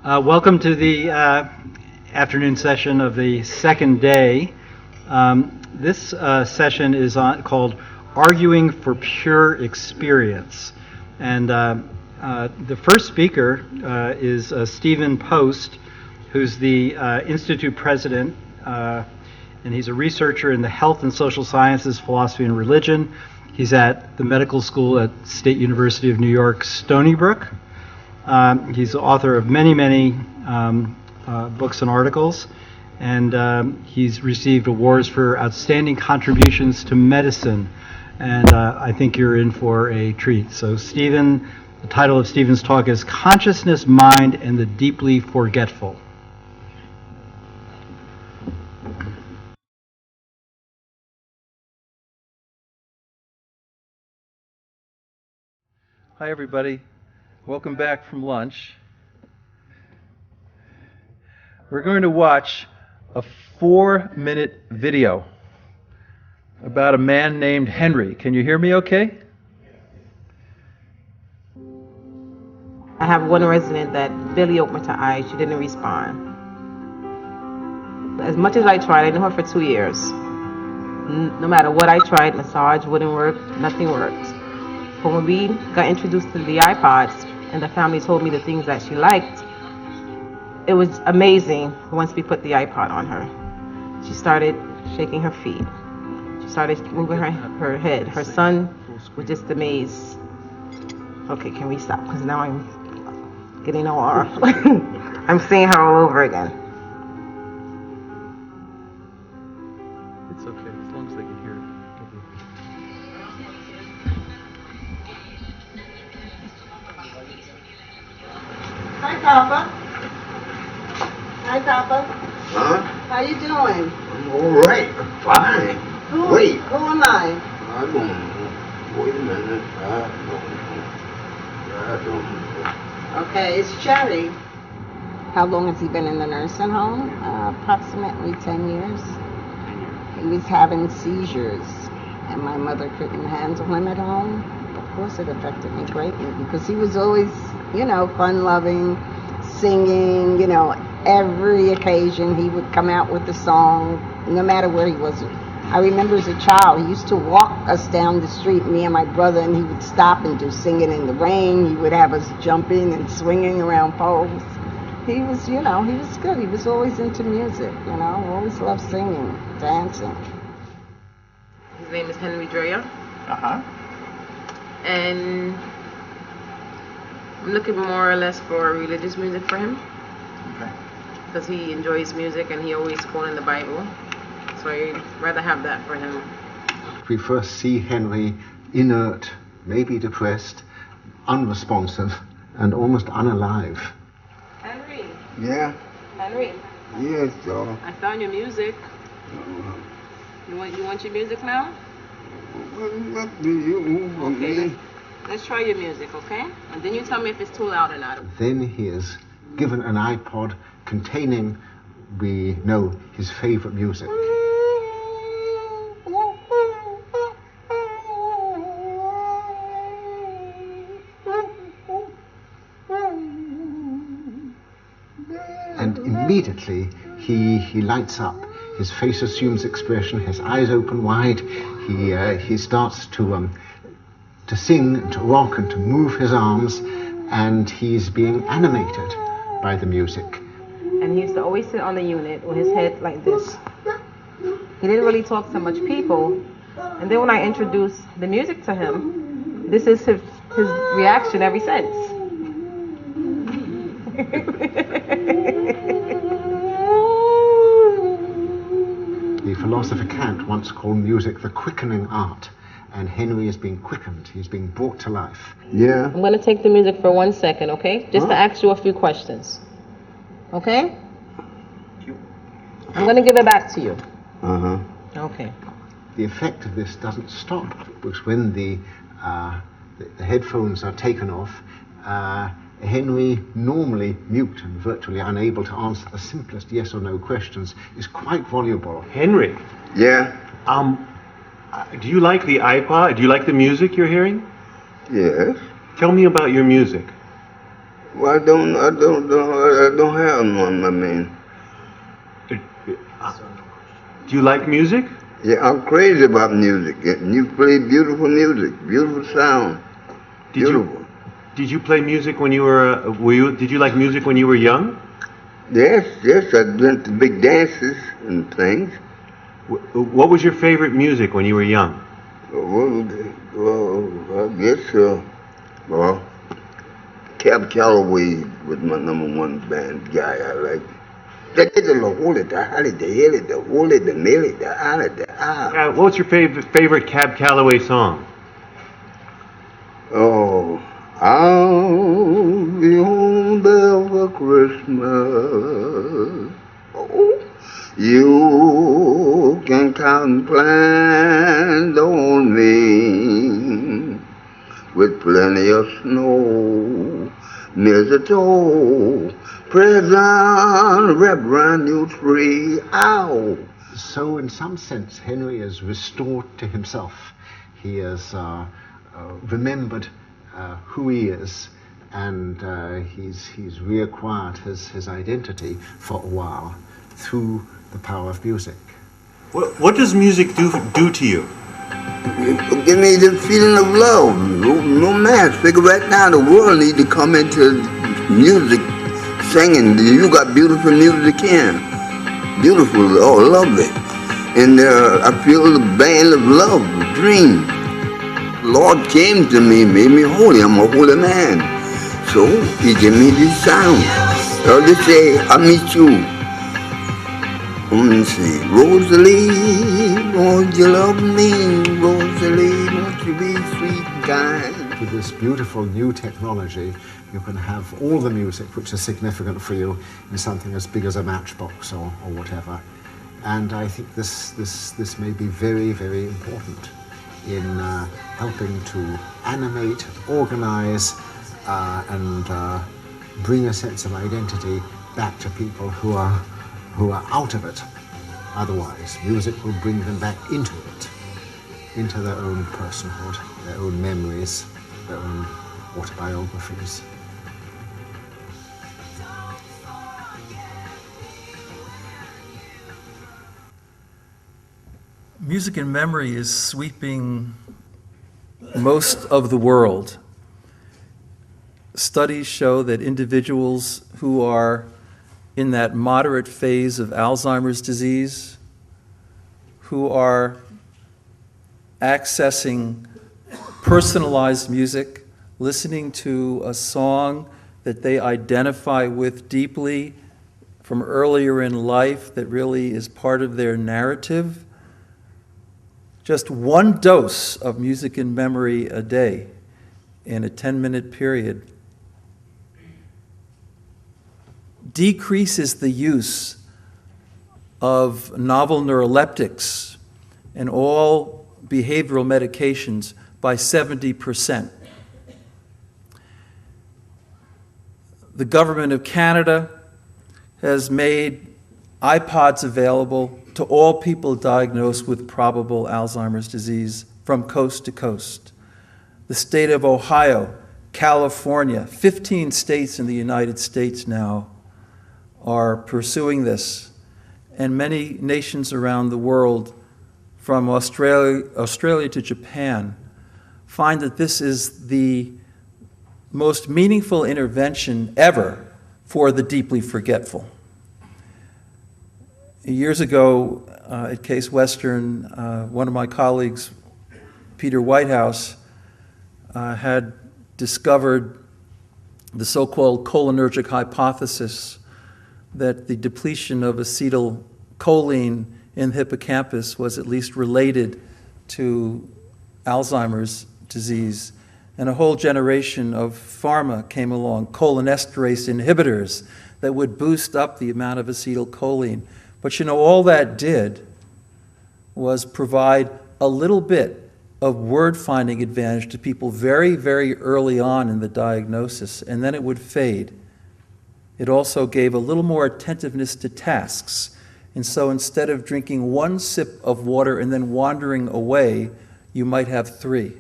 Welcome to the afternoon session of the second day. This session is called Arguing for Pure Experience. And the first speaker is Stephen Post, who's the Institute president, and he's a researcher in the health and social sciences, philosophy, and religion. He's at the medical school at State University of New York, Stony Brook. He's the author of many books and articles, and he's received awards for outstanding contributions to medicine, and I think you're in for a treat. So Stephen, the title of Stephen's talk is Consciousness, Mind, and the Deeply Forgetful. Hi everybody. Welcome back from lunch. We're going to watch a 4-minute video about a man named Henry. Can you hear me okay? I have one resident that barely opened her eyes. She didn't respond. As much as I tried, I knew her for 2 years. No matter what I tried, massage wouldn't work, nothing worked. But when we got introduced to the iPods, and the family told me the things that she liked, it was amazing once we put the iPod on her. She started shaking her feet. She started moving her head. Her son was just amazed. Okay, can we stop? Because now I'm getting all off. I'm seeing her all over again. It's okay, as long as they can hear it. Hi, Papa. Hi, Papa. Huh? How you doing? I'm all right. I'm fine. Wait. Who am I? I don't know. Wait a minute. I don't know. Okay, it's Cherry. How long has he been in the nursing home? Approximately 10 years. He was having seizures, and my mother couldn't handle him at home. Of course, it affected me greatly because he was always, fun-loving, singing, every occasion he would come out with a song, no matter where he was. I remember as a child, he used to walk us down the street, me and my brother, and he would stop and do Singing in the Rain. He would have us jumping and swinging around poles. He was, he was good. He was always into music, always loved singing, dancing. His name is Henry Dreyer. Uh-huh. And I'm looking more or less for religious music for him. Okay. Because he enjoys music and he always quoting the Bible. So I'd rather have that for him. We first see Henry inert, maybe depressed, unresponsive, and almost unalive. Henry. Yeah? Henry. Yes, Joe. I found your music. You want your music now? What do you want me? Let's try your music, okay? And then you tell me if it's too loud or not. Then he is given an iPod containing, we know, his favorite music. And immediately he lights up. His face assumes expression, his eyes open wide. He starts to sing, to rock, and to move his arms, and he's being animated by the music. And he used to always sit on the unit with his head like this. He didn't really talk to much people. And then when I introduced the music to him, this is his reaction ever since. The philosopher Kant once called music the quickening art, and Henry is being quickened, he's being brought to life. Yeah? I'm going to take the music for 1 second, okay? Just to ask you a few questions. Okay? I'm going to give it back to you. Uh-huh. Okay. The effect of this doesn't stop, because when the headphones are taken off, Henry, normally mute and virtually unable to answer the simplest yes or no questions, is quite voluble. Henry. Yeah? Do you like the iPod? Do you like the music you're hearing? Yes. Tell me about your music. Well, I don't have one, I mean. Do you like music? Yeah, I'm crazy about music. You play beautiful music, beautiful sound. Beautiful. Did you play music when you did you like music when you were young? Yes, I went to big dances and things. What was your favorite music when you were young? Well, I guess, Cab Calloway was my number one band guy. I like. What's your favorite Cab Calloway song? Oh, I'll be home there for Christmas. Oh, you can count and plan on me with plenty of snow, mistletoe, present, wrap around your tree. Ow! So in some sense, Henry is restored to himself. He has remembered who he is, and he's reacquired his identity for a while through the power of music. What does music do to you? It give me the feeling of love, romance. Figure right now the world need to come into music, singing. You got beautiful music in. Beautiful, oh, lovely. And I feel the band of love, dream. Lord came to me, made me holy. I'm a holy man. So he gave me this sound. So they say, I meet you. Say, Rosalie, won't you love me? Rosalie, won't you be sweet and kind? With this beautiful new technology, you can have all the music which is significant for you in something as big as a matchbox or whatever. And I think this may be very, very important in helping to animate, organize, and bring a sense of identity back to people who are out of it. Otherwise, music will bring them back into it, into their own personhood, their own memories, their own autobiographies. Music and memory is sweeping most of the world. Studies show that individuals who are in that moderate phase of Alzheimer's disease, who are accessing personalized music, listening to a song that they identify with deeply from earlier in life that really is part of their narrative. Just one dose of music and memory a day in a 10-minute period decreases the use of novel neuroleptics and all behavioral medications by 70%. The government of Canada has made iPods available to all people diagnosed with probable Alzheimer's disease from coast to coast. The state of Ohio, California, 15 states in the United States now are pursuing this, and many nations around the world, from Australia to Japan, find that this is the most meaningful intervention ever for the deeply forgetful. Years ago at Case Western, one of my colleagues, Peter Whitehouse, had discovered the so-called cholinergic hypothesis that the depletion of acetylcholine in the hippocampus was at least related to Alzheimer's disease. And a whole generation of pharma came along, cholinesterase inhibitors, that would boost up the amount of acetylcholine. But all that did was provide a little bit of word-finding advantage to people very, very early on in the diagnosis, and then it would fade. It also gave a little more attentiveness to tasks. And so instead of drinking one sip of water and then wandering away, you might have 3.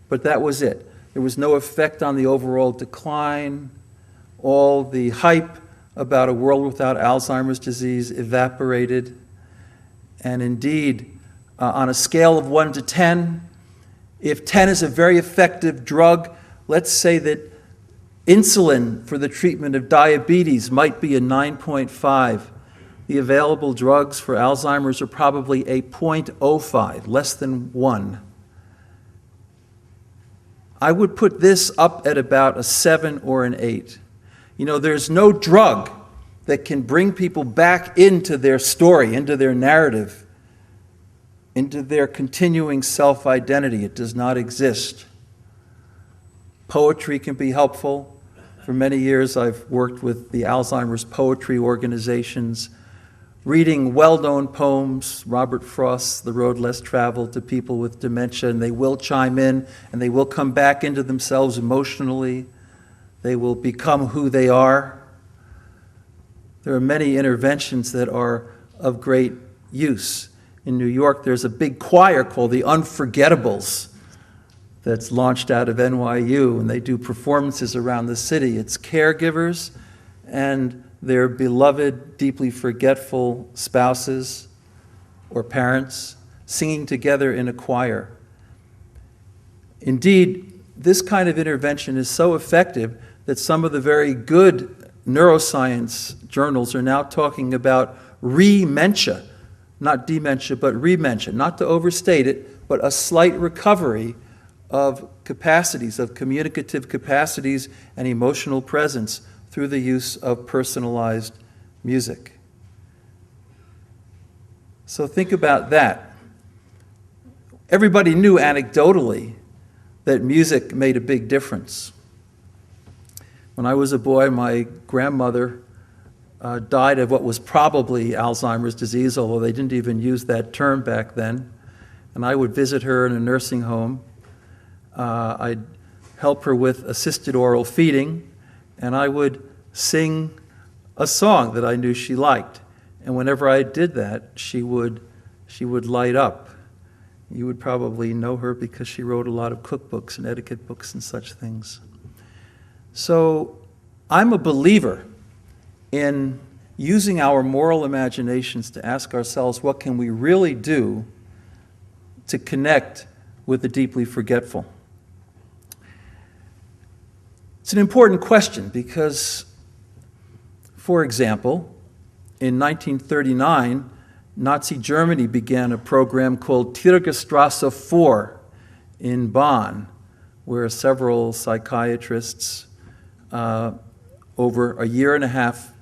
But that was it. There was no effect on the overall decline All the hype about a world without Alzheimer's disease evaporated. And indeed, on a scale of 1 to 10, if 10 is a very effective drug, let's say that insulin for the treatment of diabetes might be a 9.5. The available drugs for Alzheimer's are probably a 0.05, less than 1. I would put this up at about a 7 or an 8. You know, there's no drug that can bring people back into their story, into their narrative, into their continuing self-identity. It does not exist. Poetry can be helpful. For many years, I've worked with the Alzheimer's poetry organizations, reading well-known poems, Robert Frost's The Road Less Traveled, to people with dementia, and they will chime in, and they will come back into themselves emotionally. They will become who they are. There are many interventions that are of great use. In New York, there's a big choir called the Unforgettables that's launched out of NYU, and they do performances around the city. It's caregivers and their beloved, deeply forgetful spouses or parents singing together in a choir. Indeed, this kind of intervention is so effective that some of the very good neuroscience journals are now talking about rementia, not dementia, but rementia, not to overstate it, but a slight recovery of capacities, of communicative capacities and emotional presence through the use of personalized music. So think about that. Everybody knew anecdotally that music made a big difference. When I was a boy, my grandmother died of what was probably Alzheimer's disease, although they didn't even use that term back then. And I would visit her in a nursing home. I'd help her with assisted oral feeding, and I would sing a song that I knew she liked. And whenever I did that, she would light up. You would probably know her because she wrote a lot of cookbooks and etiquette books and such things. So I'm a believer in using our moral imaginations to ask ourselves, what can we really do to connect with the deeply forgetful? It's an important question because, for example, in 1939, Nazi Germany began a program called Tiergestrasse 4 in Bonn, where several psychiatrists over a year and a half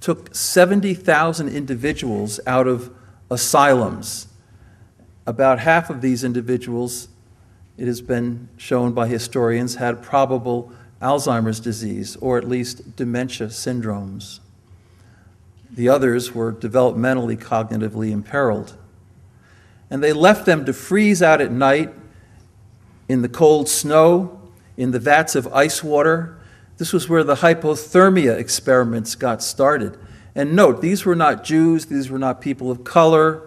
took 70,000 individuals out of asylums. About half of these individuals, it has been shown by historians, had probable Alzheimer's disease, or at least dementia syndromes. The others were developmentally, cognitively imperiled. And they left them to freeze out at night in the cold snow, in the vats of ice water. This was where the hypothermia experiments got started. And note, these were not Jews, these were not people of color,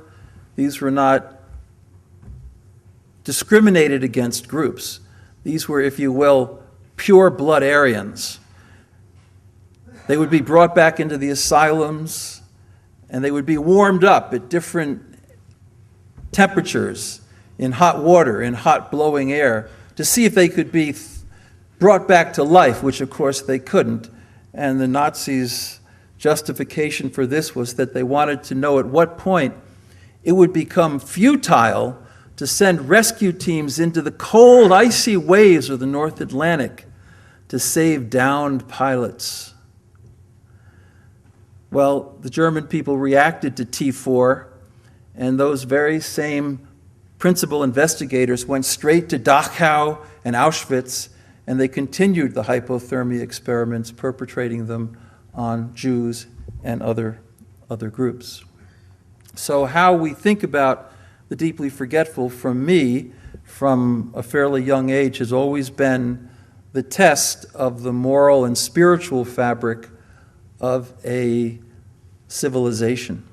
these were not discriminated against groups. These were, if you will, pure blood Aryans. They would be brought back into the asylums, and they would be warmed up at different temperatures, in hot water, in hot blowing air, to see if they could be brought back to life, which of course they couldn't. And the Nazis' justification for this was that they wanted to know at what point it would become futile to send rescue teams into the cold, icy waves of the North Atlantic to save downed pilots. Well, the German people reacted to T4, and those very same principal investigators went straight to Dachau and Auschwitz, and they continued the hypothermia experiments, perpetrating them on Jews and other groups. So how we think about the deeply forgetful, from me, from a fairly young age, has always been the test of the moral and spiritual fabric of a civilization.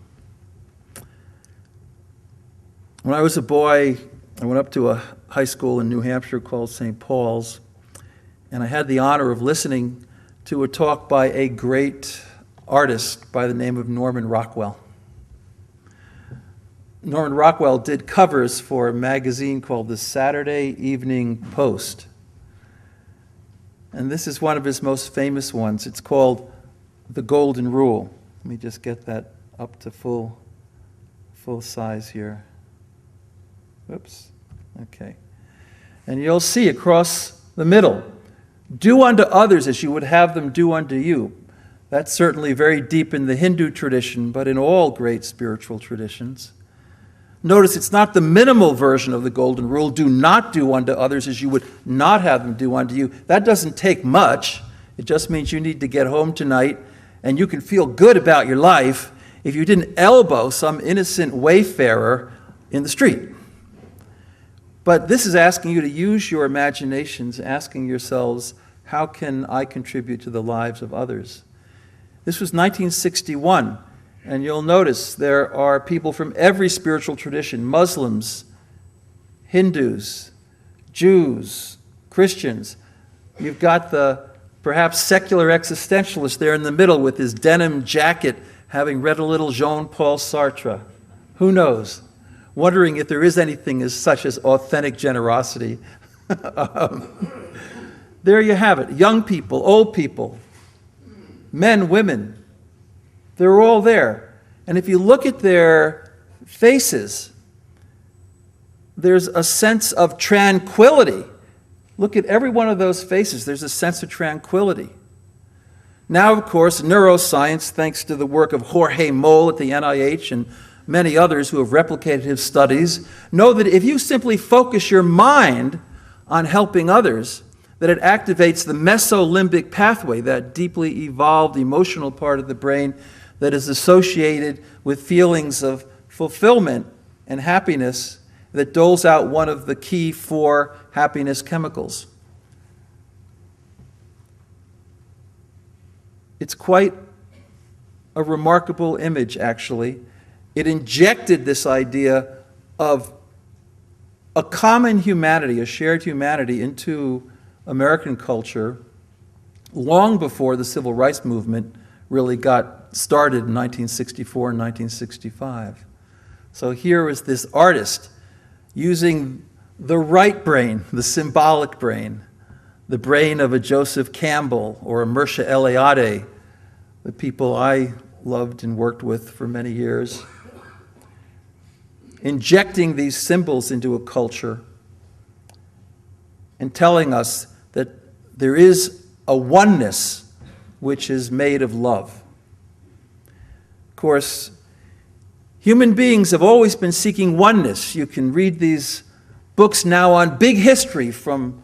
When I was a boy, I went up to a high school in New Hampshire called St. Paul's, and I had the honor of listening to a talk by a great artist by the name of Norman Rockwell. Norman Rockwell did covers for a magazine called the Saturday Evening Post. And this is one of his most famous ones. It's called The Golden Rule. Let me just get that up to full size here. Whoops. Okay. And you'll see across the middle, do unto others as you would have them do unto you. That's certainly very deep in the Hindu tradition, but in all great spiritual traditions. Notice it's not the minimal version of the golden rule, do not do unto others as you would not have them do unto you. That doesn't take much. It just means you need to get home tonight and you can feel good about your life if you didn't elbow some innocent wayfarer in the street. But this is asking you to use your imaginations, asking yourselves, how can I contribute to the lives of others? This was 1961. And you'll notice there are people from every spiritual tradition, Muslims, Hindus, Jews, Christians. You've got the perhaps secular existentialist there in the middle with his denim jacket, having read a little Jean-Paul Sartre. Who knows? Wondering if there is anything as such as authentic generosity. There you have it. Young people, old people, men, women. They're all there. And if you look at their faces, there's a sense of tranquility. Look at every one of those faces. There's a sense of tranquility. Now, of course, neuroscience, thanks to the work of Jorge Moll at the NIH and many others who have replicated his studies, know that if you simply focus your mind on helping others, that it activates the mesolimbic pathway, that deeply evolved emotional part of the brain that is associated with feelings of fulfillment and happiness, that doles out one of the key 4 happiness chemicals. It's quite a remarkable image, actually. It injected this idea of a common humanity, a shared humanity, into American culture long before the civil rights movement really got started in 1964 and 1965. So here is this artist using the right brain, the symbolic brain, the brain of a Joseph Campbell or a Mircea Eliade, the people I loved and worked with for many years, injecting these symbols into a culture and telling us that there is a oneness which is made of love. Of course, human beings have always been seeking oneness. You can read these books now on big history from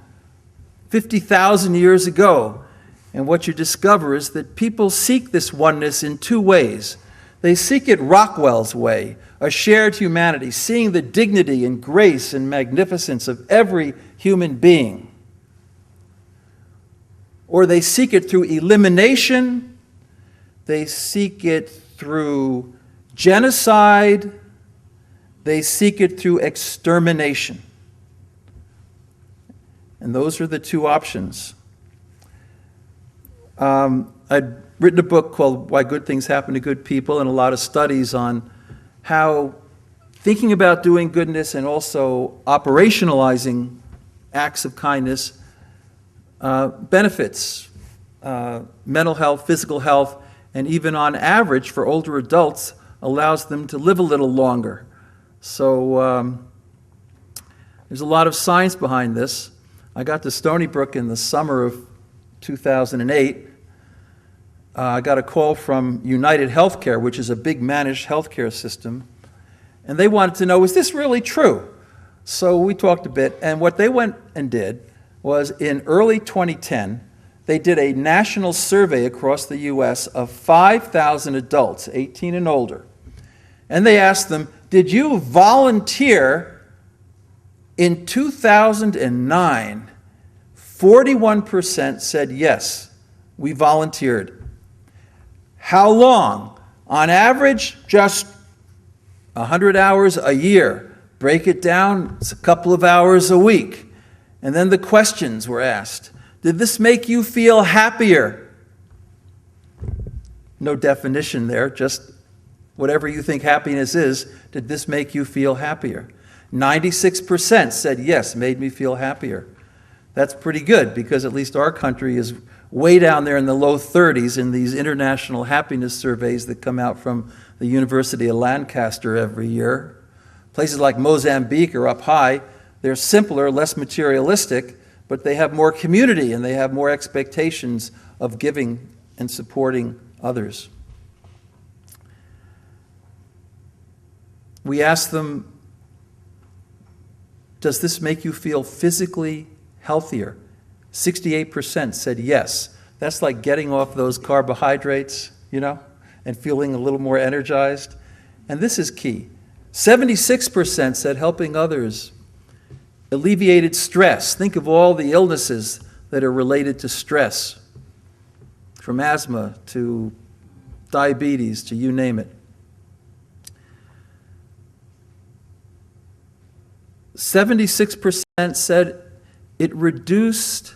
50,000 years ago, and what you discover is that people seek this oneness in 2 ways. They seek it Rockwell's way, a shared humanity, seeing the dignity and grace and magnificence of every human being. Or they seek it through elimination, they seek it through genocide, they seek it through extermination. And those are the 2 options. I'd written a book called Why Good Things Happen to Good People, and a lot of studies on how thinking about doing goodness and also operationalizing acts of kindness benefits mental health, physical health, and even on average for older adults allows them to live a little longer. So there's a lot of science behind this. I got to Stony Brook in the summer of 2008. I got a call from United Healthcare, which is a big managed healthcare system, and they wanted to know, is this really true? So we talked a bit, and what they went and did was in early 2010, they did a national survey across the U.S. of 5,000 adults, 18 and older, and they asked them, did you volunteer in 2009? 41% said yes, we volunteered. How long? On average, just 100 hours a year. Break it down, it's a couple of hours a week. And then the questions were asked. Did this make you feel happier? No definition there, just whatever you think happiness is, did this make you feel happier? 96% said yes, made me feel happier. That's pretty good, because at least our country is way down there in the low 30s in these international happiness surveys that come out from the University of Lancaster every year. Places like Mozambique are up high. They're simpler, less materialistic, but they have more community and they have more expectations of giving and supporting others. We asked them, does this make you feel physically healthier? 68% said yes. That's like getting off those carbohydrates, and feeling a little more energized. And this is key. 76% said helping others alleviated stress. Think of all the illnesses that are related to stress, from asthma to diabetes to you name it. 76% said it reduced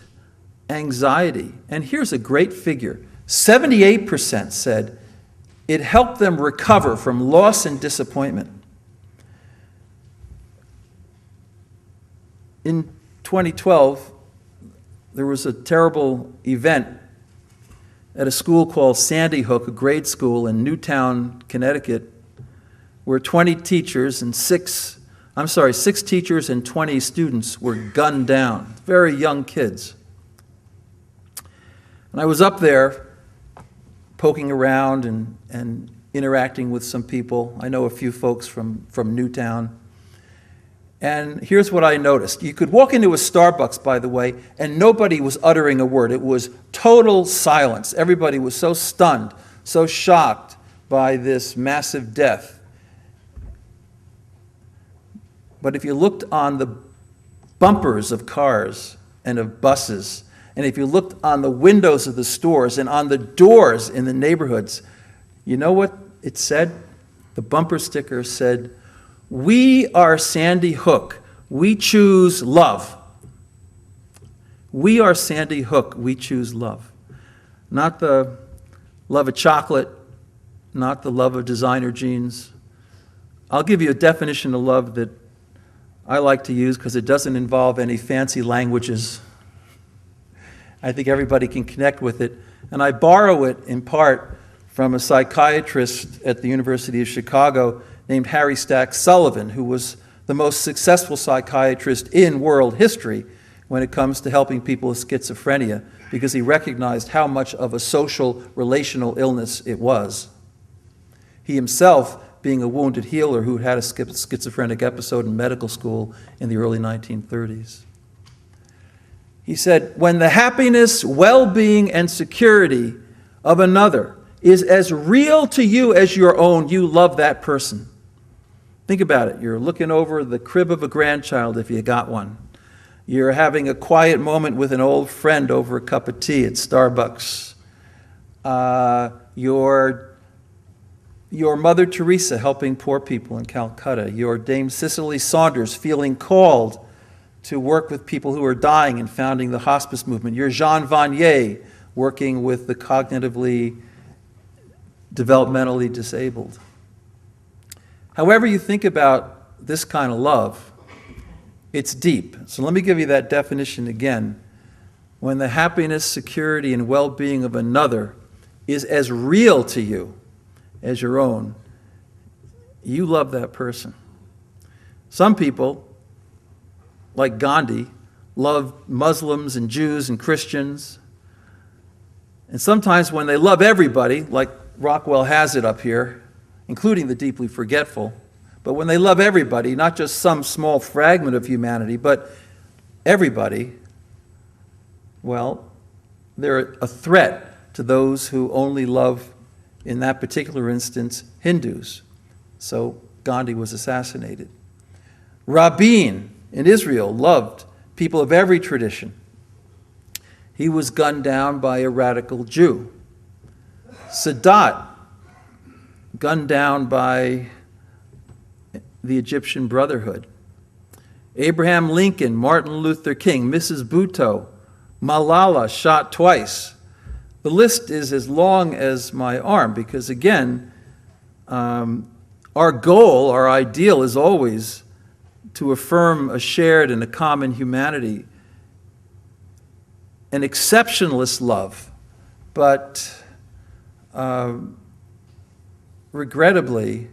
anxiety. And here's a great figure. 78% said it helped them recover from loss and disappointment. In 2012, there was a terrible event at a school called Sandy Hook, a grade school in Newtown, Connecticut, where 6 teachers and 20 students were gunned down, very young kids. And I was up there poking around and interacting with some people. I know a few folks from Newtown. And here's what I noticed. You could walk into a Starbucks, by the way, and nobody was uttering a word. It was total silence. Everybody was so stunned, so shocked by this massive death. But if you looked on the bumpers of cars and of buses, and if you looked on the windows of the stores and on the doors in the neighborhoods, you know what it said? The bumper sticker said, "We are Sandy Hook. We choose love." We are Sandy Hook. We choose love. Not the love of chocolate, not the love of designer jeans. I'll give you a definition of love that I like to use because it doesn't involve any fancy languages. I think everybody can connect with it. And I borrow it in part from a psychiatrist at the University of Chicago named Harry Stack Sullivan, who was the most successful psychiatrist in world history when it comes to helping people with schizophrenia, because he recognized how much of a social, relational illness it was. He himself, being a wounded healer who had a schizophrenic episode in medical school in the early 1930s. He said, when the happiness, well-being, and security of another is as real to you as your own, you love that person. Think about it. You're looking over the crib of a grandchild if you got one. You're having a quiet moment with an old friend over a cup of tea at Starbucks. Your Mother Teresa helping poor people in Calcutta. Your Dame Cicely Saunders feeling called to work with people who are dying and founding the hospice movement. Your Jean Vanier working with the cognitively, developmentally disabled. However you think about this kind of love, it's deep. So let me give you that definition again. When the happiness, security, and well-being of another is as real to you as your own, you love that person. Some people, like Gandhi, love Muslims and Jews and Christians. And sometimes when they love everybody, like Rockwell has it up here, including the deeply forgetful, but when they love everybody, not just some small fragment of humanity, but everybody, well, they're a threat to those who only love, in that particular instance, Hindus. So Gandhi was assassinated. Rabin in Israel loved people of every tradition. He was gunned down by a radical Jew. Sadat, gunned down by the Egyptian Brotherhood. Abraham Lincoln, Martin Luther King, Mrs. Bhutto, Malala shot twice. The The list is as long as my arm because, again, our goal, our ideal is always to affirm a shared and a common humanity, an exceptionalist love. But regrettably,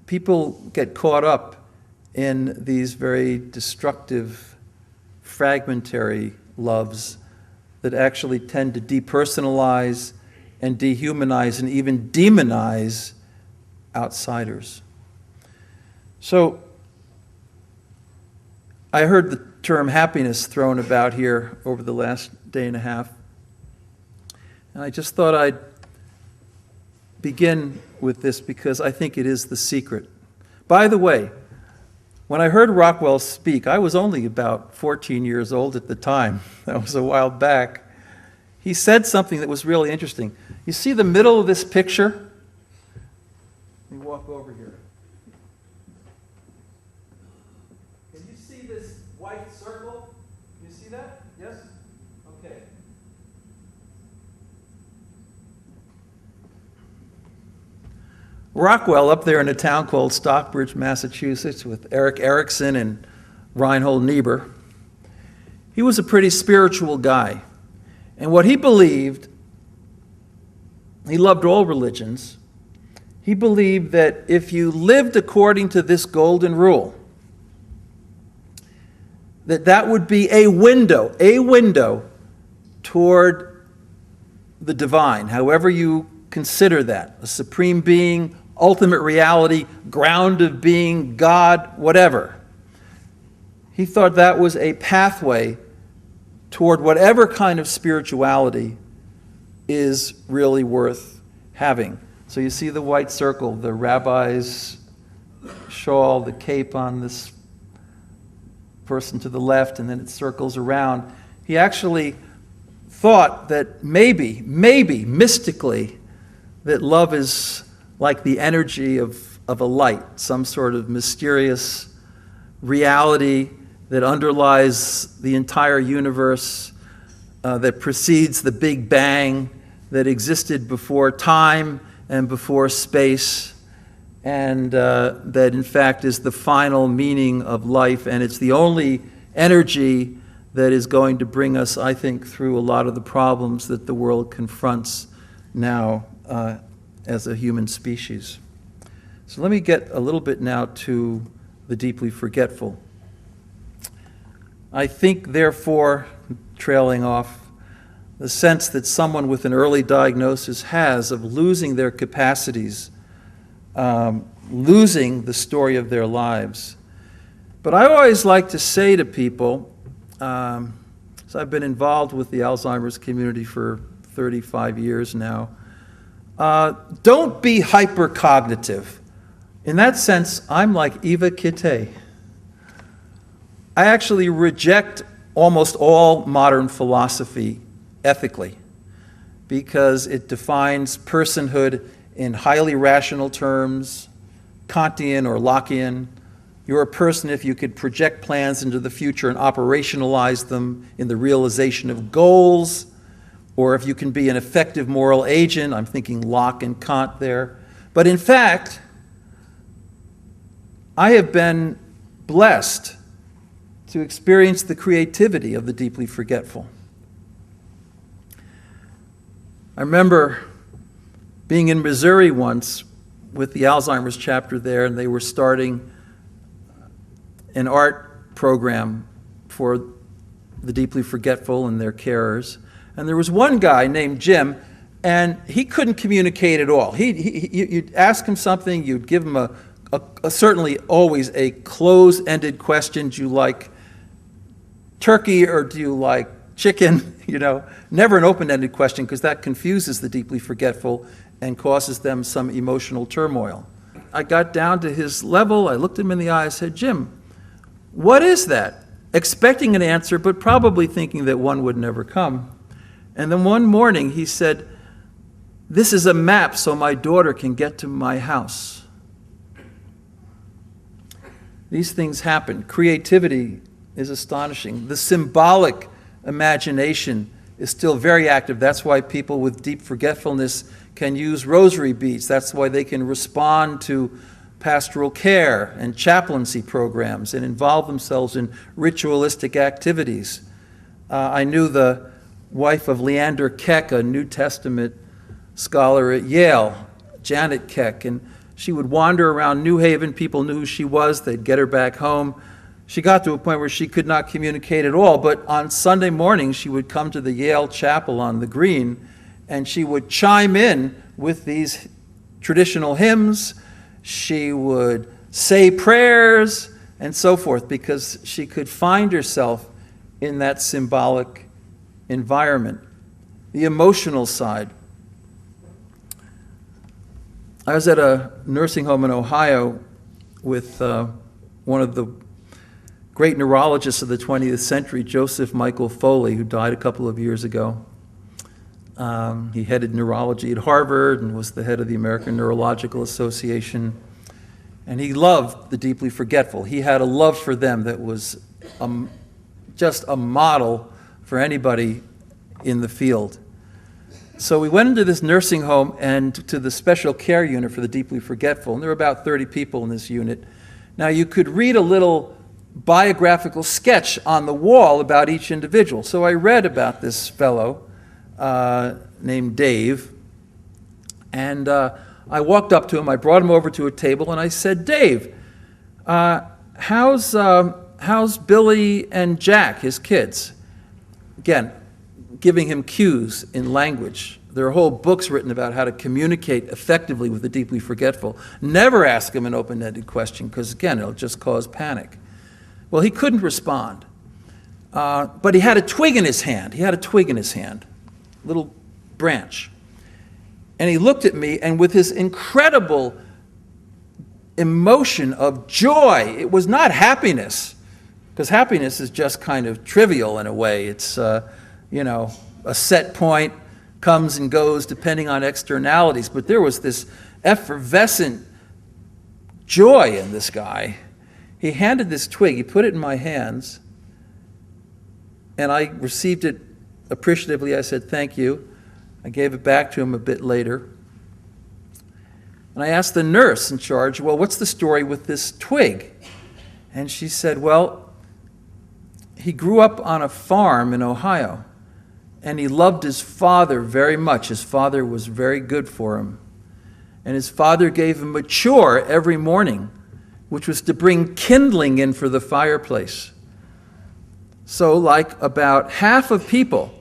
people get caught up in these very destructive, fragmentary loves that actually tend to depersonalize and dehumanize and even demonize outsiders. So, I heard the term happiness thrown about here over the last day and a half, and I just thought I'd begin with this because I think it is the secret. By the way, when I heard Rockwell speak, I was only about 14 years old at the time. That was a while back. He said something that was really interesting. You see the middle of this picture? Let me walk over here. Can you see this white circle? Can you see that? Yes? Okay. Rockwell, up there in a town called Stockbridge, Massachusetts, with Eric Erickson and Reinhold Niebuhr, he was a pretty spiritual guy. And what he believed, he loved all religions. He believed that if you lived according to this golden rule, that would be a window toward the divine, however you consider that, a supreme being, ultimate reality, ground of being, God, whatever. He thought that was a pathway toward whatever kind of spirituality is really worth having. So you see the white circle, the rabbi's shawl, the cape on this person to the left, and then it circles around. He actually thought that maybe, mystically, that love is like the energy of a light, some sort of mysterious reality that underlies the entire universe, that precedes the Big Bang, that existed before time and before space, and that in fact is the final meaning of life, and it's the only energy that is going to bring us, I think, through a lot of the problems that the world confronts now as a human species. So let me get a little bit now to the deeply forgetful. I think, therefore, trailing off, the sense that someone with an early diagnosis has of losing their capacities, losing the story of their lives. But I always like to say to people, so I've been involved with the Alzheimer's community for 35 years now, don't be hypercognitive. In that sense, I'm like Eva Kitte. I actually reject almost all modern philosophy ethically because it defines personhood in highly rational terms, Kantian or Lockean. You're a person if you could project plans into the future and operationalize them in the realization of goals, or if you can be an effective moral agent. I'm thinking Locke and Kant there. But in fact, I have been blessed to experience the creativity of the deeply forgetful. I remember being in Missouri once with the Alzheimer's chapter there, and they were starting an art program for the deeply forgetful and their carers. And there was one guy named Jim, and he couldn't communicate at all. You'd ask him something, you'd give him a certainly always a close-ended question. Do you like turkey or do you like chicken? Never an open-ended question, because that confuses the deeply forgetful and causes them some emotional turmoil. I got down to his level, I looked him in the eye, I said, Jim, what is that? Expecting an answer, but probably thinking that one would never come. And then one morning he said, this is a map so my daughter can get to my house. These things happen. Creativity is astonishing. The symbolic imagination is still very active. That's why people with deep forgetfulness can use rosary beads. That's why they can respond to pastoral care and chaplaincy programs and involve themselves in ritualistic activities. I knew the wife of Leander Keck, a New Testament scholar at Yale, Janet Keck, and she would wander around New Haven. People knew who she was. They'd get her back home. She got to a point where she could not communicate at all, but on Sunday morning she would come to the Yale Chapel on the Green, and she would chime in with these traditional hymns. She would say prayers and so forth because she could find herself in that symbolic environment. The emotional side. I was at a nursing home in Ohio with one of the great neurologists of the 20th century, Joseph Michael Foley, who died a couple of years ago. He headed neurology at Harvard and was the head of the American Neurological Association. And he loved the deeply forgetful. He had a love for them that was just a model for anybody in the field. So we went into this nursing home and to the special care unit for the deeply forgetful, and there were about 30 people in this unit. Now you could read a little biographical sketch on the wall about each individual. So I read about this fellow named Dave, and I walked up to him, I brought him over to a table, and I said, "Dave, how's Billy and Jack, his kids?" Again, giving him cues in language. There are whole books written about how to communicate effectively with the deeply forgetful. Never ask him an open-ended question, because again, it'll just cause panic. Well, he couldn't respond, but he had a twig in his hand. Little branch. And he looked at me, and with his incredible emotion of joy, it was not happiness, because happiness is just kind of trivial in a way. It's, a set point, comes and goes depending on externalities. But there was this effervescent joy in this guy. He handed this twig, he put it in my hands, and I received it appreciatively. I said, "Thank you." I gave it back to him a bit later. And I asked the nurse in charge, "Well, what's the story with this twig?" And she said, "Well, he grew up on a farm in Ohio, and he loved his father very much. His father was very good for him. And his father gave him a chore every morning, which was to bring kindling in for the fireplace. So like about half of people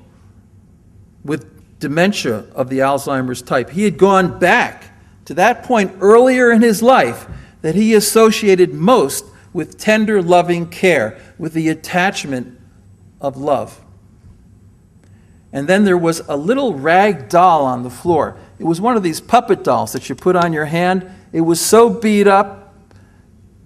with dementia of the Alzheimer's type, he had gone back to that point earlier in his life that he associated most with tender, loving care, with the attachment of love. And then there was a little rag doll on the floor. It was one of these puppet dolls that you put on your hand. It was so beat up,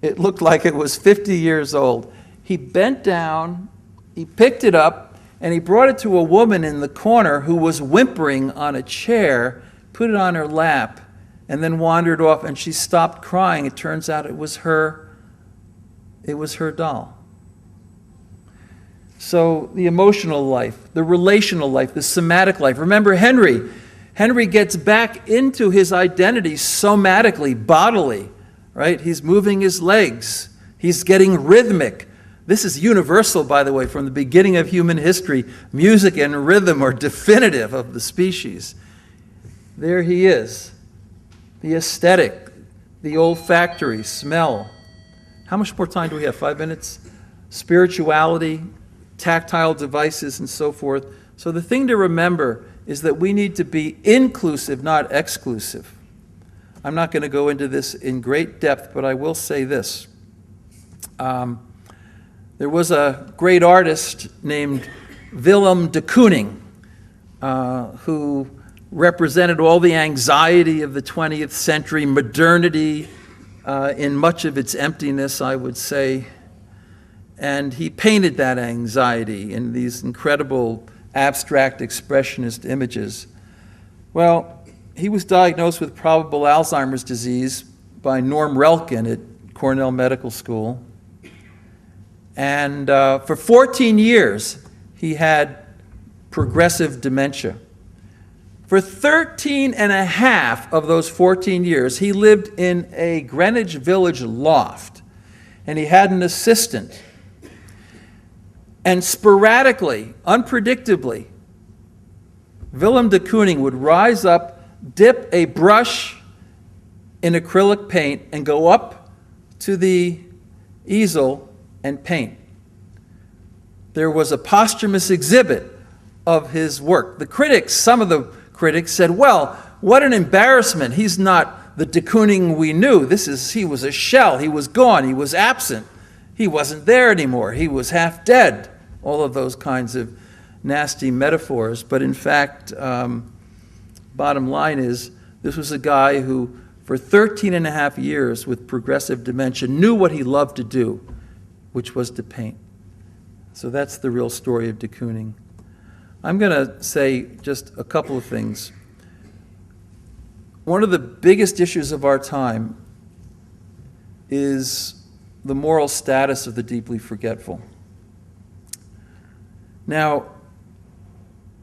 it looked like it was 50 years old. He bent down, he picked it up, and he brought it to a woman in the corner who was whimpering on a chair, put it on her lap, and then wandered off, and she stopped crying. It turns out it was her doll. So the emotional life, the relational life, the somatic life. Remember Henry. Henry gets back into his identity somatically, bodily, right? He's moving his legs. He's getting rhythmic. This is universal, by the way, from the beginning of human history. Music and rhythm are definitive of the species. There he is. The aesthetic, the olfactory, smell. How much more time do we have? 5 minutes? Spirituality, tactile devices, and so forth. So the thing to remember is that we need to be inclusive, not exclusive. I'm not going to go into this in great depth, but I will say this. There was a great artist named Willem de Kooning who represented all the anxiety of the 20th century, modernity in much of its emptiness, I would say. And he painted that anxiety in these incredible abstract expressionist images. Well, he was diagnosed with probable Alzheimer's disease by Norm Relkin at Cornell Medical School. And for 14 years, he had progressive dementia. For 13 and a half of those 14 years, he lived in a Greenwich Village loft, and he had an assistant. And sporadically, unpredictably, Willem de Kooning would rise up, dip a brush in acrylic paint, and go up to the easel and paint. There was a posthumous exhibit of his work. The critics, some of the critics said, well, what an embarrassment. He's not the de Kooning we knew. He was a shell. He was gone. He was absent. He wasn't there anymore. He was half dead. All of those kinds of nasty metaphors. But in fact, bottom line is, this was a guy who, for 13 and a half years with progressive dementia, knew what he loved to do, which was to paint. So that's the real story of de Kooning. I'm going to say just a couple of things. One of the biggest issues of our time is the moral status of the deeply forgetful. Now,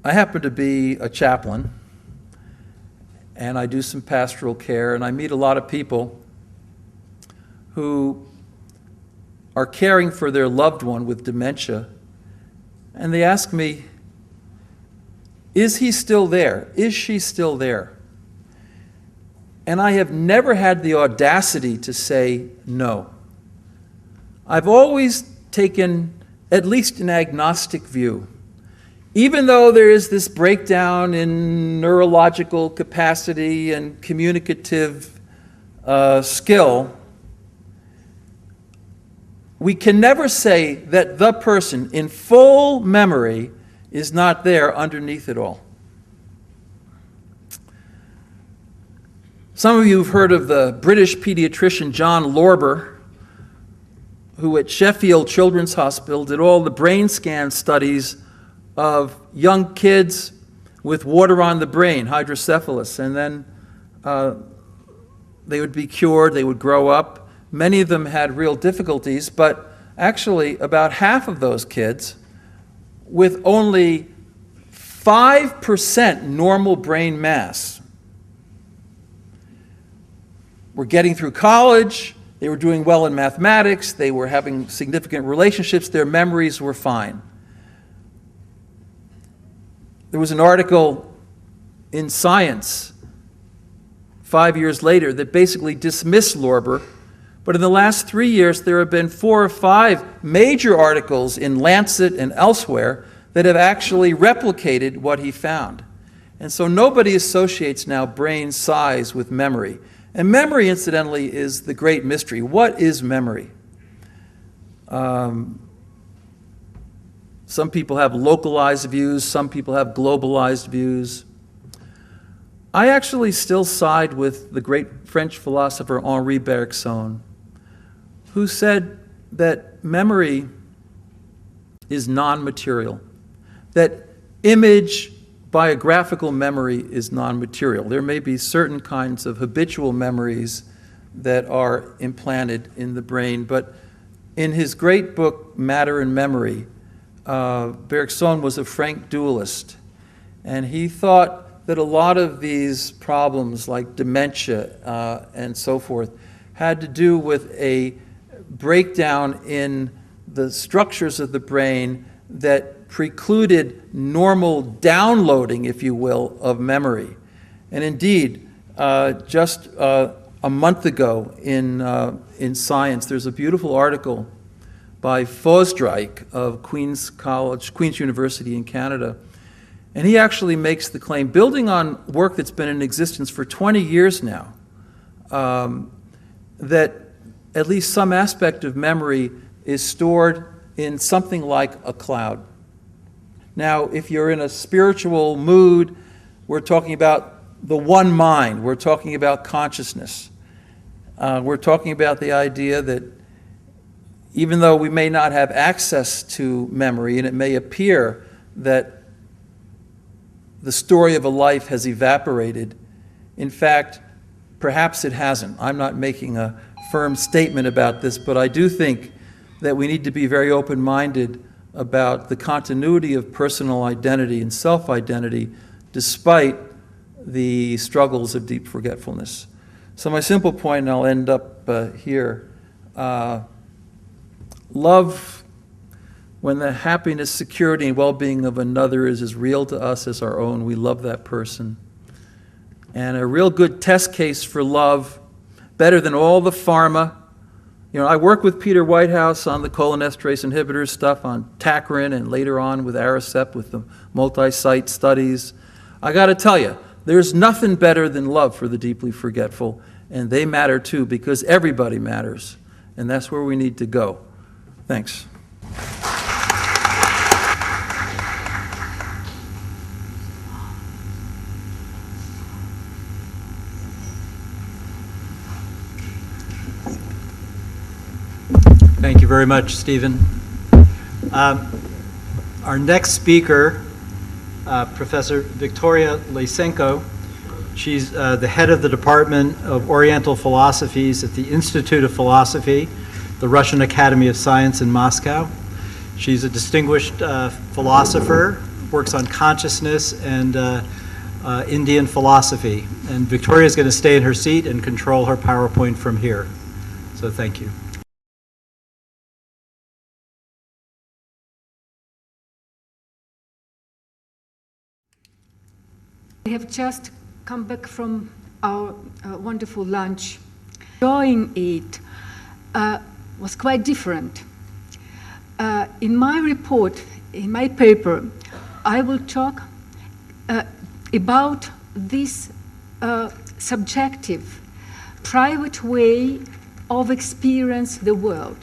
I happen to be a chaplain, and I do some pastoral care, and I meet a lot of people who are caring for their loved one with dementia, and they ask me, is he still there? Is she still there? And I have never had the audacity to say no. I've always taken at least an agnostic view. Even though there is this breakdown in neurological capacity and communicative skill, we can never say that the person in full memory is not there underneath it all. Some of you have heard of the British pediatrician John Lorber, who at Sheffield Children's Hospital did all the brain scan studies of young kids with water on the brain, hydrocephalus, and then they would be cured, they would grow up. Many of them had real difficulties, but actually about half of those kids with only 5% normal brain mass were getting through college, they were doing well in mathematics, they were having significant relationships, their memories were fine. There was an article in Science 5 years later that basically dismissed Lorber, but in the last 3 years there have been 4 or 5 major articles in Lancet and elsewhere that have actually replicated what he found. And so nobody associates now brain size with memory. And memory, incidentally, is the great mystery. What is memory? Some people have localized views, some people have globalized views. I actually still side with the great French philosopher Henri Bergson, who said that memory is non-material, that image biographical memory is non-material. There may be certain kinds of habitual memories that are implanted in the brain, but in his great book, Matter and Memory, Bergson was a frank dualist, and he thought that a lot of these problems like dementia and so forth had to do with a breakdown in the structures of the brain that precluded normal downloading, if you will, of memory. And indeed, just a month ago in Science, there's a beautiful article by Fosdijk of Queen's University in Canada. And he actually makes the claim, building on work that's been in existence for 20 years now, that at least some aspect of memory is stored in something like a cloud. Now, if you're in a spiritual mood, we're talking about the one mind. We're talking about consciousness. We're talking about the idea that even though we may not have access to memory, and it may appear that the story of a life has evaporated, in fact, perhaps it hasn't. I'm not making a firm statement about this, but I do think that we need to be very open-minded about the continuity of personal identity and self-identity despite the struggles of deep forgetfulness. So my simple point, and I'll end up here, love, when the happiness, security, and well-being of another is as real to us as our own, we love that person. And a real good test case for love, better than all the pharma. You know, I work with Peter Whitehouse on the cholinesterase inhibitor stuff, on Tacrin, and later on with Aricept with the multi-site studies. I got to tell you, there's nothing better than love for the deeply forgetful, and they matter too, because everybody matters, and that's where we need to go. Thanks. Thank you very much, Stephen. Our next speaker, Professor Viktoria Lysenko. She's the head of the Department of Oriental Philosophies at the Institute of Philosophy, the Russian Academy of Science in Moscow. She's a distinguished philosopher, works on consciousness and Indian philosophy. And Victoria is going to stay in her seat and control her PowerPoint from here. So thank you. We have just come back from our wonderful lunch. Enjoying it was quite different. In my report, in my paper, I will talk about this subjective, private way of experience the world,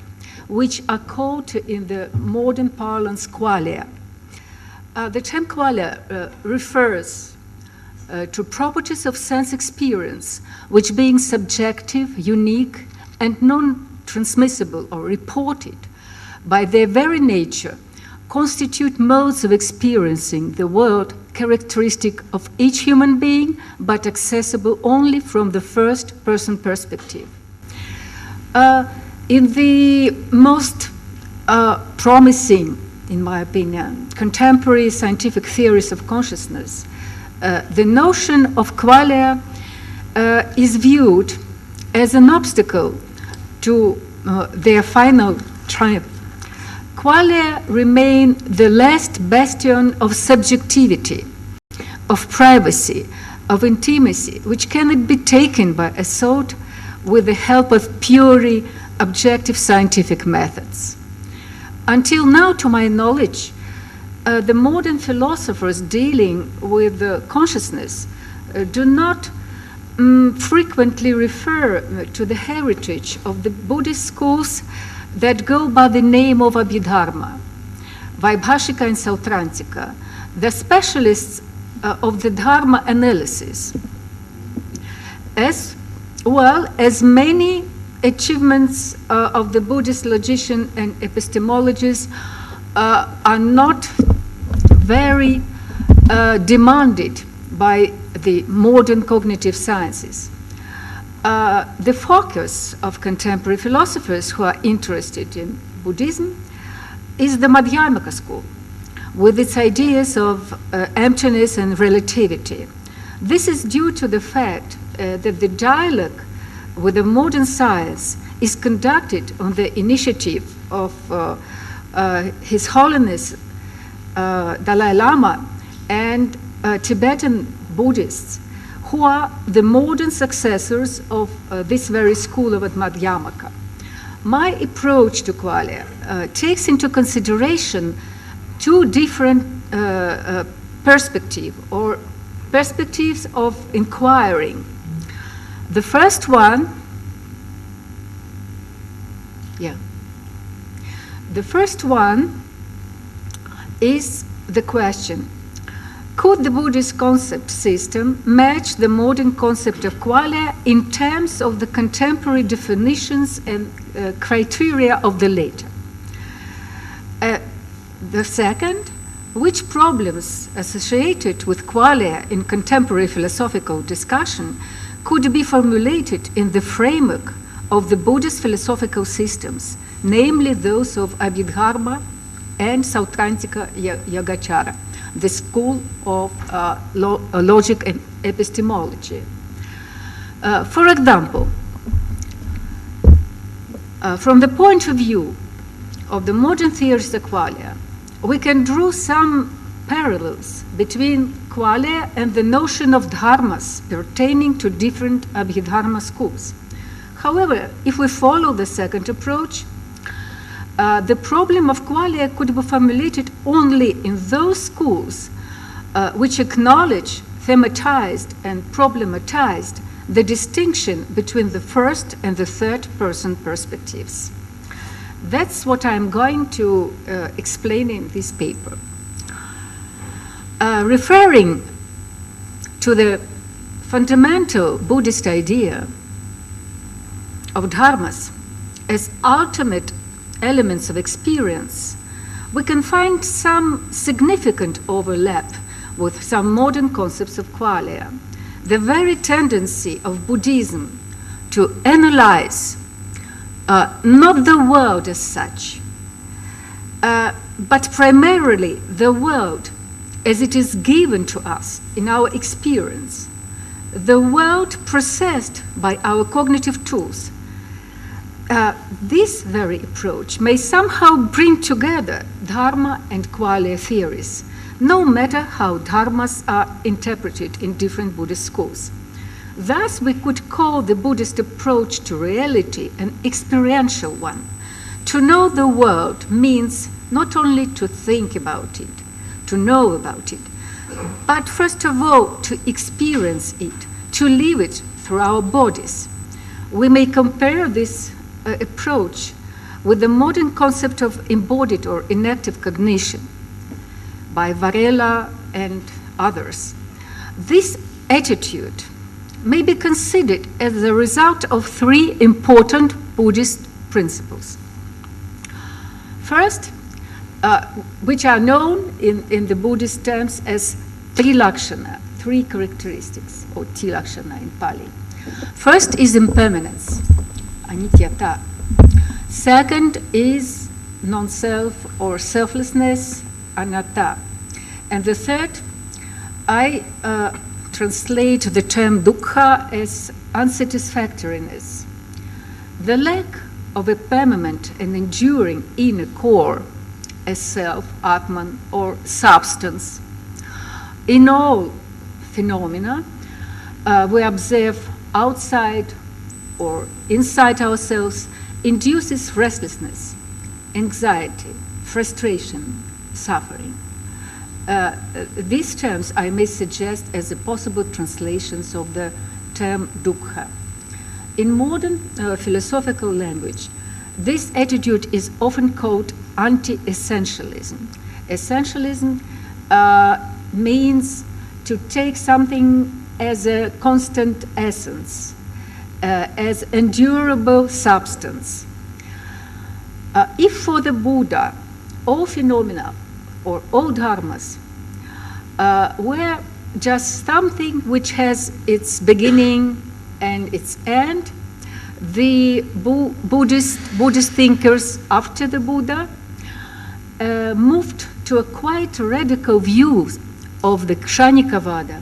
which are called in the modern parlance qualia. The term qualia refers to properties of sense experience, which being subjective, unique, and non-transmissible or reported by their very nature, constitute modes of experiencing the world characteristic of each human being, but accessible only from the first-person perspective. In the most promising, in my opinion, contemporary scientific theories of consciousness, the notion of qualia is viewed as an obstacle to their final triumph. Qualia remain the last bastion of subjectivity, of privacy, of intimacy, which cannot be taken by assault with the help of purely objective scientific methods. Until now, to my knowledge, the modern philosophers dealing with consciousness do not frequently refer to the heritage of the Buddhist schools that go by the name of Abhidharma, Vaibhashika and Sautrantika, the specialists of the Dharma analysis, as well as many achievements of the Buddhist logician and epistemologists are not very demanded by the modern cognitive sciences. The focus of contemporary philosophers who are interested in Buddhism is the Madhyamaka school, with its ideas of emptiness and relativity. This is due to the fact that the dialogue with the modern science is conducted on the initiative of His Holiness Dalai Lama and Tibetan Buddhists, who are the modern successors of this very school of Madhyamaka. My approach to qualia takes into consideration two different perspectives of inquiring. The first one, is the question: could the Buddhist concept system match the modern concept of qualia in terms of the contemporary definitions and criteria of the latter? The second, which problems associated with qualia in contemporary philosophical discussion could be formulated in the framework of the Buddhist philosophical systems, namely those of Abhidharma and Sautrantika Yogacara, the school of logic and epistemology. For example, from the point of view of the modern theories of qualia, we can draw some parallels between qualia and the notion of dharmas pertaining to different Abhidharma schools. However, if we follow the second approach, the problem of qualia could be formulated only in those schools which acknowledge, thematized, and problematized the distinction between the first and the third person perspectives. That's what I'm going to explain in this paper. Referring to the fundamental Buddhist idea of dharmas as ultimate elements of experience, we can find some significant overlap with some modern concepts of qualia. The very tendency of Buddhism to analyze not the world as such, but primarily the world as it is given to us in our experience, the world processed by our cognitive tools. This very approach may somehow bring together dharma and qualia theories, no matter how dharmas are interpreted in different Buddhist schools. Thus, we could call the Buddhist approach to reality an experiential one. To know the world means not only to think about it, to know about it, but first of all to experience it, to live it through our bodies. We may compare this approach with the modern concept of embodied or inactive cognition by Varela and others. This attitude may be considered as the result of three important Buddhist principles. First, which are known in the Buddhist terms as trilakshana, three characteristics, or tilakshana in Pali. First is impermanence, anityata. Second is non-self or selflessness, anatta. And the third, I translate the term dukkha as unsatisfactoriness. The lack of a permanent and enduring inner core as self, atman, or substance. In all phenomena, we observe outside or inside ourselves induces restlessness, anxiety, frustration, suffering. These terms I may suggest as a possible translations of the term dukkha. In modern philosophical language, this attitude is often called anti-essentialism. Essentialism means to take something as a constant essence, as endurable substance. If for the Buddha, all phenomena or all dharmas were just something which has its beginning and its end, the Buddhist thinkers after the Buddha moved to a quite radical view of the Kshanikavada.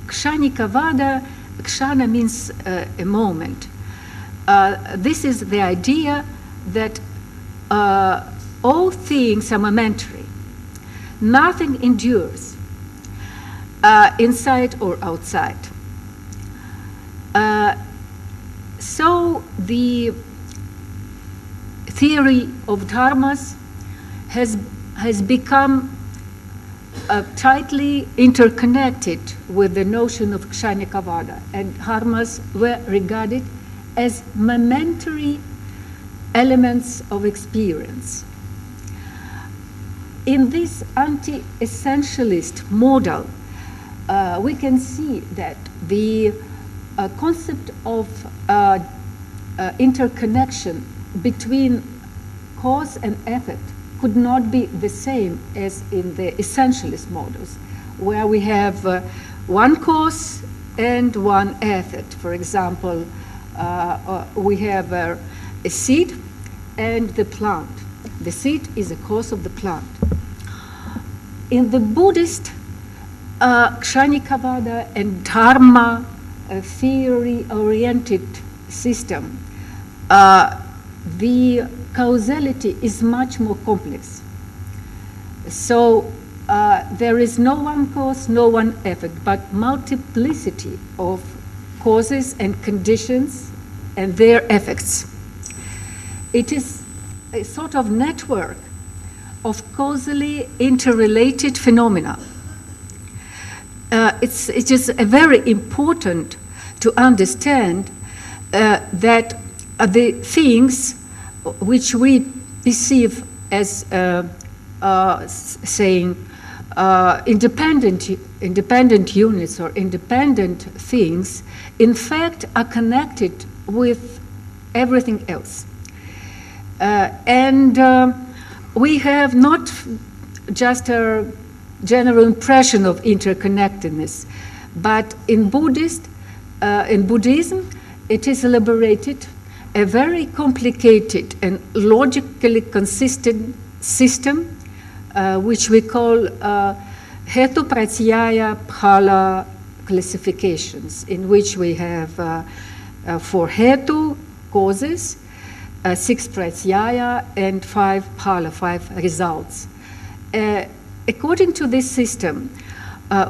Kshanikavada, kshana means a moment. This is the idea that all things are momentary. Nothing endures, inside or outside. So the theory of dharmas has become tightly interconnected with the notion of Kshanikavada, and dharmas were regarded as momentary elements of experience. In this anti-essentialist model, we can see that the concept of interconnection between cause and effect could not be the same as in the essentialist models, where we have one cause and one effect. For example, we have a seed and the plant. The seed is the cause of the plant. In the Buddhist Kshanikavada and Dharma theory-oriented system, the causality is much more complex. So there is no one cause, no one effect, but multiplicity of causes and conditions and their effects. It is a sort of network of causally interrelated phenomena. It's just very important to understand that the things which we perceive as saying independent units or independent things, in fact, are connected with everything else. And we have not just a general impression of interconnectedness, but in Buddhism, it is elaborated a very complicated and logically consistent system, which we call Hetu Pratyaya Phala classifications, in which we have for Hetu causes, 6 Pratyaya and 5 Phala, 5 results. According to this system,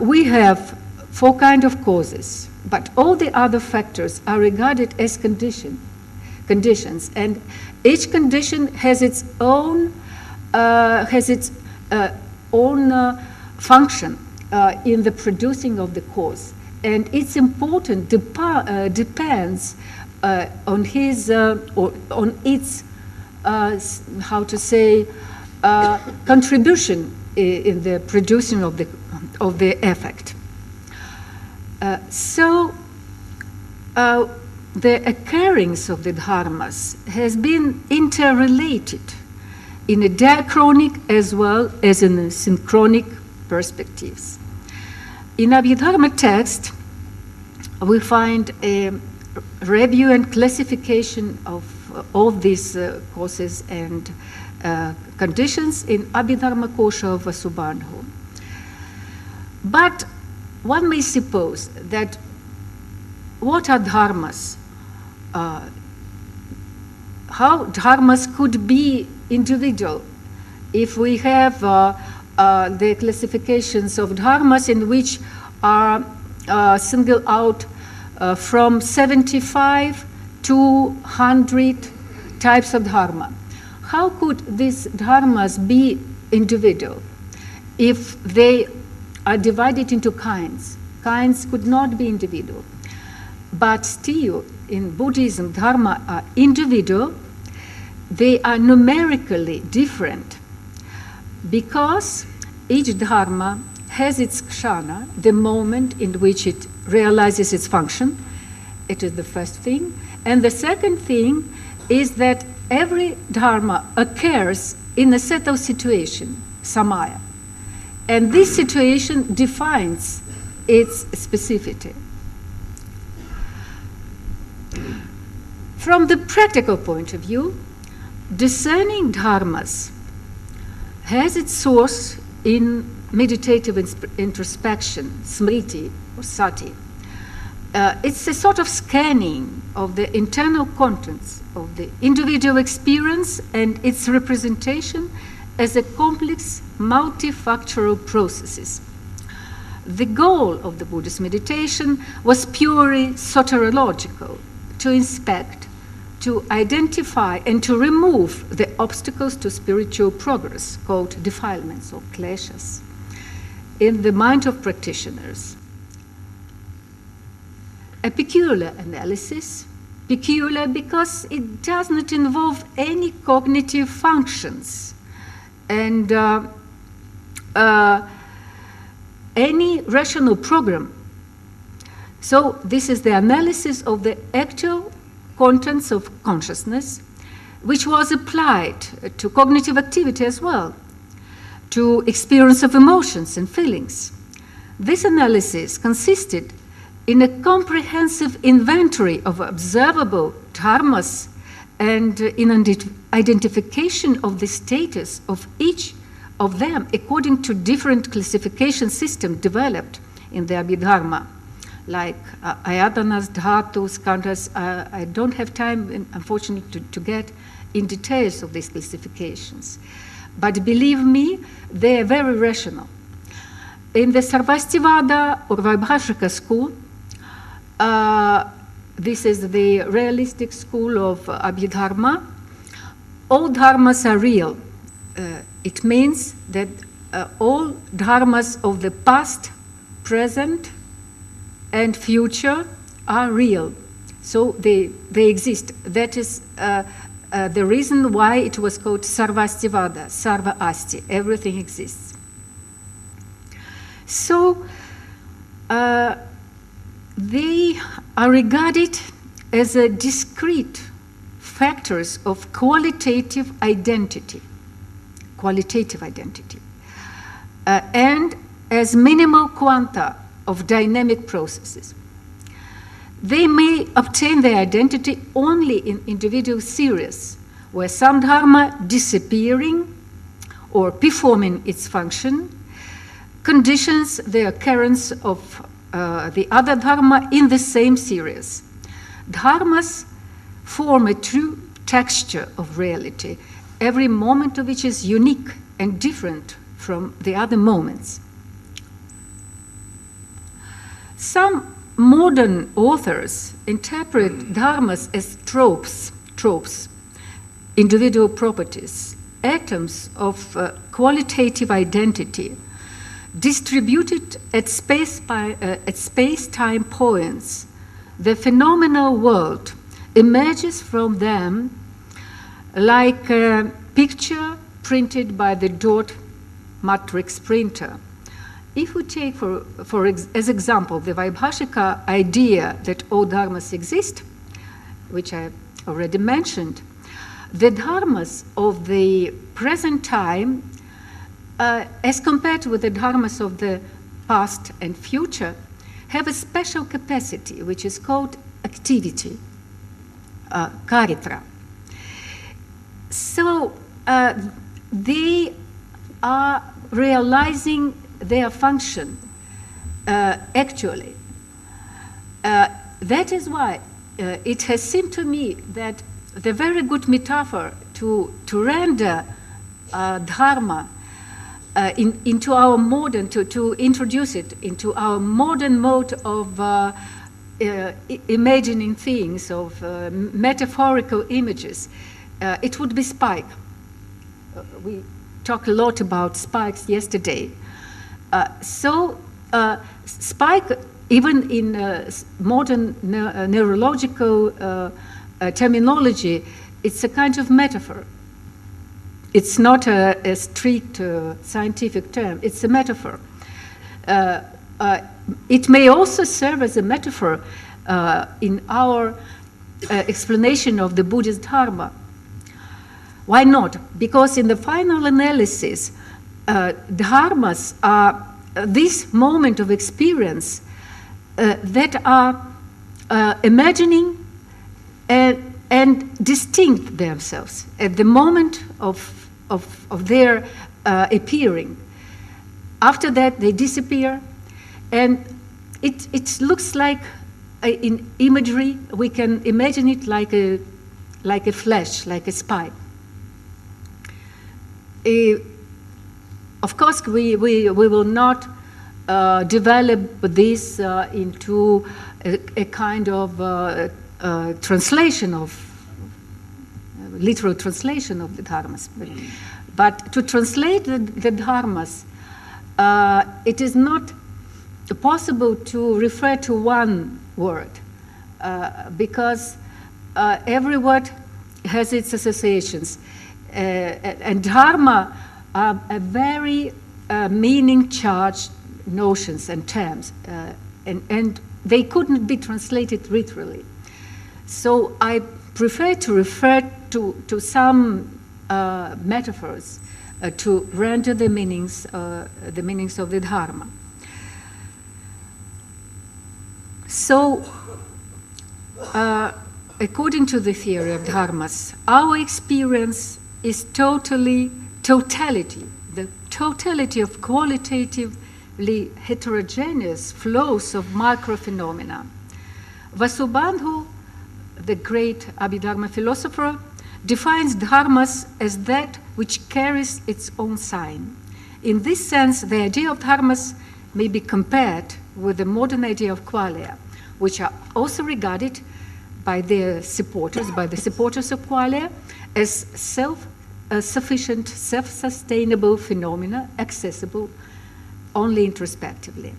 we have 4 kinds of causes, but all the other factors are regarded as conditions, and each condition has its own function in the producing of the cause, and its importance depends on his or on its how to say contribution in the producing of the effect. So the occurrence of the dharmas has been interrelated in a diachronic as well as in a synchronic perspectives. In Abhidharma text, we find a review and classification of all these causes and conditions in Abhidharma Kosha of Vasubandhu. But one may suppose that what are dharmas? How dharmas could be individual if we have the classifications of dharmas in which are singled out from 75 to 100 types of dharma. How could these dharmas be individual if they are divided into kinds? Kinds could not be individual. But still, in Buddhism, dharma are individual. They are numerically different because each dharma has its kshana, the moment in which it realizes its function. It is the first thing. And the second thing is that every dharma occurs in a set of situation, samaya. And this situation defines its specificity. From the practical point of view, discerning dharmas has its source in meditative introspection, smriti or sati. It's a sort of scanning of the internal contents of the individual experience and its representation as a complex, multifactorial processes. The goal of the Buddhist meditation was purely soteriological, to inspect, to identify, and to remove the obstacles to spiritual progress, called defilements or kleshas, in the mind of practitioners. A peculiar analysis, peculiar because it does not involve any cognitive functions and any rational program. So this is the analysis of the actual contents of consciousness, which was applied to cognitive activity as well, to experience of emotions and feelings. This analysis consisted in a comprehensive inventory of observable dharmas and in identification of the status of each of them according to different classification systems developed in the Abhidharma, like ayatanas, dhatus, khandhas. I don't have time, unfortunately, to get in details of these classifications. But believe me, they are very rational. In the Sarvastivada or Vaibhashika school, this is the realistic school of Abhidharma, all dharmas are real. It means that all dharmas of the past, present, and future are real. So they exist. That is the reason why it was called Sarvastivada, Sarva Asti, everything exists. So they are regarded as a discrete factors of qualitative identity, and as minimal quanta of dynamic processes. They may obtain their identity only in individual series, where some dharma disappearing or performing its function conditions the occurrence of the other dharma in the same series. Dharmas form a true texture of reality, every moment of which is unique and different from the other moments. Some modern authors interpret dharmas as tropes, individual properties, atoms of qualitative identity, distributed at space-time points. The phenomenal world emerges from them like a picture printed by the dot matrix printer. If we take, as example, the Vaibhashika idea that all dharmas exist, which I already mentioned, the dharmas of the present time, as compared with the dharmas of the past and future, have a special capacity, which is called activity, karitra. So they are realizing their function actually. That is why it has seemed to me that the very good metaphor to render dharma into our modern, to introduce it into our modern mode of imagining things, of metaphorical images, it would be spike. We talked a lot about spikes yesterday. Spike, even in modern neurological terminology, it's a kind of metaphor. It's not a strict scientific term, it's a metaphor. It may also serve as a metaphor in our explanation of the Buddhist Dharma. Why not? Because in the final analysis, dharmas are this moment of experience that are imagining and distinct themselves at the moment of their appearing. After that, they disappear, and it looks like, in imagery, we can imagine it like a flash, like a spike. Of course, we will not develop this into a kind of translation of literal translation of the dharmas, but to translate the dharmas, it is not possible to refer to one word because every word has its associations, and dharma are a very meaning-charged notions and terms, and they couldn't be translated literally. So I prefer to refer to some metaphors to render the meanings of the dharma. So according to the theory of dharmas, our experience is totality, the totality of qualitatively heterogeneous flows of microphenomena. Vasubandhu, the great Abhidharma philosopher, defines dharmas as that which carries its own sign. In this sense, the idea of dharmas may be compared with the modern idea of qualia, which are also regarded by the supporters of qualia as self-sufficient, self-sustainable phenomena accessible only introspectively.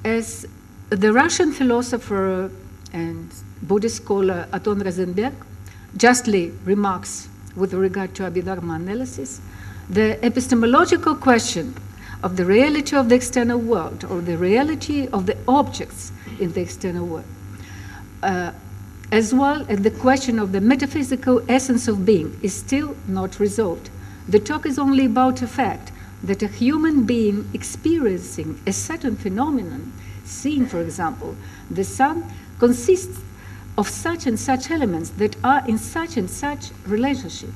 As the Russian philosopher and Buddhist scholar Anton Rosenberg justly remarks with regard to Abhidharma analysis, the epistemological question of the reality of the external world or the reality of the objects in the external world, as well as the question of the metaphysical essence of being, is still not resolved. The talk is only about the fact that a human being experiencing a certain phenomenon, seeing, for example, the sun, consists of such and such elements that are in such and such relationship.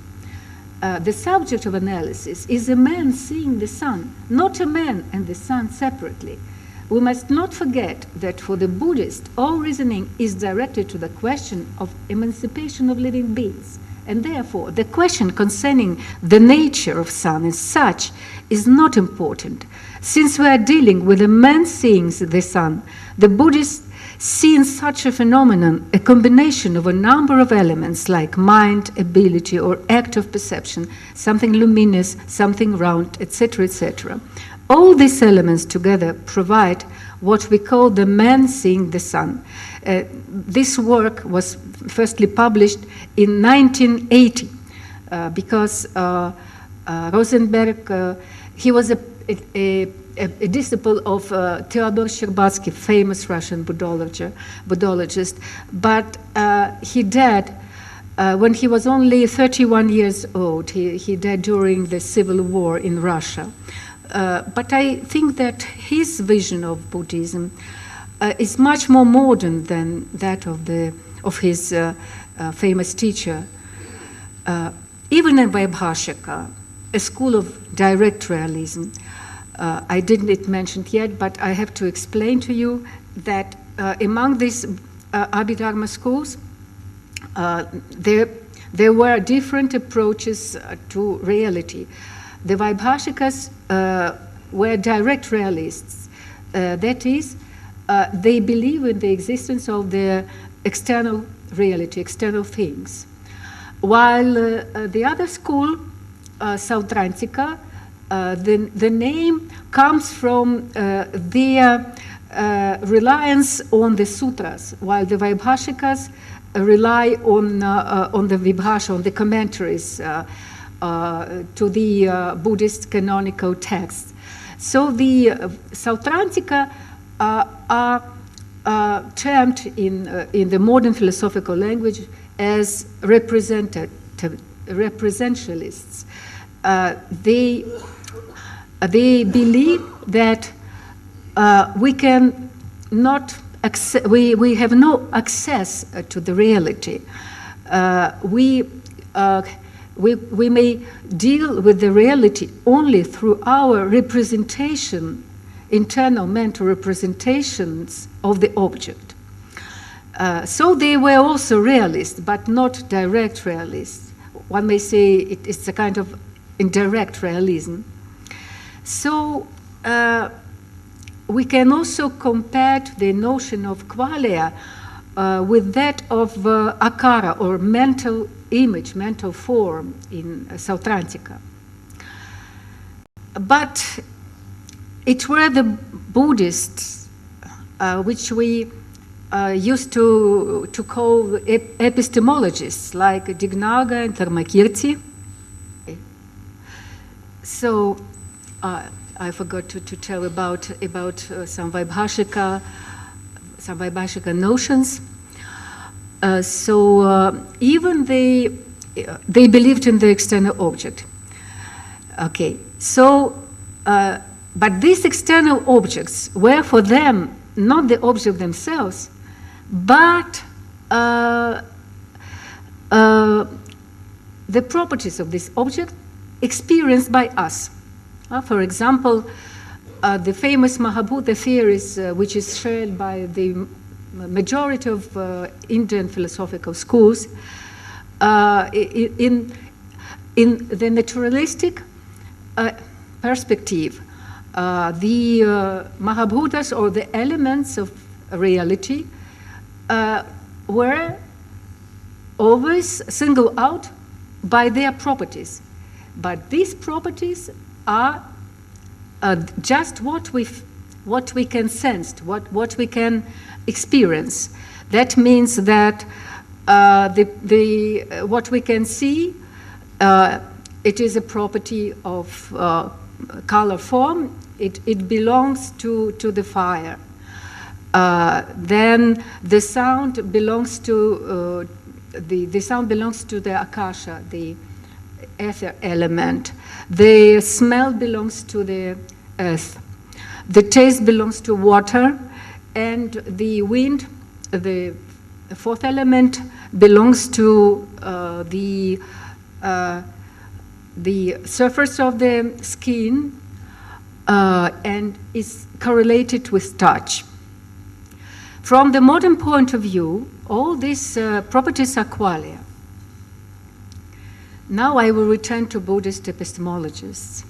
The subject of analysis is a man seeing the sun, not a man and the sun separately. We must not forget that for the Buddhist, all reasoning is directed to the question of emancipation of living beings. And therefore, the question concerning the nature of sun as such is not important. Since we are dealing with a man seeing the sun, the Buddhists see in such a phenomenon a combination of a number of elements like mind, ability, or act of perception, something luminous, something round, etc., etc. All these elements together provide what we call the man seeing the sun. This work was firstly published in 1980 because Rosenberg, he was a disciple of Theodor Shcherbatsky, famous Russian Buddhologist, but he died when he was only 31 years old. He died during the civil war in Russia. But I think that his vision of Buddhism is much more modern than that of his famous teacher. Even in Vaibhashika, a school of direct realism, I didn't mention it yet, but I have to explain to you that among these Abhidharma schools, there were different approaches to reality. The Vaibhashikas were direct realists. That is, they believe in the existence of the external reality, external things. While the other school, Sautrantika, the name comes from their reliance on the sutras, while the Vaibhashikas rely on the Vibhasha, on the commentaries to the Buddhist canonical texts. So the Sautrantika are termed in the modern philosophical language as representialists. They believe that we can not we have no access to the reality. We may deal with the reality only through our representation, internal mental representations of the object. So they were also realists, but not direct realists. One may say it's a kind of indirect realism. So we can also compare the notion of qualia with that of akara, or mental image, mental form in Sautrantika. But it were the Buddhists, which we used to call epistemologists, like Dignaga and Dharmakirti. So I forgot to tell about some Vaibhashika notions. Even they believed in the external object. Okay, so but these external objects were for them not the object themselves, but the properties of this object experienced by us. For example, the famous Mahabhuta theories, which is shared by the majority of Indian philosophical schools, in the naturalistic perspective, the Mahabhutas, or the elements of reality, were always singled out by their properties. But these properties are just what we can sense, what we can experience. That means that what we can see, it is a property of color form. It belongs to the fire. Then the sound belongs to the sound belongs to the akasha, the ether element. The smell belongs to the earth. The taste belongs to water, and the wind, the fourth element, belongs to the surface of the skin and is correlated with touch. From the modern point of view, all these properties are qualia. Now I will return to Buddhist epistemologists.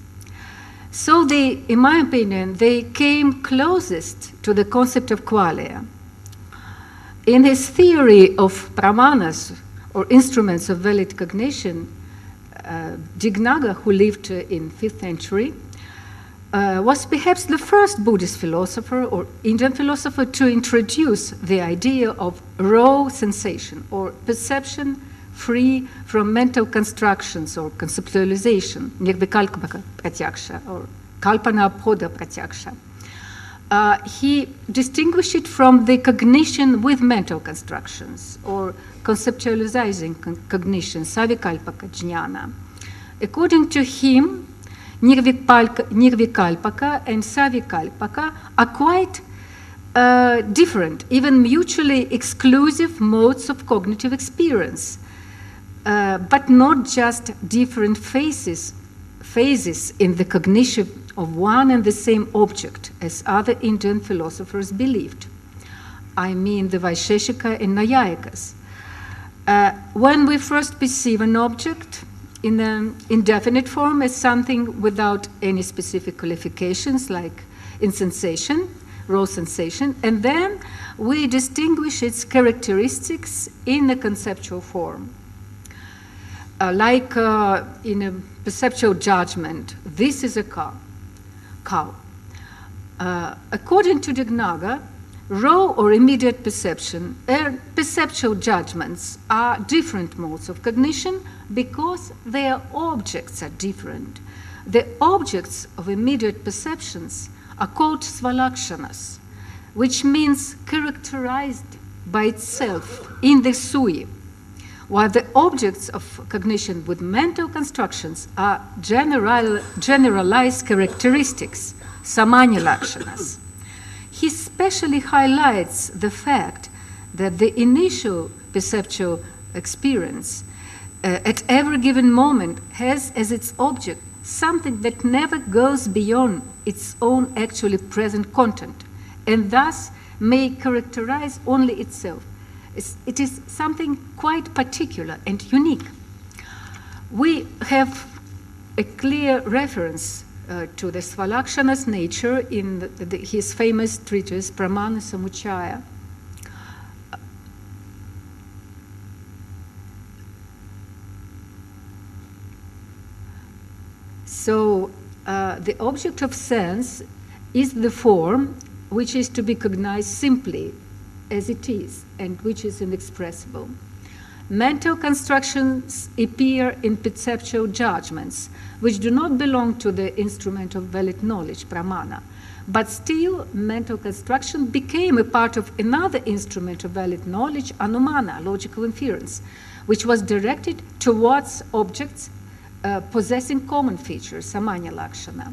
So in my opinion, they came closest to the concept of qualia. In his theory of pramanas, or instruments of valid cognition, Dignaga, who lived in 5th century, was perhaps the first Buddhist philosopher or Indian philosopher to introduce the idea of raw sensation, or perception free from mental constructions or conceptualization, nirvikalpa pratyaksha, or kalpana aphoda pratyaksha. He distinguished it from the cognition with mental constructions, or conceptualizing cognition, savikalpaka jnana. According to him, nirvikalpaka and savikalpaka are quite different, even mutually exclusive modes of cognitive experience, but not just different phases in the cognition of one and the same object, as other Indian philosophers believed. I mean the Vaisheshika and Nayayikas. When we first perceive an object in an indefinite form as something without any specific qualifications, like in sensation, raw sensation, and then we distinguish its characteristics in a conceptual form. Like in a perceptual judgment, this is a cow. According to Dignaga, raw or immediate perception and perceptual judgments are different modes of cognition because their objects are different. The objects of immediate perceptions are called svalakshanas, which means characterized by itself in the sui, while the objects of cognition with mental constructions are generalized characteristics, samanya lakshanas. He specially highlights the fact that the initial perceptual experience at every given moment has as its object something that never goes beyond its own actually present content, and thus may characterize only itself. It is something quite particular and unique. We have a clear reference to the Svalakshana's nature in his famous treatise Pramana Samuchaya. So the object of sense is the form which is to be cognized simply as it is and which is inexpressible. Mental constructions appear in perceptual judgments, which do not belong to the instrument of valid knowledge, pramana. But still, mental construction became a part of another instrument of valid knowledge, anumana, logical inference, which was directed towards objects possessing common features, samanya lakshana.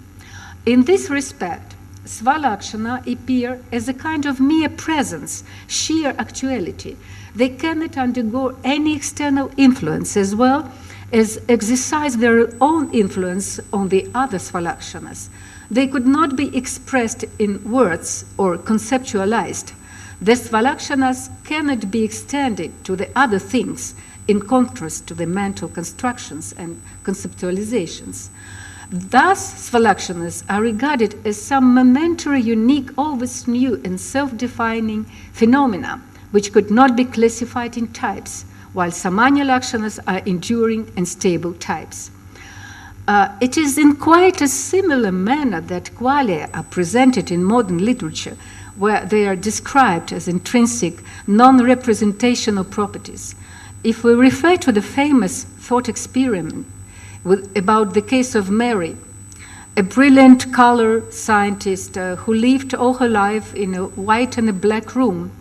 In this respect, Svalakshana appear as a kind of mere presence, sheer actuality. They cannot undergo any external influence, as well as exercise their own influence on the other Svalakshanas. They could not be expressed in words or conceptualized. The Svalakshanas cannot be extended to the other things, in contrast to the mental constructions and conceptualizations. Thus, Svalakshanas are regarded as some momentary, unique, always new and self-defining phenomena, which could not be classified in types, while Samanya Lakshanas are enduring and stable types. It is in quite a similar manner that qualia are presented in modern literature, where they are described as intrinsic, non-representational properties. If we refer to the famous thought experiment about the case of Mary, a brilliant color scientist who lived all her life in a white and a black room,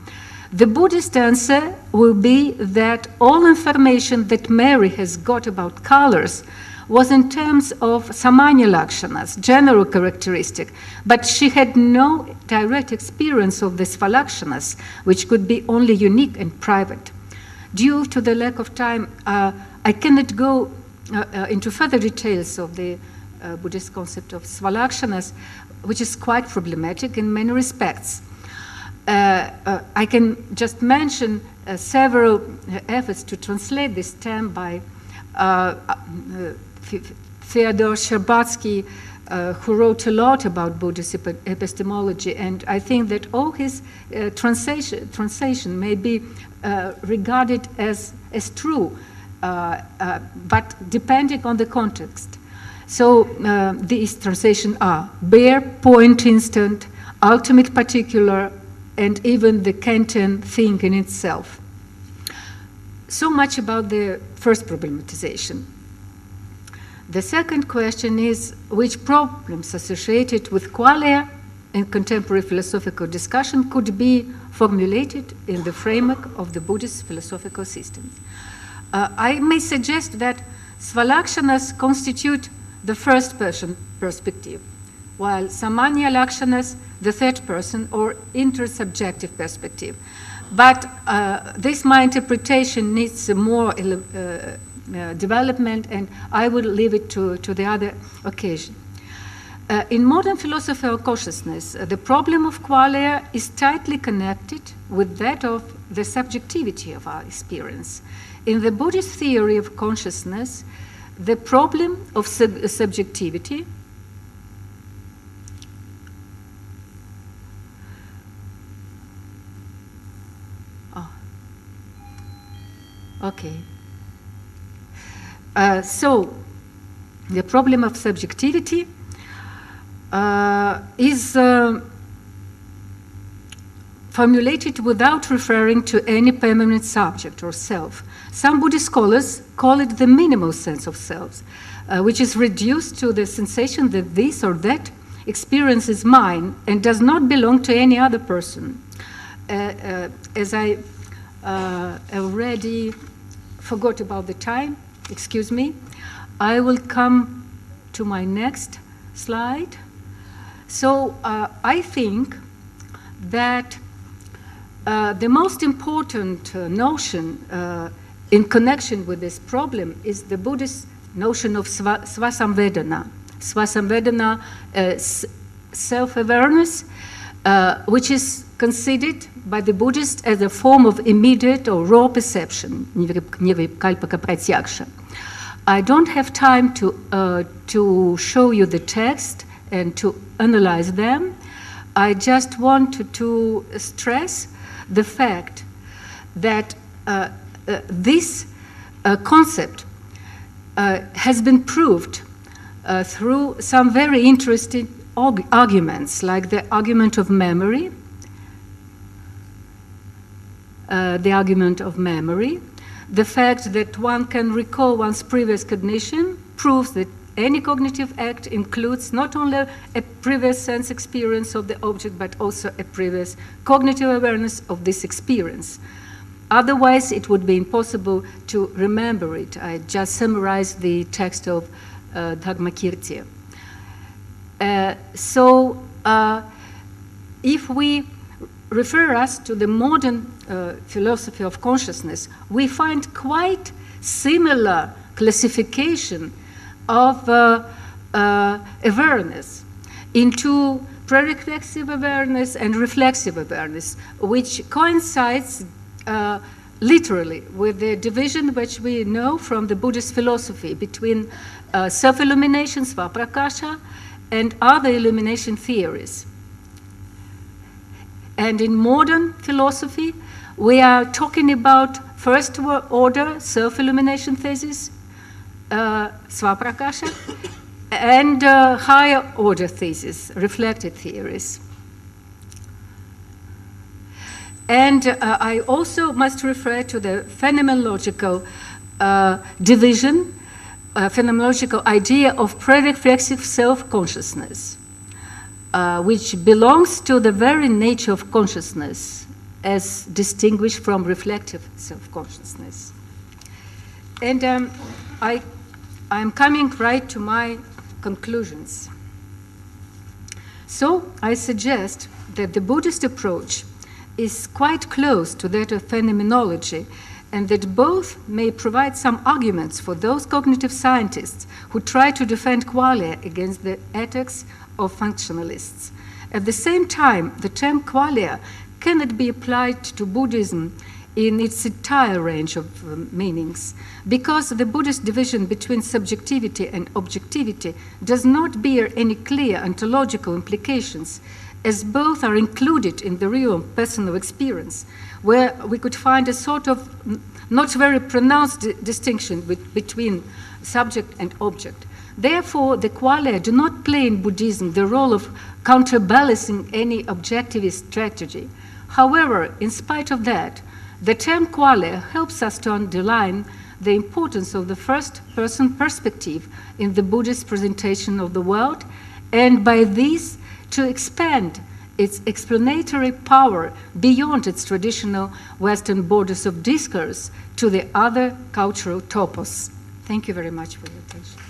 the Buddhist answer will be that all information that Mary has got about colors was in terms of Samanya Lakshanas, general characteristic, but she had no direct experience of the Svalakshanas, which could be only unique and private. Due to the lack of time, I cannot go into further details of the Buddhist concept of Svalakshanas, which is quite problematic in many respects. I can just mention several efforts to translate this term by Fyodor Shcherbatsky, who wrote a lot about Buddhist epistemology, and I think that all his translation may be regarded as true, but depending on the context. So these translations are bare, point instant, ultimate particular, and even the Kantian thing in itself. So much about the first problematization. The second question is which problems associated with qualia in contemporary philosophical discussion could be formulated in the framework of the Buddhist philosophical system. I may suggest that Svalakshanas constitute the first person perspective, while Samanya Lakshanas the third person or intersubjective perspective. But this my interpretation needs more development, and I will leave it to the other occasion. In modern philosophy of consciousness, the problem of qualia is tightly connected with that of the subjectivity of our experience. In the Buddhist theory of consciousness, the problem of subjectivity so the problem of subjectivity is formulated without referring to any permanent subject or self. Some Buddhist scholars call it the minimal sense of self, which is reduced to the sensation that this or that experience is mine and does not belong to any other person. As I already forgot about the time, excuse me, I will come to my next slide. So I think that the most important notion in connection with this problem is the Buddhist notion of svasamvedana. Svasamvedana, self-awareness, which is considered by the Buddhists as a form of immediate or raw perception. I don't have time to show you the text and to analyze them. I just want to stress the fact that this concept has been proved through some very interesting arguments, like the argument of memory. The fact that one can recall one's previous cognition proves that any cognitive act includes not only a previous sense experience of the object, but also a previous cognitive awareness of this experience. Otherwise, it would be impossible to remember it. I just summarized the text of Dharmakirti. if we refer us to the modern philosophy of consciousness, we find quite similar classification of awareness into pre-reflexive awareness and reflexive awareness, which coincides literally with the division which we know from the Buddhist philosophy between self-illumination, svaprakasha, and other illumination theories. And in modern philosophy, we are talking about first order self-illumination thesis, svaprakasha, and higher order thesis, reflected theories. And I also must refer to the phenomenological division, phenomenological idea of pre-reflexive self-consciousness, which belongs to the very nature of consciousness as distinguished from reflective self-consciousness. And I'm coming right to my conclusions. So I suggest that the Buddhist approach is quite close to that of phenomenology, and that both may provide some arguments for those cognitive scientists who try to defend qualia against the attacks of functionalists. At the same time, the term qualia cannot be applied to Buddhism in its entire range of meanings, because the Buddhist division between subjectivity and objectivity does not bear any clear ontological implications, as both are included in the realm of personal experience, where we could find a sort of not very pronounced distinction between subject and object. Therefore, the qualia do not play in Buddhism the role of counterbalancing any objectivist strategy. However, in spite of that, the term qualia helps us to underline the importance of the first-person perspective in the Buddhist presentation of the world, and by this to expand its explanatory power beyond its traditional Western borders of discourse to the other cultural topos. Thank you very much for your attention.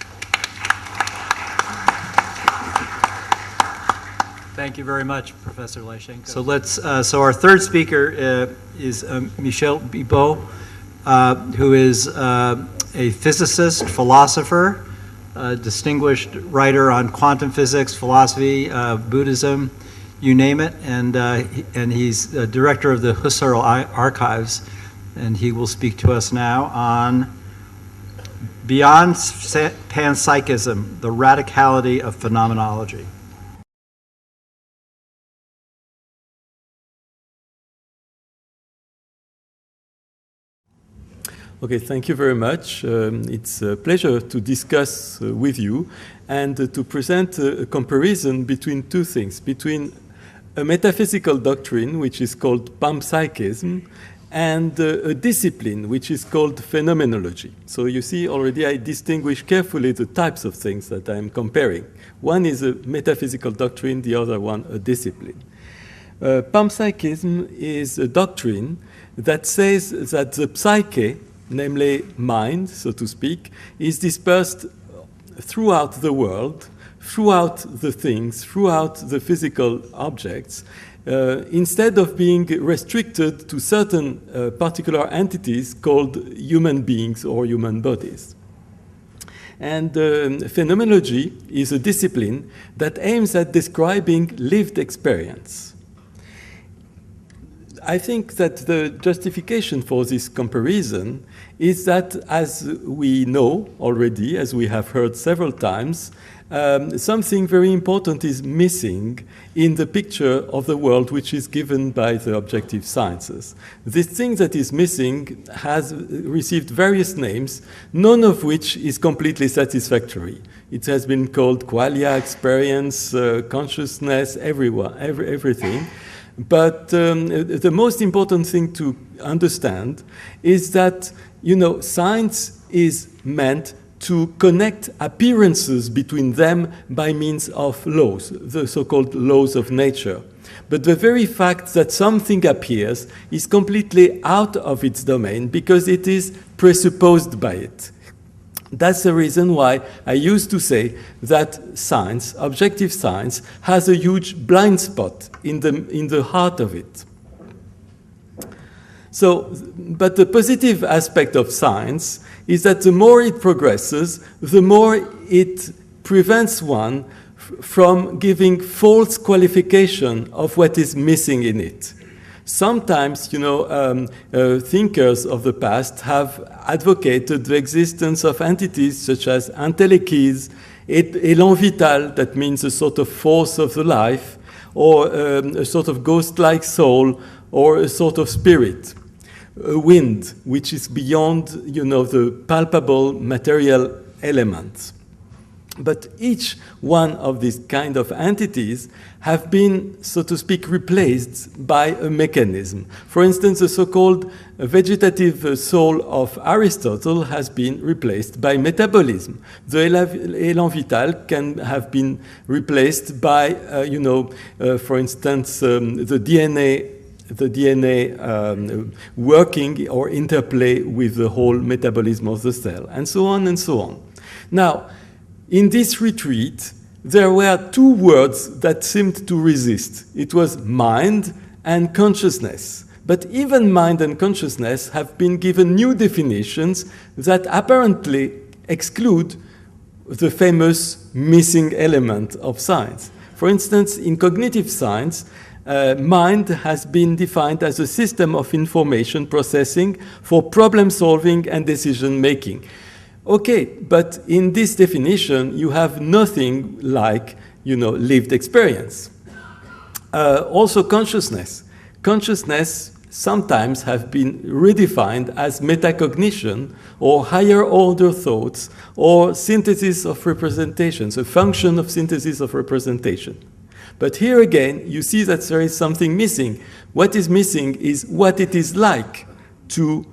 Thank you very much, Professor Lysenko. So our third speaker is Michel Bitbol, who is a physicist, philosopher, distinguished writer on quantum physics, philosophy, Buddhism, you name it, and he's director of the Husserl Archives, and he will speak to us now on Beyond Panpsychism, the Radicality of Phenomenology. Okay, thank you very much. It's a pleasure to discuss with you and to present a comparison between two things, between a metaphysical doctrine, which is called Panpsychism, and a discipline, which is called phenomenology. So you see already I distinguish carefully the types of things that I'm comparing. One is a metaphysical doctrine, the other one a discipline. Panpsychism is a doctrine that says that the psyche, namely mind, so to speak, is dispersed throughout the world, throughout the things, throughout the physical objects, instead of being restricted to certain particular entities called human beings or human bodies. And phenomenology is a discipline that aims at describing lived experience. I think that the justification for this comparison is that, as we know already, as we have heard several times, something very important is missing in the picture of the world which is given by the objective sciences. This thing that is missing has received various names, none of which is completely satisfactory. It has been called qualia, experience, consciousness, everything. But the most important thing to understand is that, science is meant to connect appearances between them by means of laws, the so-called laws of nature. But the very fact that something appears is completely out of its domain because it is presupposed by it. That's the reason why I used to say that science, objective science, has a huge blind spot in the heart of it. So, but the positive aspect of science is that the more it progresses, the more it prevents one from giving false qualification of what is missing in it. Sometimes, thinkers of the past have advocated the existence of entities such as entelechies, élan vital, that means a sort of force of the life, or a sort of ghost-like soul, or a sort of spirit. A wind, which is beyond, the palpable material elements. But each one of these kind of entities have been, so to speak, replaced by a mechanism. For instance, the so-called vegetative soul of Aristotle has been replaced by metabolism. The élan vital can have been replaced by, for instance, the DNA working or interplay with the whole metabolism of the cell, and so on and so on. Now, in this retreat, there were two words that seemed to resist. It was mind and consciousness. But even mind and consciousness have been given new definitions that apparently exclude the famous missing element of science. For instance, in cognitive science, mind has been defined as a system of information processing for problem solving and decision making. Okay, but in this definition, you have nothing like, lived experience. Also consciousness. Consciousness sometimes have been redefined as metacognition or higher order thoughts or synthesis of representations, a function of synthesis of representation. But here again, you see that there is something missing. What is missing is what it is like to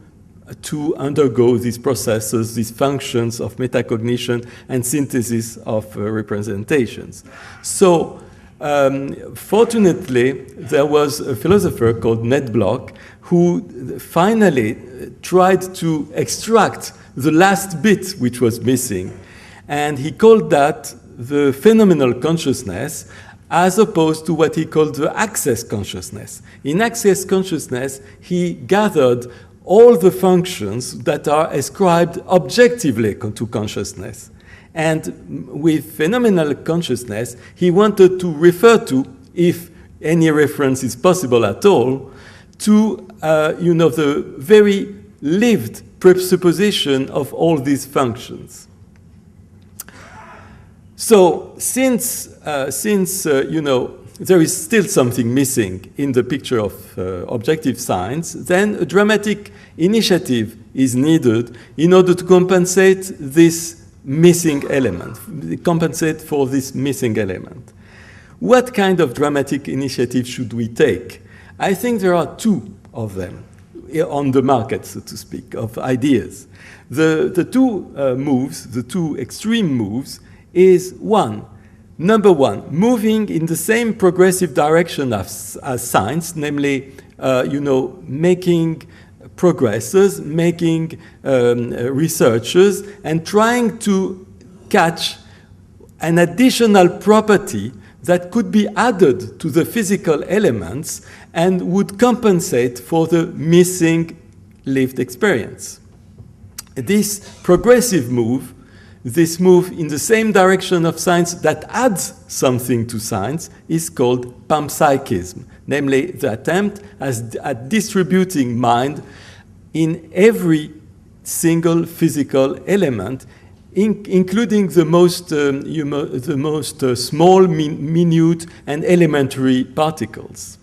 undergo these processes, these functions of metacognition and synthesis of representations. So, fortunately, there was a philosopher called Ned Block who finally tried to extract the last bit which was missing. And he called that the phenomenal consciousness, as opposed to what he called the access consciousness. In access consciousness, he gathered all the functions that are ascribed objectively to consciousness. And with phenomenal consciousness, he wanted to refer to, if any reference is possible at all, to the very lived presupposition of all these functions. So since there is still something missing in the picture of objective science, then a dramatic initiative is needed in order to compensate this missing element, compensate for this missing element. What kind of dramatic initiative should we take? I think there are two of them on the market, so to speak, of ideas. The two extreme moves is Number one, moving in the same progressive direction as science, namely, making progresses, making researches, and trying to catch an additional property that could be added to the physical elements and would compensate for the missing lived experience. This progressive move, this move in the same direction of science that adds something to science, is called Panpsychism, namely the attempt at distributing mind in every single physical element, including the most small, minute, and elementary particles.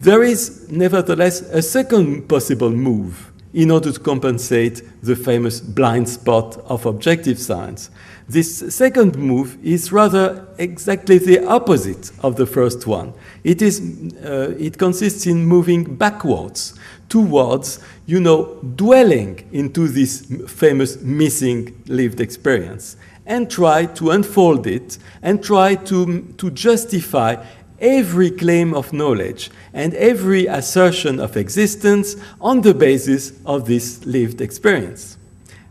There is, nevertheless, a second possible move in order to compensate the famous blind spot of objective science. This second move is rather exactly the opposite of the first one. It consists in moving backwards towards, dwelling into this famous missing lived experience and try to unfold it and try to justify every claim of knowledge and every assertion of existence on the basis of this lived experience.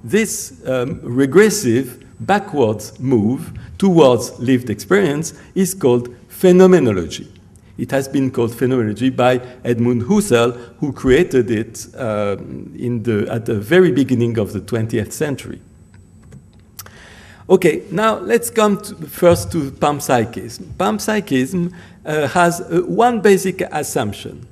this regressive backwards move towards lived experience is called phenomenology. It has been called phenomenology by Edmund Husserl, who created it at the very beginning of the 20th century. Okay, now let's come first to panpsychism. Panpsychism has one basic assumption.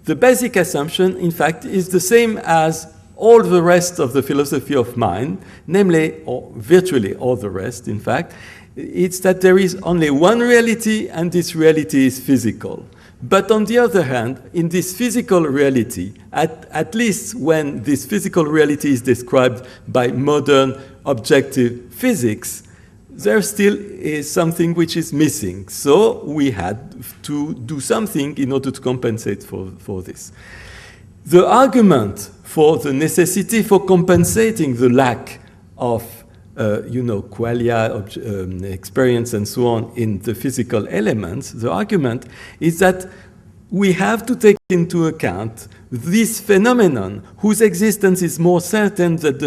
The basic assumption, in fact, is the same as all the rest of the philosophy of mind, namely, or virtually all the rest, in fact. It's that there is only one reality, and this reality is physical. But on the other hand, in this physical reality, at least when this physical reality is described by modern objective physics, there still is something which is missing. So we had to do something in order to compensate for this. The argument for the necessity for compensating the lack of qualia, experience and so on in the physical elements, the argument is that we have to take into account this phenomenon whose existence is more certain than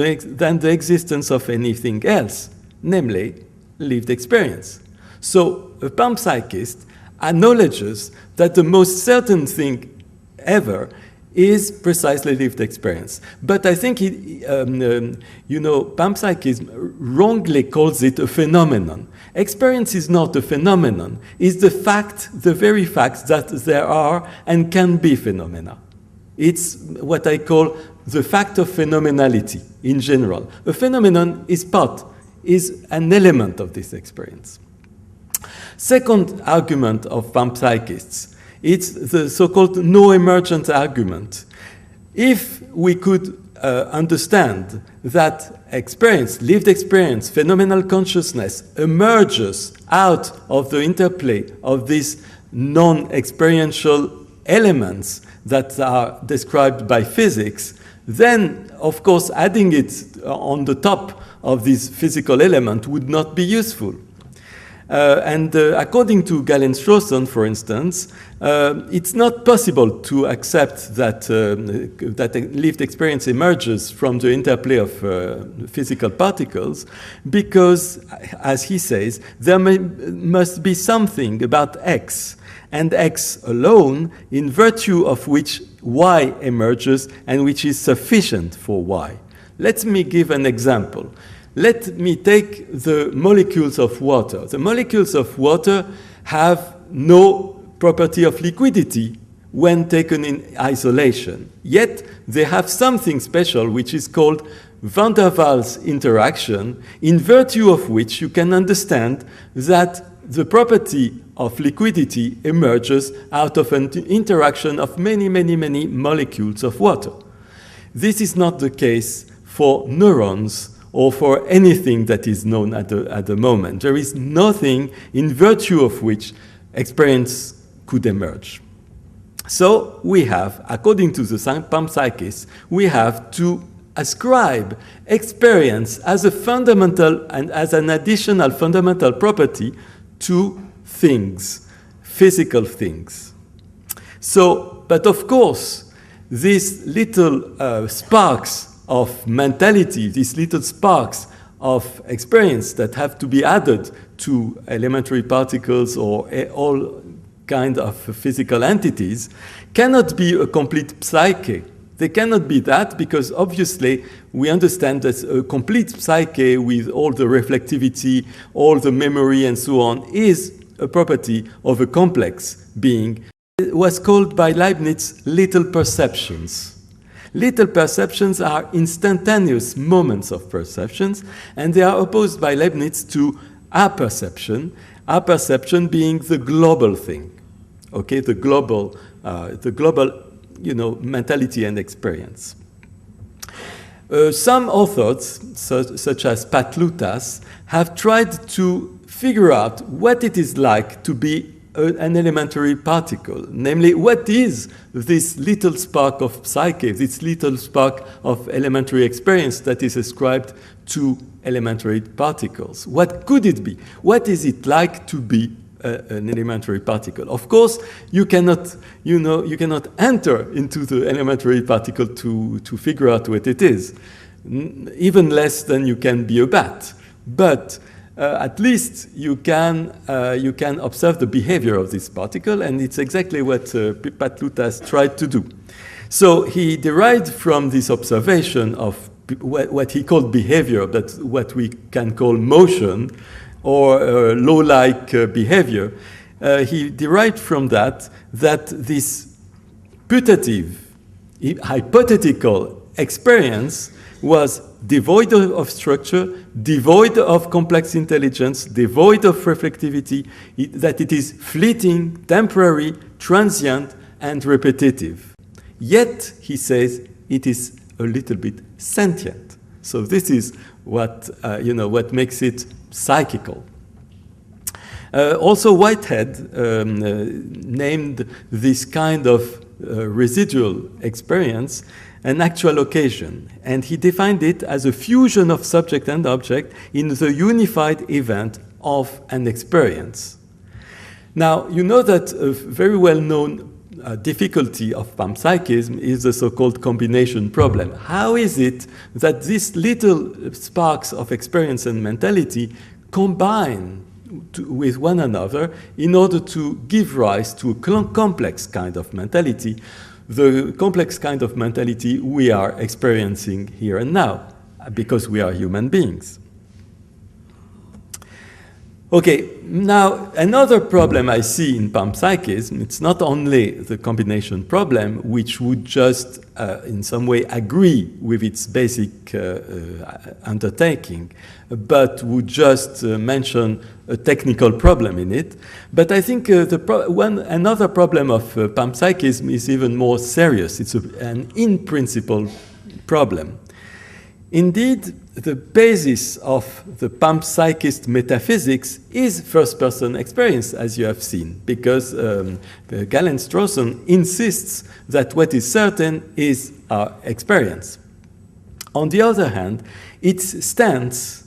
the existence of anything else, namely lived experience. So a panpsychist acknowledges that the most certain thing ever is precisely lived experience. But I think, panpsychism wrongly calls it a phenomenon. Experience is not a phenomenon. It's the very fact that there are and can be phenomena. It's what I call the fact of phenomenality in general. A phenomenon is an element of this experience. Second argument of panpsychists, it's the so-called no-emergent argument. If we could understand that experience, lived experience, phenomenal consciousness emerges out of the interplay of these non-experiential elements that are described by physics, then, of course, adding it on the top of this physical element would not be useful. According to Galen-Strawson, for instance, it's not possible to accept that lived experience emerges from the interplay of physical particles because, as he says, there must be something about X, and X alone, in virtue of which Y emerges and which is sufficient for Y. Let me give an example. Let me take the molecules of water. The molecules of water have no property of liquidity when taken in isolation. Yet they have something special which is called van der Waals interaction, in virtue of which you can understand that the property of liquidity emerges out of an interaction of many, many, many molecules of water. This is not the case for neurons or for anything that is known at the moment. There is nothing in virtue of which experience could emerge. So we have, according to the panpsychists, we have to ascribe experience as a fundamental and as an additional fundamental property to things, physical things. So, but of course, these little sparks of mentality, these little sparks of experience that have to be added to elementary particles or all kind of physical entities cannot be a complete psyche. They cannot be that because obviously we understand that a complete psyche with all the reflectivity, all the memory and so on is a property of a complex being. It was called by Leibniz little perceptions. Little perceptions are instantaneous moments of perceptions, and they are opposed by Leibniz to apperception being the global thing, okay, the global, mentality and experience. Some authors, such as Pat Lutas, have tried to figure out what it is like to be an elementary particle, namely what is this little spark of psyche, this little spark of elementary experience that is ascribed to elementary particles. What could it be? What is it like to be an elementary particle? Of course, you cannot enter into the elementary particle to figure out what it is. even less than you can be a bat. But at least you can observe the behavior of this particle, and it's exactly what Patlut has tried to do. So he derived from this observation of what he called behavior, that's what we can call motion, or law-like behavior. He derived from that this putative, hypothetical experience was devoid of structure, devoid of complex intelligence, devoid of reflectivity, that it is fleeting, temporary, transient, and repetitive. Yet, he says, it is a little bit sentient. So this is what makes it psychical. Also, Whitehead named this kind of residual experience an actual occasion, and he defined it as a fusion of subject and object in the unified event of an experience. Now, you know that a very well-known difficulty of panpsychism is the so-called combination problem. How is it that these little sparks of experience and mentality combine with one another in order to give rise to a complex kind of mentality, the complex kind of mentality we are experiencing here and now, because we are human beings? Okay, now another problem I see in panpsychism, it's not only the combination problem, which would just in some way agree with its basic undertaking, but would just mention a technical problem in it. But I think another problem of panpsychism is even more serious. It's an in-principle problem. Indeed, the basis of the panpsychist metaphysics is first-person experience, as you have seen, because Galen-Strawson insists that what is certain is our experience. On the other hand, its stance,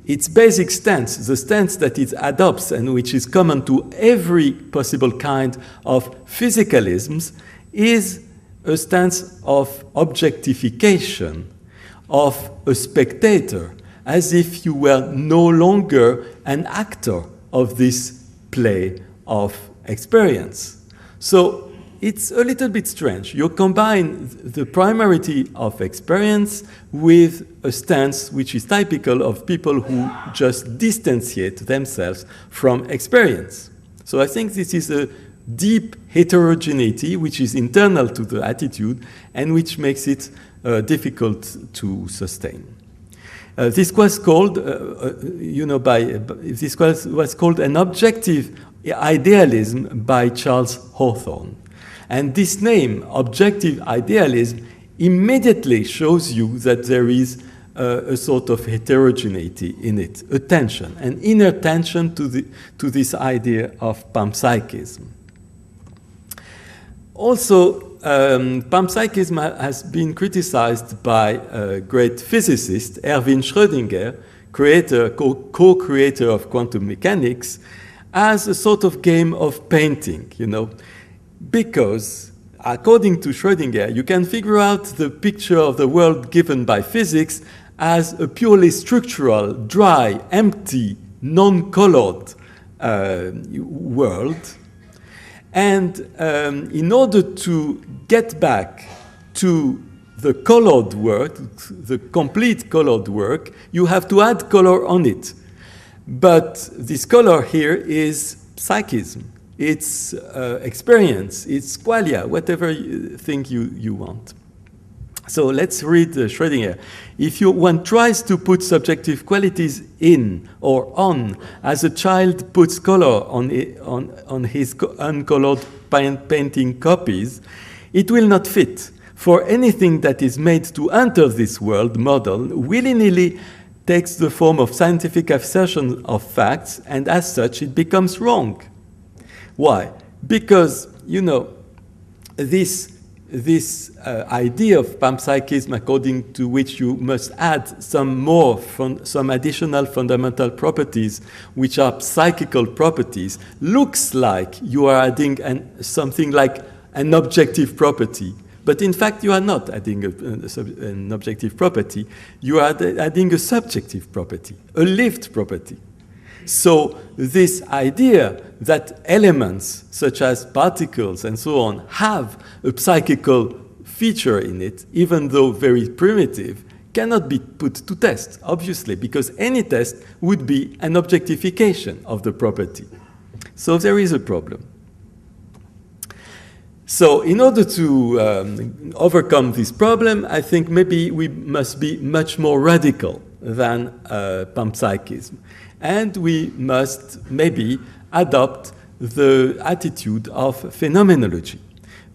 its basic stance, the stance that it adopts and which is common to every possible kind of physicalisms, is a stance of objectification, of a spectator, as if you were no longer an actor of this play of experience. So it's a little bit strange. You combine the primarity of experience with a stance which is typical of people who just distantiate themselves from experience. So I think this is a deep heterogeneity which is internal to the attitude and which makes it difficult to sustain. This was called, was called an objective idealism by Charles Hawthorne. And this name, objective idealism, immediately shows you that there is a sort of heterogeneity in it, a tension, an inner tension to this idea of panpsychism. Also, panpsychism has been criticized by a great physicist, Erwin Schrödinger, co-creator of quantum mechanics, as a sort of game of painting, because according to Schrödinger, you can figure out the picture of the world given by physics as a purely structural, dry, empty, non-colored world. And in order to get back to the colored work, the complete colored work, you have to add color on it. But this color here is psychism. It's experience. It's qualia, whatever thing you want. So let's read Schrödinger. If one tries to put subjective qualities in or on, as a child puts color on his uncolored painting copies, it will not fit. For anything that is made to enter this world model willy-nilly takes the form of scientific assertion of facts, and as such it becomes wrong. Why? Because, this idea of panpsychism, according to which you must add some additional fundamental properties, which are psychical properties, looks like you are adding something like an objective property. But in fact, you are not adding an objective property. You are adding a subjective property, a lived property. So this idea that elements such as particles and so on have a psychical feature in it, even though very primitive, cannot be put to test, obviously, because any test would be an objectification of the property. So there is a problem. So in order to overcome this problem, I think maybe we must be much more radical than panpsychism. And we must maybe adopt the attitude of phenomenology.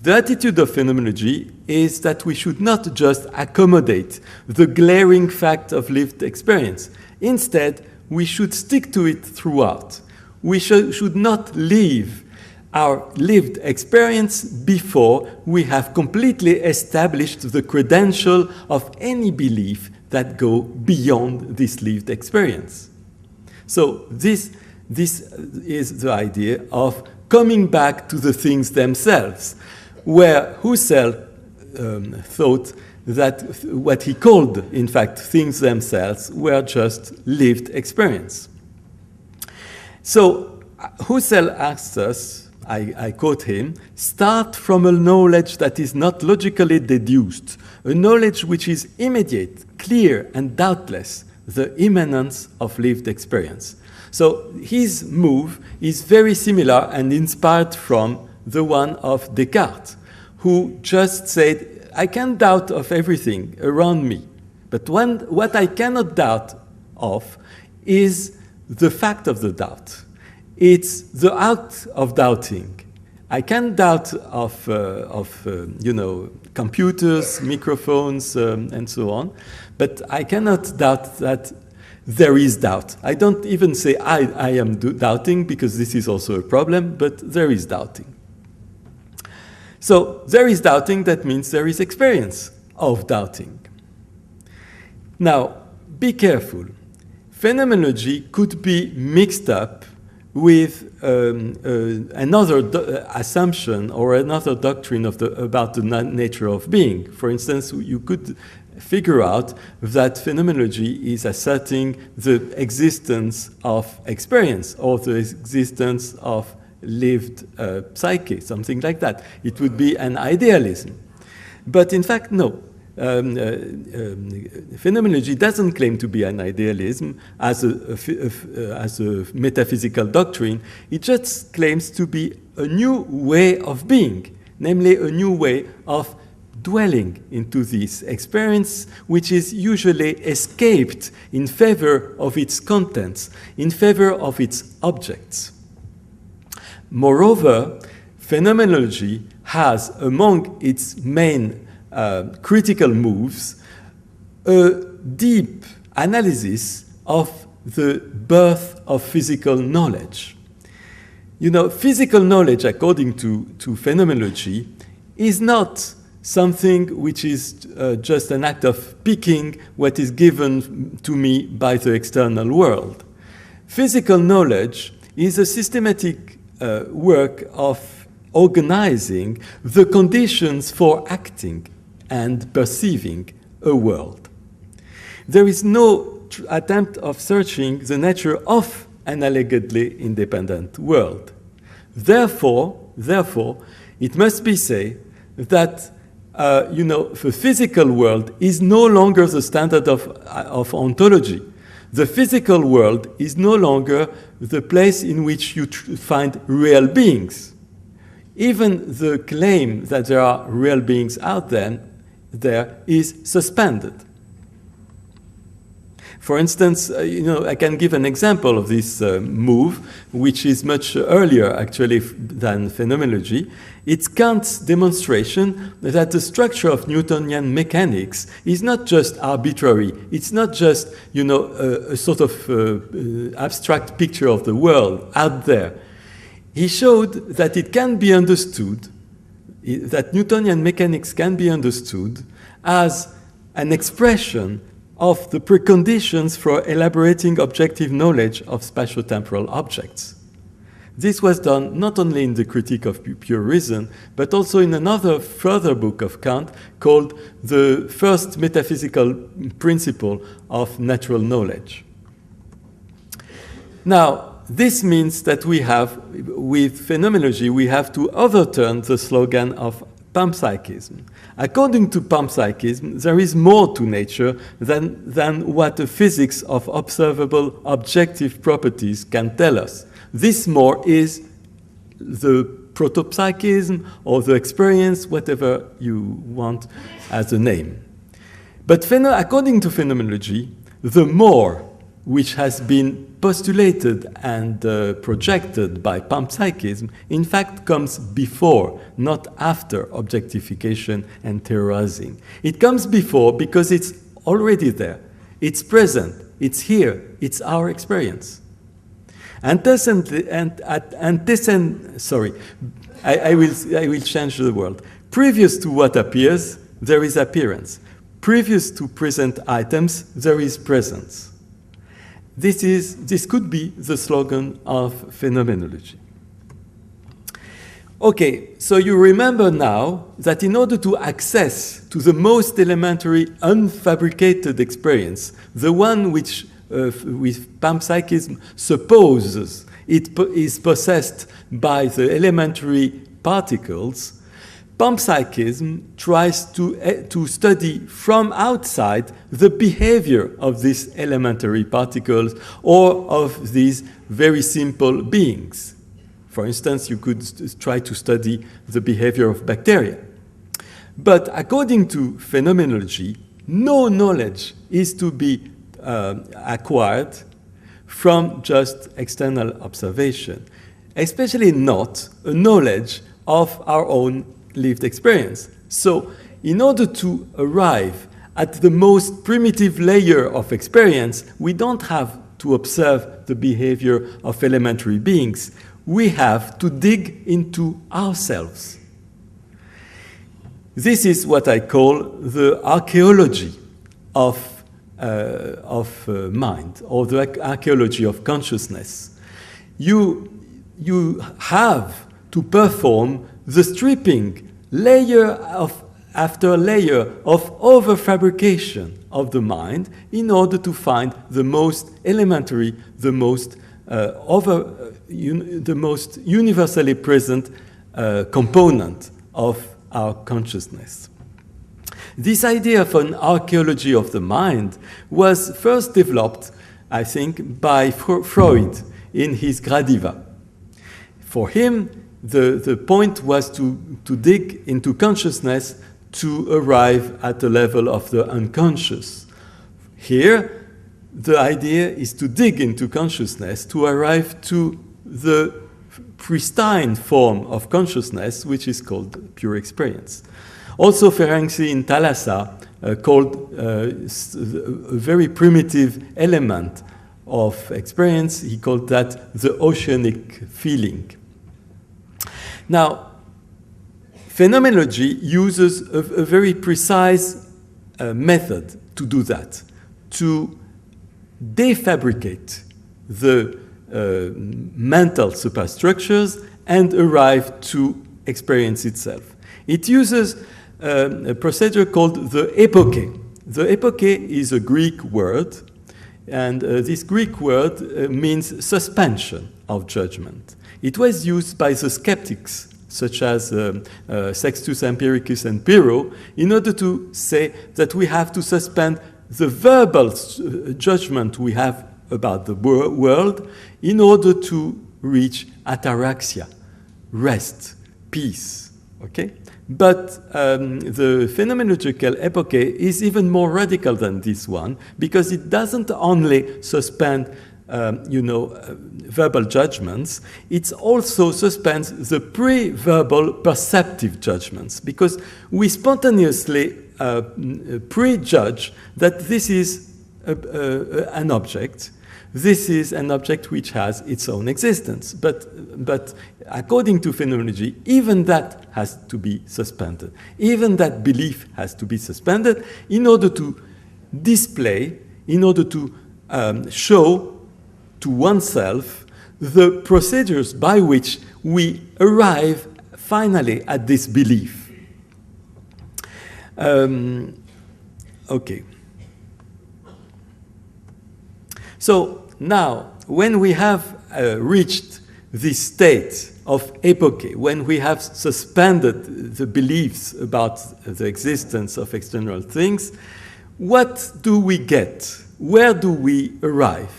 The attitude of phenomenology is that we should not just accommodate the glaring fact of lived experience. Instead, we should stick to it throughout. We should not leave our lived experience before we have completely established the credential of any belief that go beyond this lived experience. So this is the idea of coming back to the things themselves, where Husserl thought that what he called, in fact, things themselves were just lived experience. So Husserl asks us, I quote him, start from a knowledge that is not logically deduced, a knowledge which is immediate, clear, and doubtless, the immanence of lived experience. So his move is very similar and inspired from the one of Descartes, who just said, I can doubt of everything around me, but what I cannot doubt of is the fact of the doubt. It's the act of doubting. I can doubt of computers, microphones, and so on, but I cannot doubt that there is doubt. I don't even say I am doubting, because this is also a problem, but there is doubting. So there is doubting, that means there is experience of doubting. Now, be careful. Phenomenology could be mixed up with another assumption or another doctrine about the nature of being. For instance, you could figure out that phenomenology is asserting the existence of experience or the existence of lived psyche, something like that. It would be an idealism. But in fact, no. Phenomenology doesn't claim to be an idealism as a metaphysical doctrine. It just claims to be a new way of being, namely a new way of dwelling into this experience, which is usually escaped in favor of its contents, in favor of its objects. Moreover, phenomenology has among its main critical moves a deep analysis of the birth of physical knowledge. You know, physical knowledge, according to phenomenology, is not something which is just an act of picking what is given to me by the external world. Physical knowledge is a systematic work of organizing the conditions for acting and perceiving a world. There is no attempt of searching the nature of an allegedly independent world. Therefore, it must be said that the physical world is no longer the standard of ontology. The physical world is no longer the place in which you find real beings. Even the claim that there are real beings out there is suspended. For instance, I can give an example of this move, which is much earlier, actually, than phenomenology. It's Kant's demonstration that the structure of Newtonian mechanics is not just arbitrary. It's not just, a sort of abstract picture of the world out there. He showed that it can be understood, that Newtonian mechanics can be understood as an expression of the preconditions for elaborating objective knowledge of spatiotemporal objects. This was done not only in the Critique of Pure Reason, but also in another further book of Kant called The First Metaphysical Principle of Natural Knowledge. Now, this means that we have, with phenomenology, we have to overturn the slogan of panpsychism. According to panpsychism, there is more to nature than what the physics of observable objective properties can tell us. This more is the protopsychism or the experience, whatever you want as a name. But according to phenomenology, the more which has been postulated and projected by panpsychism, in fact comes before, not after objectification and theorizing. It comes before because it's already there. It's present. It's here. It's our experience. I will change the word. Previous to what appears, there is appearance. Previous to present items, there is presence. This could be the slogan of phenomenology. Okay, so you remember now that in order to access to the most elementary unfabricated experience, the one which with panpsychism supposes it is possessed by the elementary particles, panpsychism tries to study from outside the behavior of these elementary particles or of these very simple beings. For instance, you could try to study the behavior of bacteria. But according to phenomenology, no knowledge is to be acquired from just external observation, especially not a knowledge of our own lived experience. So, in order to arrive at the most primitive layer of experience, we don't have to observe the behavior of elementary beings. We have to dig into ourselves. This is what I call the archaeology of mind, or the archaeology of consciousness. You have to perform the stripping layer after layer of overfabrication of the mind in order to find the most elementary, the most universally present component of our consciousness. This idea of an archaeology of the mind was first developed, I think, by Freud in his Gradiva. For him, the point was to dig into consciousness to arrive at the level of the unconscious. Here, the idea is to dig into consciousness to arrive to the pristine form of consciousness, which is called pure experience. Also, Ferenczi in Thalassa called a very primitive element of experience, he called that the oceanic feeling. Now, phenomenology uses a very precise method to do that, to defabricate the mental superstructures and arrive to experience itself. It uses a procedure called the epoche. The epoche is a Greek word, and this Greek word means suspension of judgment. It was used by the skeptics, such as Sextus Empiricus and Pyrrho, in order to say that we have to suspend the verbal judgment we have about the world in order to reach ataraxia, rest, peace. Okay? But the phenomenological epoche is even more radical than this one, because it doesn't only suspend verbal judgments, it also suspends the pre-verbal perceptive judgments, because we spontaneously prejudge that this is an object. This is an object which has its own existence. But according to phenomenology, even that has to be suspended. Even that belief has to be suspended in order to display, in order to show to oneself the procedures by which we arrive finally at this belief. Okay. So now, when we have reached this state of epoche, when we have suspended the beliefs about the existence of external things, what do we get? Where do we arrive?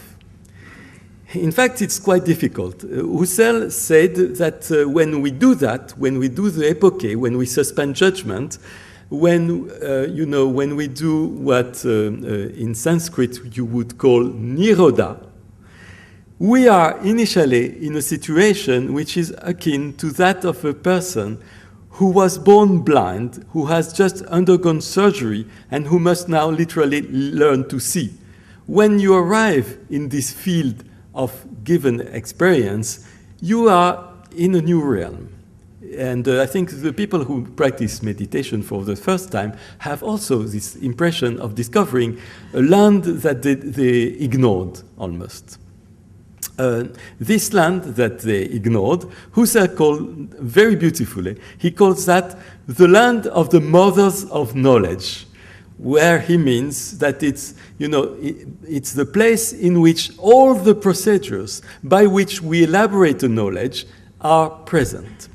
In fact, it's quite difficult. Husserl said that when we do that, when we do the epoche, when we suspend judgment, when when we do what in Sanskrit you would call nirodha, we are initially in a situation which is akin to that of a person who was born blind, who has just undergone surgery, and who must now literally learn to see. When you arrive in this field of given experience, you are in a new realm. And I think the people who practice meditation for the first time have also this impression of discovering a land that they ignored almost. This land that they ignored, Husserl called very beautifully, he calls that the land of the mothers of knowledge, where he means that it's the place in which all the procedures by which we elaborate the knowledge are present.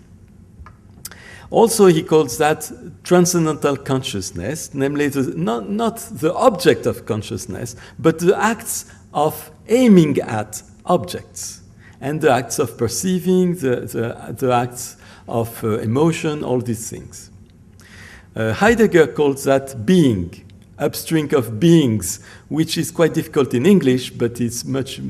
Also, he calls that transcendental consciousness, namely not the object of consciousness, but the acts of aiming at objects, and the acts of perceiving, the acts of emotion, all these things. Heidegger calls that being, upstream of beings, which is quite difficult in English, but it's much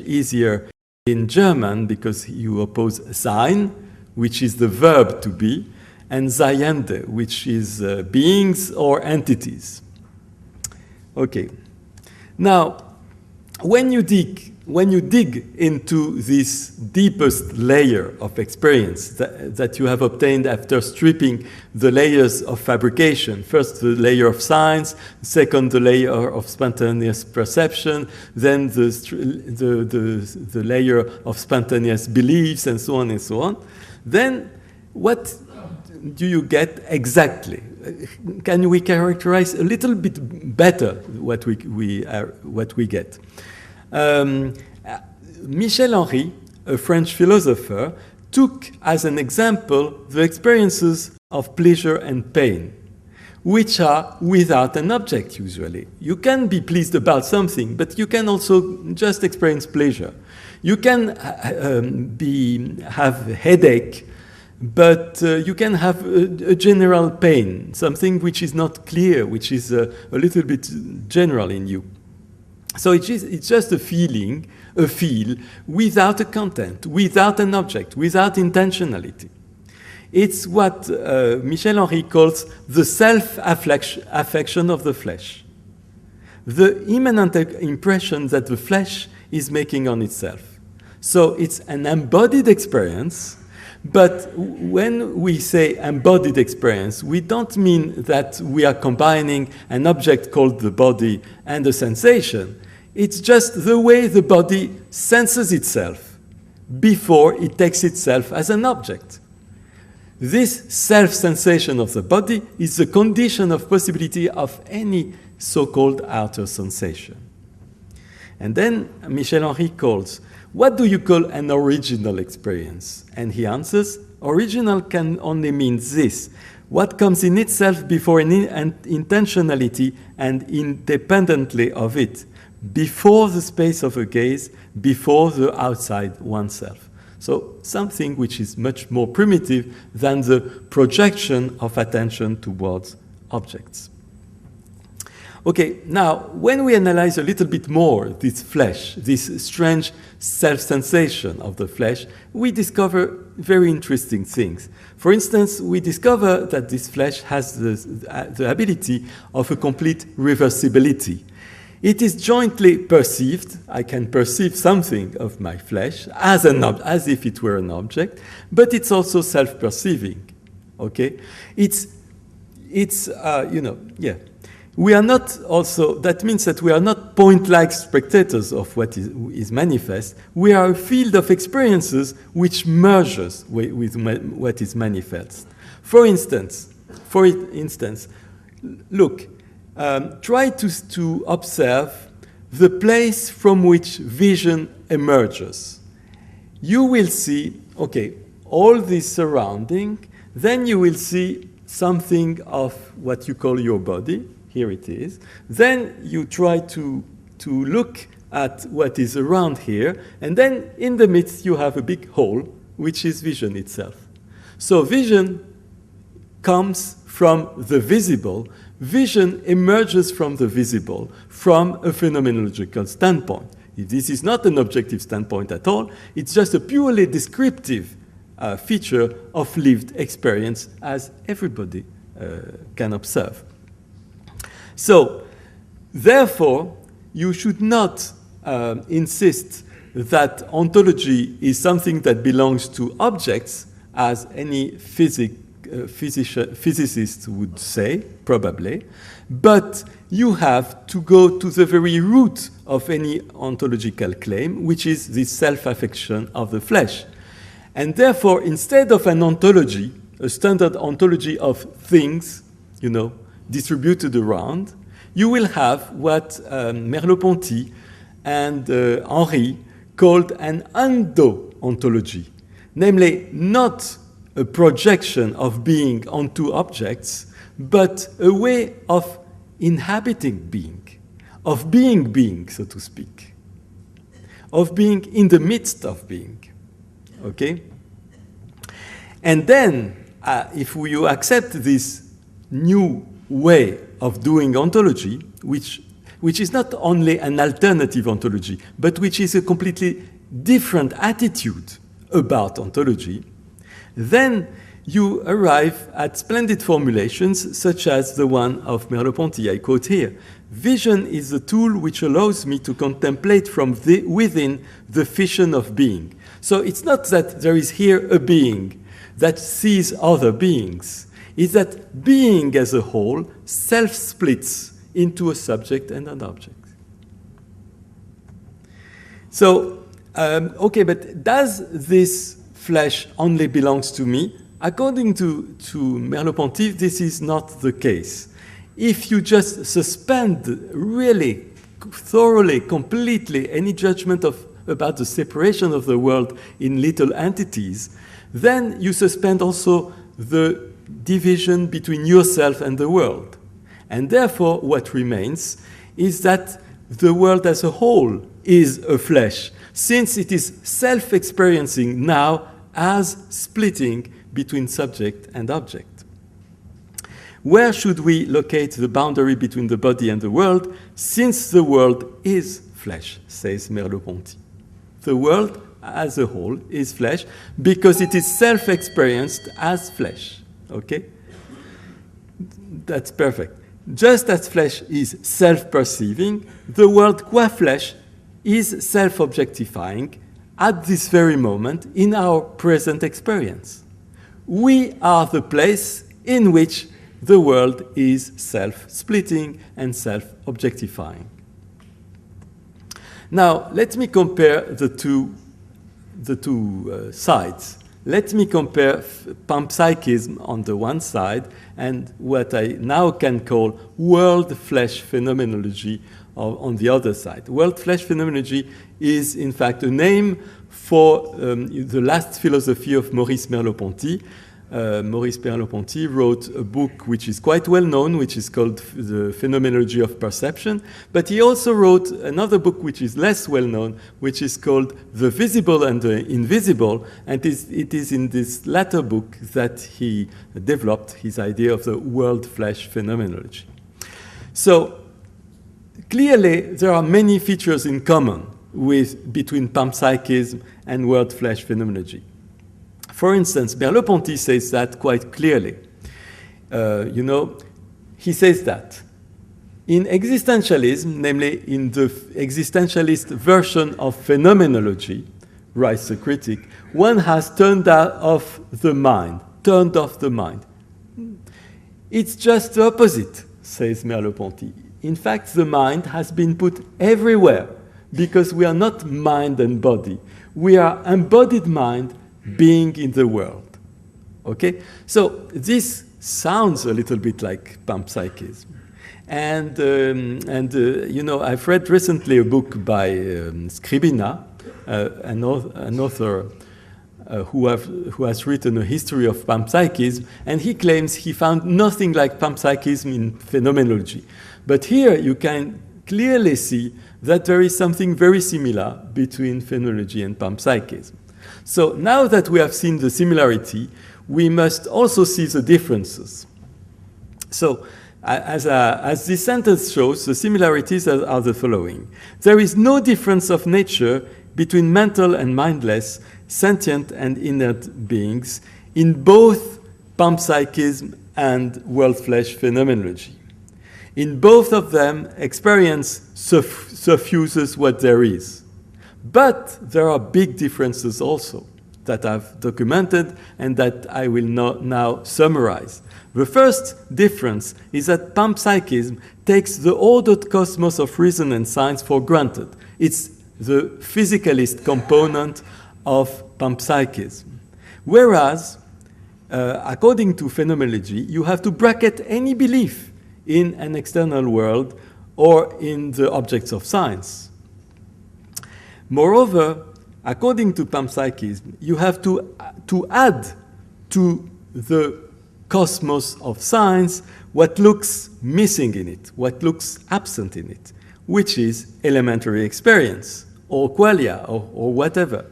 easier in German because you oppose sein, which is the verb to be, and Seiende, which is beings or entities. Okay. Now, when you dig into this deepest layer of experience that you have obtained after stripping the layers of fabrication, first the layer of science, second the layer of spontaneous perception, then the layer of spontaneous beliefs, and so on, then what do you get exactly? Can we characterize a little bit better what we get? Michel Henry, a French philosopher, took as an example the experiences of pleasure and pain, which are without an object usually. You can be pleased about something, but you can also just experience pleasure. You can have a headache, but you can have a general pain, something which is not clear, which is a little bit general in you. So it's just a feel without a content, without an object, without intentionality. It's what Michel Henry calls the self-affection of the flesh. The immanent impression that the flesh is making on itself. So it's an embodied experience, but when we say embodied experience, we don't mean that we are combining an object called the body and a sensation. It's just the way the body senses itself before it takes itself as an object. This self-sensation of the body is the condition of possibility of any so-called outer sensation. And then Michel Henry calls, what do you call an original experience? And he answers, original can only mean this, what comes in itself before intentionality and independently of it, before the space of a gaze, before the outside oneself. So something which is much more primitive than the projection of attention towards objects. Okay, now when we analyze a little bit more this flesh, this strange self-sensation of the flesh, we discover very interesting things. For instance, we discover that this flesh has the ability of a complete reversibility. It is jointly perceived. I can perceive something of my flesh as if it were an object, but it's also self-perceiving. Okay, we are not also, that means that we are not point-like spectators of what is manifest. We are a field of experiences which merges with what is manifest. For instance, look, try to observe the place from which vision emerges. You will see, okay, all this surrounding, then you will see something of what you call your body. Here it is. Then you try to look at what is around here, and then in the midst you have a big hole, which is vision itself. So vision comes from the visible. Vision emerges from the visible, from a phenomenological standpoint. This is not an objective standpoint at all. It's just a purely descriptive feature of lived experience, as everybody can observe. So, therefore, you should not insist that ontology is something that belongs to objects, as any physicist would say, probably, but you have to go to the very root of any ontological claim, which is the self-affection of the flesh. And therefore, instead of an ontology, a standard ontology of things, distributed around, you will have what Merleau-Ponty and Henri called an endo-ontology, namely not a projection of being onto objects, but a way of inhabiting being, of being, so to speak, of being in the midst of being. Okay? And then, if you accept this new way of doing ontology, which is not only an alternative ontology, but which is a completely different attitude about ontology, then you arrive at splendid formulations such as the one of Merleau-Ponty. I quote here: "Vision is the tool which allows me to contemplate from within the fission of being." So it's not that there is here a being that sees other beings. It's that being as a whole self-splits into a subject and an object. So, okay, but does this flesh only belongs to me? According to Merleau-Ponty, this is not the case. If you just suspend really, thoroughly, completely any judgment about the separation of the world in little entities, then you suspend also the division between yourself and the world. And therefore, what remains is that the world as a whole is a flesh, since it is self-experiencing now as splitting between subject and object. Where should we locate the boundary between the body and the world, since the world is flesh, says Merleau-Ponty. The world as a whole is flesh because it is self-experienced as flesh. Okay? That's perfect. Just as flesh is self-perceiving, the world qua flesh is self-objectifying at this very moment in our present experience. We are the place in which the world is self-splitting and self-objectifying. Now, let me compare the two sides. Let me compare panpsychism on the one side and what I now can call world-flesh phenomenology on the other side. World-flesh phenomenology is, in fact, a name for the last philosophy of Maurice Merleau-Ponty. Maurice Merleau-Ponty wrote a book which is quite well known, which is called The Phenomenology of Perception. But he also wrote another book which is less well known, which is called The Visible and the Invisible. And it is in this latter book that he developed his idea of the world-flesh phenomenology. So clearly, there are many features in common between panpsychism and world-flesh phenomenology. For instance, Merleau-Ponty says that quite clearly. He says that in existentialism, namely in the existentialist version of phenomenology, writes the critic, one has turned off the mind. It's just the opposite. says Merleau-Ponty. In fact, the mind has been put everywhere because we are not mind and body. We are embodied mind being in the world. Okay? So this sounds a little bit like panpsychism. And you know, I've read recently a book by Scribina, an author who has written a history of panpsychism, and he claims he found nothing like panpsychism in phenomenology. But here you can clearly see that there is something very similar between phenomenology and panpsychism. So now that we have seen the similarity, we must also see the differences. So as this sentence shows, the similarities are the following. There is no difference of nature between mental and mindless, sentient and inert beings in both panpsychism and world-flesh phenomenology. In both of them, experience suffuses what there is. But there are big differences also that I've documented and that I will now summarize. The first difference is that panpsychism takes the ordered cosmos of reason and science for granted. It's the physicalist component of panpsychism. Whereas, according to phenomenology, you have to bracket any belief in an external world or in the objects of science. Moreover, according to panpsychism, you have to add to the cosmos of science what looks missing in it, what looks absent in it, which is elementary experience, or qualia, or whatever.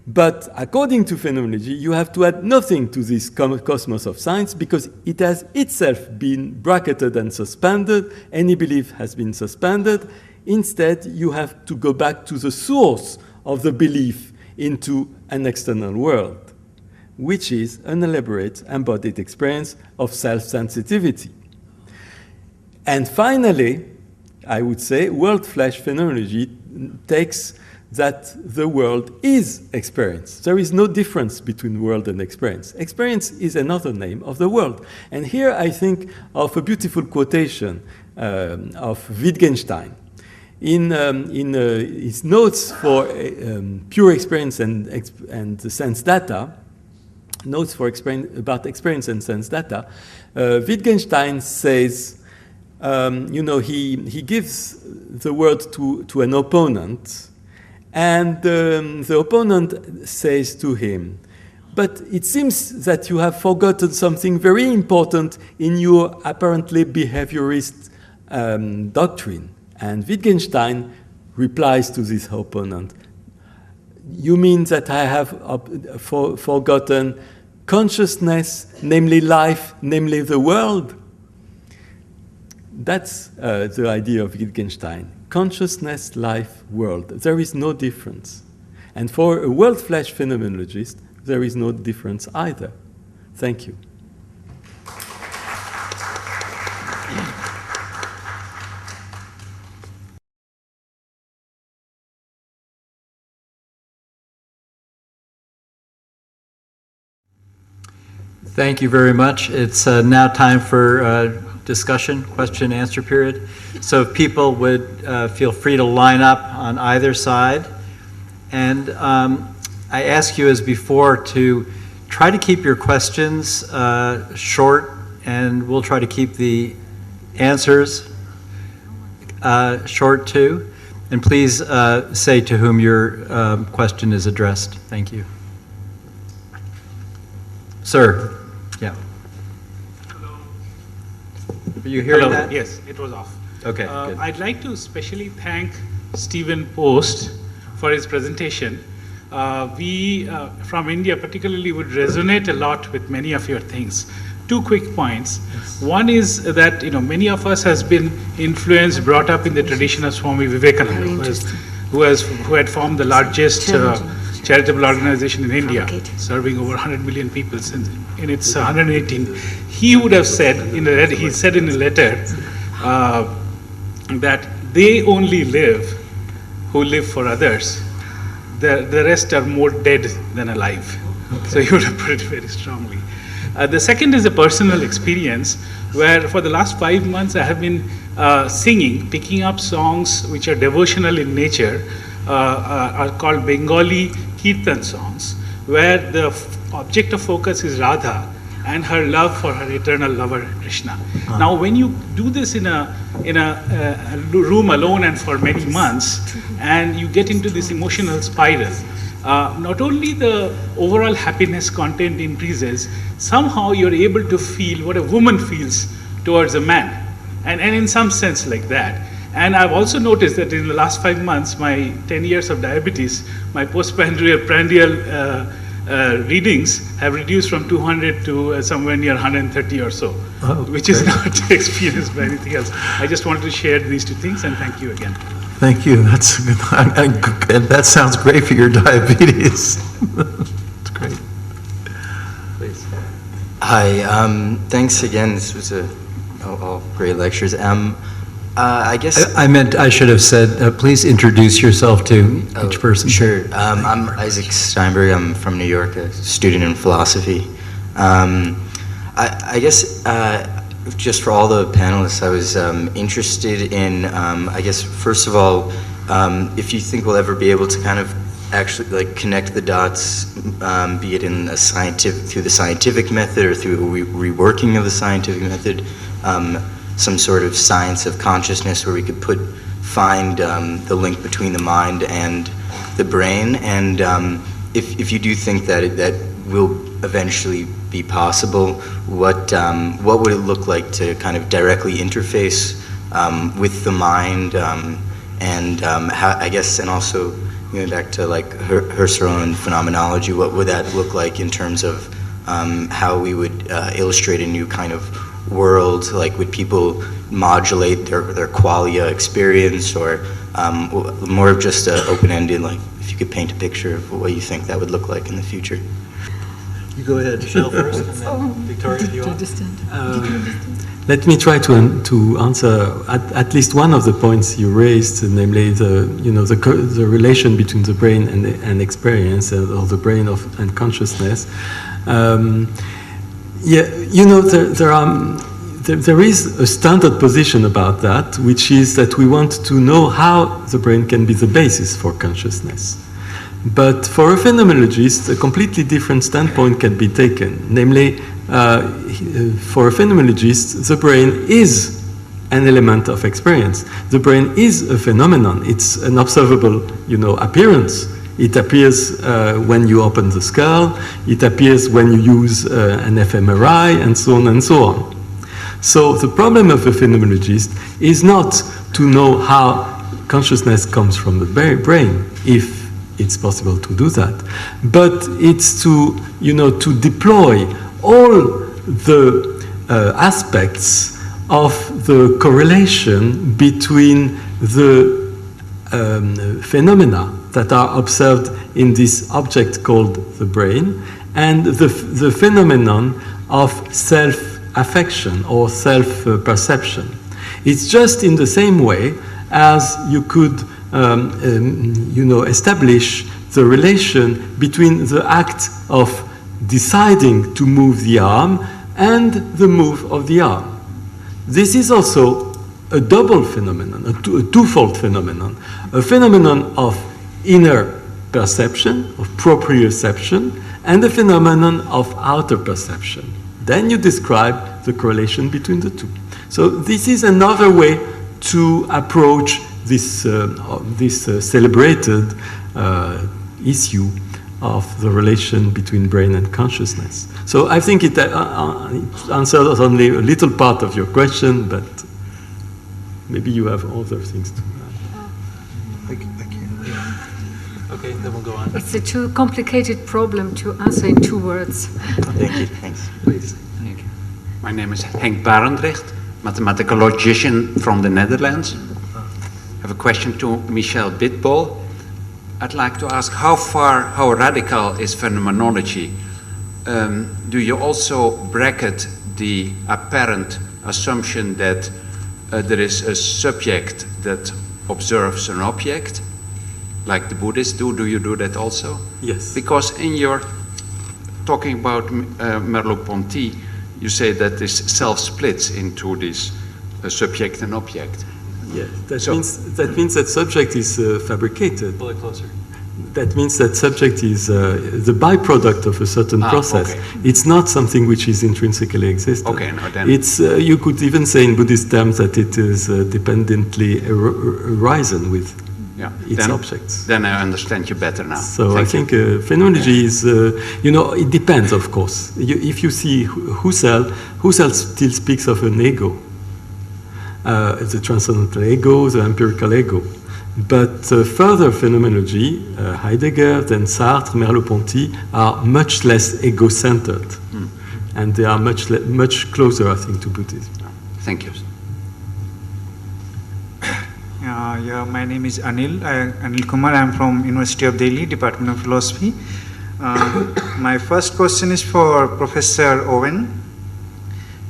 But according to phenomenology, you have to add nothing to this cosmos of science because it has itself been bracketed and suspended. Any belief has been suspended. Instead, you have to go back to the source of the belief into an external world, which is an elaborate embodied experience of self-sensitivity. And finally, I would say world-flesh phenomenology takes that the world is experience. There is no difference between world and experience. Experience is another name of the world. And here I think of a beautiful quotation of Wittgenstein. In his notes for pure experience and sense data, notes for about experience and sense data, Wittgenstein says, you know, he gives the word to an opponent, and the opponent says to him, but it seems that you have forgotten something very important in your apparently behaviorist doctrine. And Wittgenstein replies to this opponent, you mean that I have forgotten consciousness, namely life, namely the world? That's the idea of Wittgenstein. Consciousness, life, world. There is no difference. And for a world-flesh phenomenologist, there is no difference either. Thank you. Thank you very much. It's now time for discussion, question, answer period. So if people would feel free to line up on either side. And I ask you as before to try to keep your questions short, and we'll try to keep the answers short too. And please say to whom your question is addressed. Thank you. Sir. Yeah. Hello. Are you hearing Hello. that? Yes, it was off. Okay, good. I'd like to specially thank Stephen Post for his presentation. We from India particularly would resonate a lot with many of your things. Two quick points. Yes. One is that many of us has been influenced, brought up in the tradition of Swami Vivekananda, who had formed the largest charitable organization in India, serving over 100 million people in its 118. He would have said he said in a letter that they only live who live for others. The rest are more dead than alive. Okay. So he would have put it very strongly. The second is a personal experience where for the last 5 months I have been singing, picking up songs which are devotional in nature, are called Bengali Kirtan songs, where the object of focus is Radha and her love for her eternal lover Krishna. Now when you do this in a room alone and for many months, and you get into this emotional spiral, not only the overall happiness content increases, somehow you're able to feel what a woman feels towards a man, and in some sense like that. And I've also noticed that in the last 5 months, my 10 years of diabetes, my postprandial readings have reduced from 200 to somewhere near 130 or so, which is not experienced by anything else. I just wanted to share these two things, and thank you again. Thank you. That's good. And that sounds great for your diabetes. It's great. Please. Hi. Thanks again. This was all great lectures. I guess I meant I should have said, please introduce yourself to each person. Sure. I'm Isaac Steinberg. I'm from New York, a student in philosophy. I guess just for all the panelists, I was interested in, I guess, first of all, if you think we'll ever be able to kind of actually like connect the dots, be it in through the scientific method or through a reworking of the scientific method, some sort of science of consciousness where we could find the link between the mind and the brain, and if you do think that that will eventually be possible, what would it look like to kind of directly interface with the mind, and how, I guess, and also going back to like Husserl and phenomenology, what would that look like in terms of how we would illustrate a new kind of world? Like, would people modulate their qualia experience, or more of just an open-ended, like if you could paint a picture of what you think that would look like in the future? You go ahead, Michel first, and then Victoria, if you want. Let me try to answer at least one of the points you raised, namely the relation between the brain and experience, or the brain and consciousness. There is a standard position about that, which is that we want to know how the brain can be the basis for consciousness. But for a phenomenologist, a completely different standpoint can be taken. Namely, for a phenomenologist, the brain is an element of experience. The brain is a phenomenon. It's an observable, appearance. It appears when you open the skull. It appears when you use an fMRI, and so on and so on. So the problem of a phenomenologist is not to know how consciousness comes from the brain, if it's possible to do that, but it's to deploy all the aspects of the correlation between the phenomena that are observed in this object called the brain and the phenomenon of self-affection or self-perception. It's just in the same way as you could establish the relation between the act of deciding to move the arm and the move of the arm. This is also a double phenomenon, a twofold phenomenon, a phenomenon of inner perception, of proprioception, and a phenomenon of outer perception. Then you describe the correlation between the two. So this is another way to approach this celebrated issue of the relation between brain and consciousness. So I think it answers only a little part of your question, but maybe you have other things to add. Okay, then we'll go on. It's a too complicated problem to answer in 2 words. Thank you. Thanks. Please. Thank you. My name is Henk Barendrecht, mathematical logician from the Netherlands. I have a question to Michel Bitbol. I'd like to ask how radical is phenomenology? Do you also bracket the apparent assumption that there is a subject that observes an object, like the Buddhists do? Do you do that also? Yes. Because in your talking about Merleau-Ponty, you say that this self splits into this subject and object. Yeah, that means that subject is fabricated. A little closer. That means that subject is the byproduct of a certain process. Okay. It's not something which is intrinsically existent. Okay, no, then it's you could even say in Buddhist terms that it is dependently arisen with its objects. Then I understand you better now. So I think phenomenology is, it depends, of course. If you see Husserl still speaks of an ego, the transcendental ego, the empirical ego. But further phenomenology, Heidegger, then Sartre, Merleau-Ponty, are much less ego-centered. And they are much closer, I think, to Buddhism. Thank you. My name is Anil Kumar. I'm from University of Delhi, Department of Philosophy. My first question is for Professor Owen.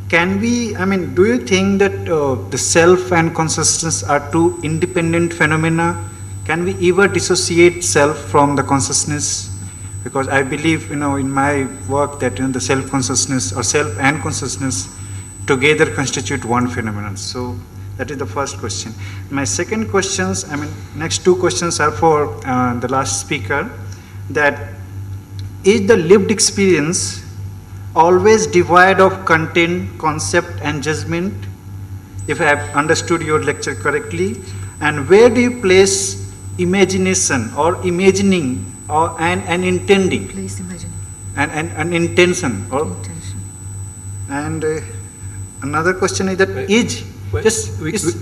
Do you think that the self and consciousness are two independent phenomena? Can we ever dissociate self from the consciousness? Because I believe, in my work that the self-consciousness or self and consciousness together constitute one phenomenon. So that is the first question. My second questions, next two questions are for the last speaker. That is the lived experience always devoid of content, concept and judgment, if I have understood your lecture correctly? And where do you place imagination or imagining and intending? Place imagining. And intention. And another question is that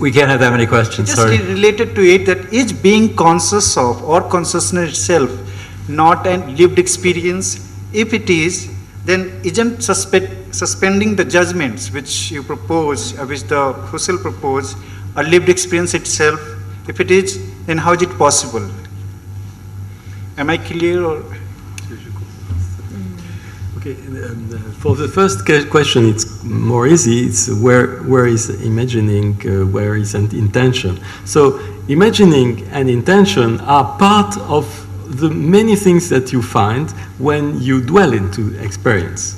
we can't have that many questions, sorry. Just related to it, that is being conscious of or consciousness itself not a lived experience? If it is, then isn't suspending the judgments which you propose, which the Husserl proposed, a lived experience itself? If it is, then how is it possible? Am I clear? Or? Okay, for the first question, it's more easy. It's where is imagining, where is an intention. So imagining and intention are part of the many things that you find when you dwell into experience.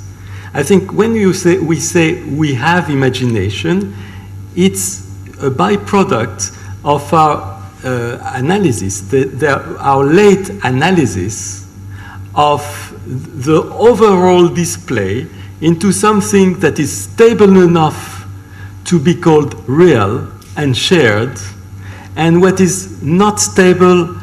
I think when we say we have imagination, it's a byproduct of our analysis, our late analysis of the overall display into something that is stable enough to be called real and shared, and what is not stable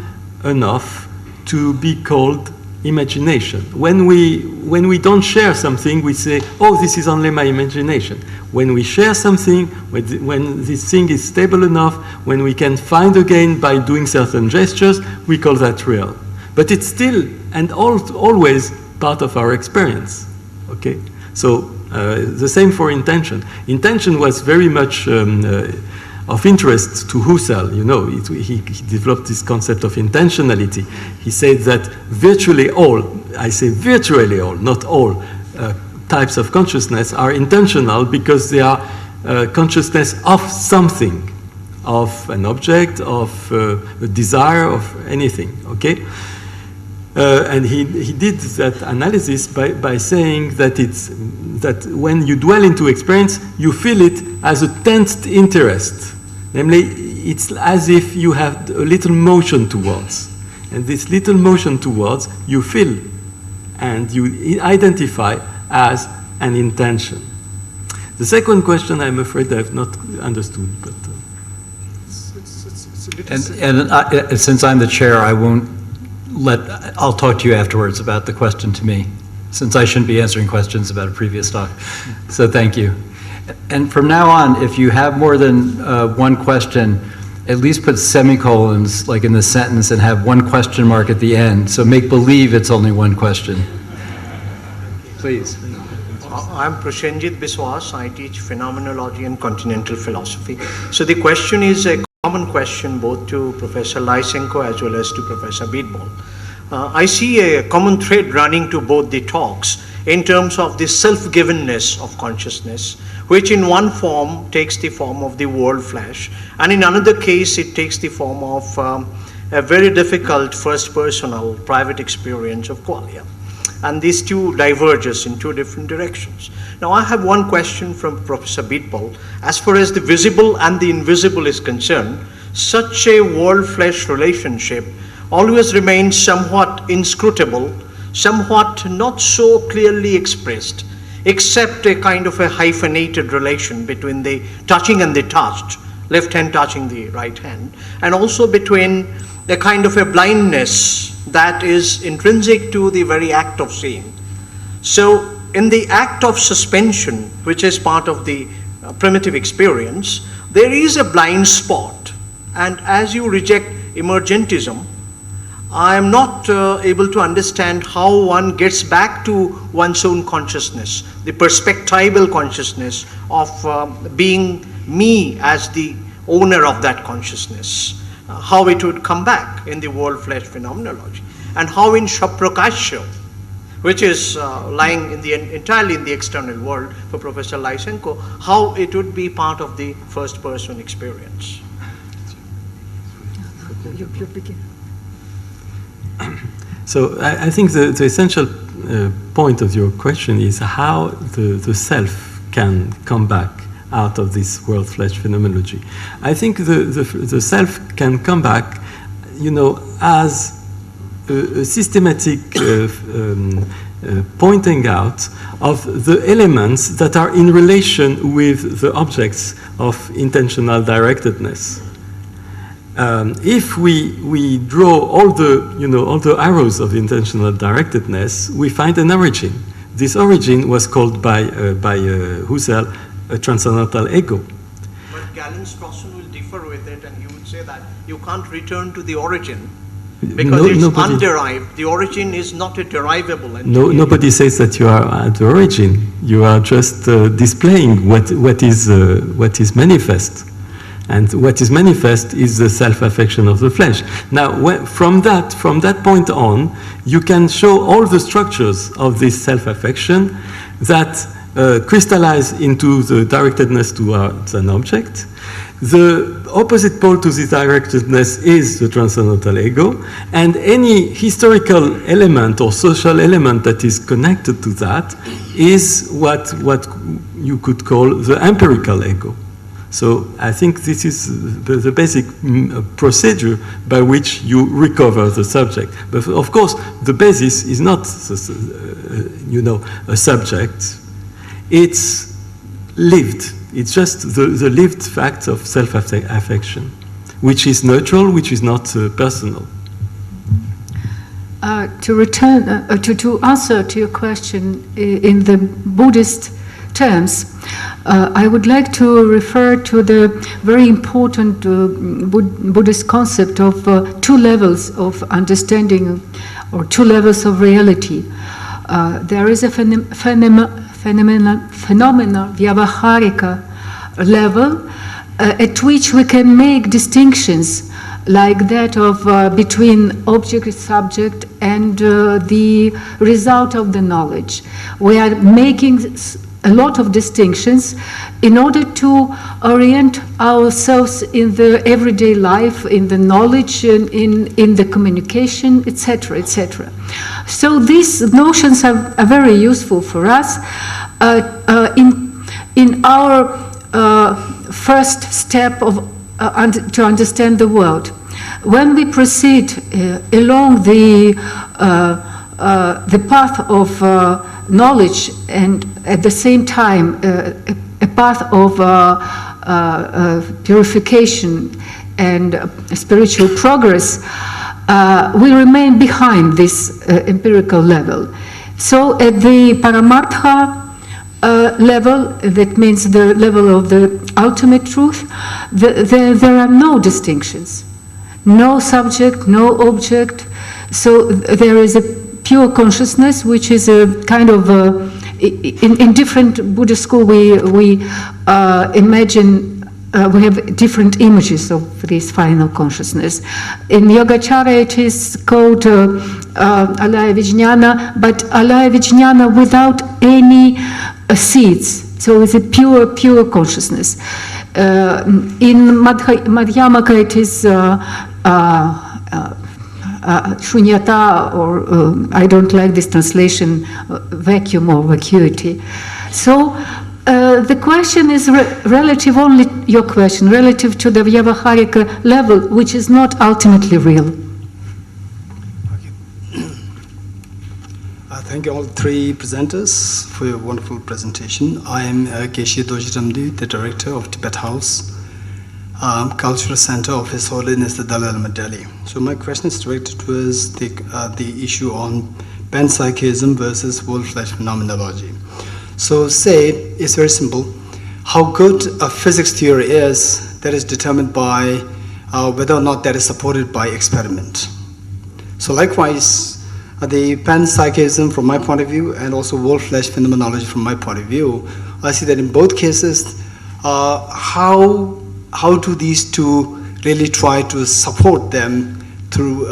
enough to be called imagination. When we don't share something, we say, oh, this is only my imagination. When we share something, when this thing is stable enough, when we can find again by doing certain gestures, we call that real. But it's still and always part of our experience. Okay? So the same for intention. Intention was very much of interest to Husserl. He developed this concept of intentionality. He said that virtually all, I say virtually all, not all, types of consciousness are intentional because they are consciousness of something, of an object, of a desire, of anything, okay? And he did that analysis by saying that when you dwell into experience, you feel it as a tensed interest. Namely, it's as if you have a little motion towards. And this little motion towards, you feel and you identify as an intention. The second question, I'm afraid I've not understood. But and since I'm the chair, I'll talk to you afterwards about the question to me, since I shouldn't be answering questions about a previous talk. So thank you. And from now on, if you have more than one question, at least put semicolons like in the sentence and have one question mark at the end. So make believe it's only one question. Please. I'm Prashanjit Biswas. I teach phenomenology and continental philosophy. So the question is a common question both to Professor Lysenko as well as to Professor Bitbol. I see a common thread running to both the talks in terms of the self-givenness of consciousness, which in one form takes the form of the world flash, and in another case it takes the form of a very difficult first-personal private experience of qualia. and these two diverges in two different directions. Now I have one question from Professor Bitbol. As far as the visible and the invisible is concerned, such a world-flesh relationship always remains somewhat inscrutable, somewhat not so clearly expressed, except a kind of a hyphenated relation between the touching and the touched, left hand touching the right hand, and also between a kind of a blindness that is intrinsic to the very act of seeing. So in the act of suspension, which is part of the primitive experience, there is a blind spot. And as you reject emergentism, I am not able to understand how one gets back to one's own consciousness, the perspectival consciousness of being me as the owner of that consciousness, how it would come back in the world-flesh phenomenology, and how in Shaprakasha, which is lying in entirely in the external world for Professor Lysenko, how it would be part of the first-person experience. So I think the essential point of your question is how the self can come back out of this world-flesh phenomenology. I think the self can come back, as a systematic pointing out of the elements that are in relation with the objects of intentional directedness. If we draw all the arrows of intentional directedness, we find an origin. This origin was called by Husserl a transcendental ego. But Galen-Strawson will differ with it, and he would say that you can't return to the origin because it's underived. The origin is not a derivable entity. Nobody says that you are at the origin. You are just displaying what is manifest. And what is manifest is the self-affection of the flesh. Now, from that point on, you can show all the structures of this self-affection that crystallize into the directedness towards an object. The opposite pole to this directedness is the transcendental ego, and any historical element or social element that is connected to that is what you could call the empirical ego. So I think this is the basic procedure by which you recover the subject. But of course, the basis is not, a subject. It's lived. It's just the lived fact of self-affection, which is neutral, which is not personal. To return, to answer to your question in the Buddhist terms, I would like to refer to the very important Buddhist concept of two levels of understanding or two levels of reality. There is a phenomenal vyavaharika level at which we can make distinctions like that of between object and subject and the result of the knowledge. We are making a lot of distinctions in order to orient ourselves in the everyday life, in the knowledge, in the communication, etc., etc. So these notions are very useful for us in our first step of to understand the world. When we proceed along the path of knowledge and at the same time a path of purification and spiritual progress, we remain behind this empirical level. So at the Paramartha level, that means the level of the ultimate truth, there are no distinctions, no subject, no object. So there is a pure consciousness, which is a kind of in different Buddhist school we imagine we have different images of this final consciousness. In Yogacara it is called Alaya Vijnana, but Alaya Vijnana without any seeds. So it's a pure consciousness. In Madhyamaka it is shunyata, or I don't like this translation, vacuum or vacuity. So the question is relative only, your question, relative to the Vyavaharika level, which is not ultimately real. Thank you all three presenters for your wonderful presentation. I am Keshi Dojiramdi, the director of Tibet House, Cultural Center of His Holiness the Dalai Lama, Delhi. So my question is directed towards the issue on panpsychism versus whole-flesh phenomenology. So say, it's very simple, how good a physics theory is, that is determined by whether or not that is supported by experiment. So likewise, the panpsychism from my point of view and also whole-flesh phenomenology from my point of view, I see that in both cases, how do these two really try to support them through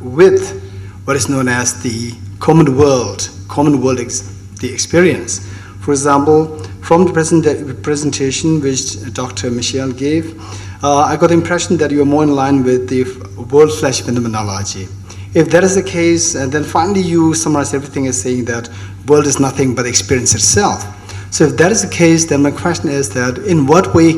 with what is known as the common world the experience. For example, from the presentation which Dr. Michel gave, I got the impression that you are more in line with the world-flesh phenomenology. If that is the case, and then finally you summarize everything as saying that world is nothing but experience itself. So if that is the case, then my question is that in what way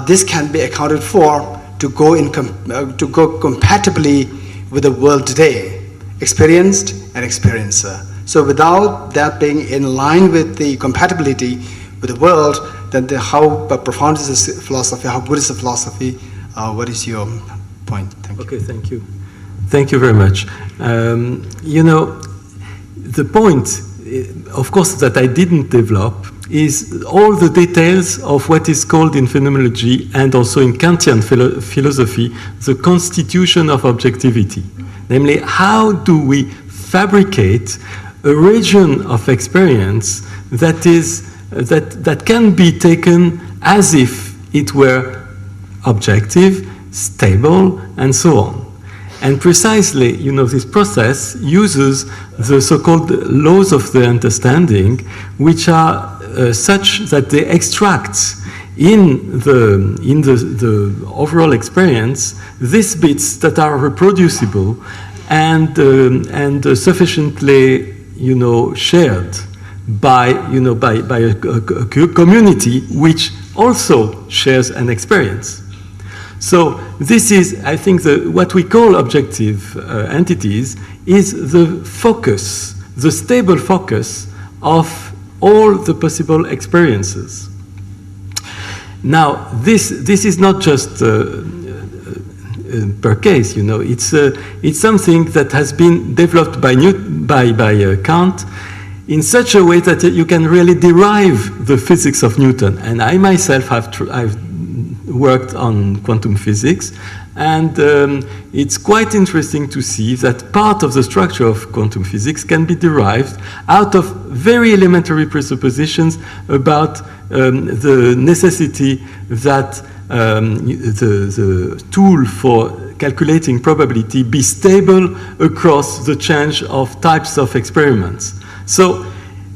this can be accounted for to go compatibly with the world today, experienced and experiencer. So without that being in line with the compatibility with the world, then how profound is this philosophy, how good is the philosophy? What is your point? Thank you. Okay, thank you. Thank you very much. You know, the point, of course, that I didn't develop is all the details of what is called in phenomenology and also in Kantian philosophy, the constitution of objectivity. Namely, how do we fabricate a region of experience that can be taken as if it were objective, stable, and so on. And precisely, you know, this process uses the so-called laws of the understanding, which are such that they extract in the overall experience these bits that are reproducible and sufficiently, you know, shared by a community which also shares an experience. So this is, I think, what we call objective entities is the focus, the stable focus of all the possible experiences. Now, this is not just per case, you know. It's something that has been developed by Kant in such a way that you can really derive the physics of Newton. And I myself I've worked on quantum physics, and it's quite interesting to see that part of the structure of quantum physics can be derived out of very elementary presuppositions about the necessity that the tool for calculating probability be stable across the change of types of experiments. So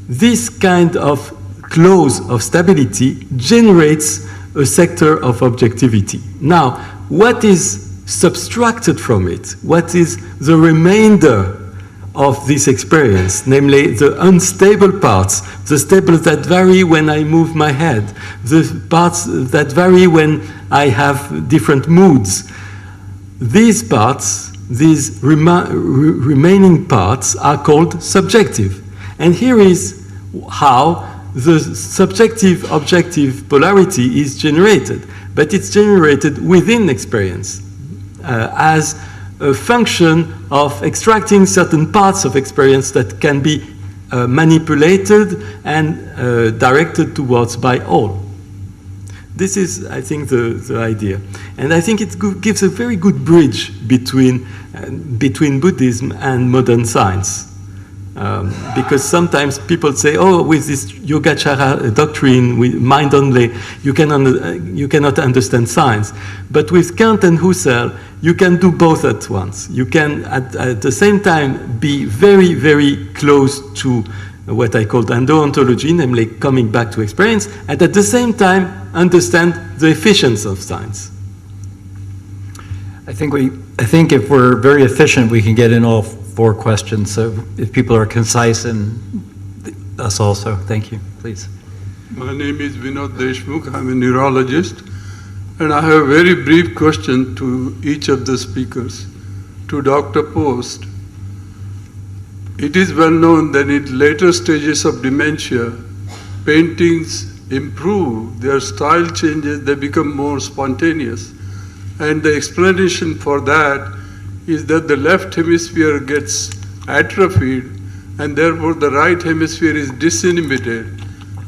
this kind of clause of stability generates a sector of objectivity. Now, what is subtracted from it? What is the remainder of this experience, namely the unstable parts, the stable that vary when I move my head, the parts that vary when I have different moods? These parts, these remaining parts are called subjective. And here is how the subjective-objective polarity is generated, but it's generated within experience as a function of extracting certain parts of experience that can be manipulated and directed towards by all. This is, I think, the idea. And I think it gives a very good bridge between Buddhism and modern science. Because sometimes people say, oh, with this Yogacara doctrine, with mind only, you cannot understand science. But with Kant and Husserl, you can do both at once. You can, at the same time, be very, very close to what I call endo-ontology, namely coming back to experience, and at the same time, understand the efficiency of science. I think if we're very efficient, we can get in all 4 questions. So if people are concise, and us also. Thank you. Please. My name is Vinod Deshmukh. I'm a neurologist, and I have a very brief question to each of the speakers. To Dr. Post, it is well known that in later stages of dementia, paintings improve, their style changes, they become more spontaneous. And the explanation for that is that the left hemisphere gets atrophied, and therefore the right hemisphere is disinhibited,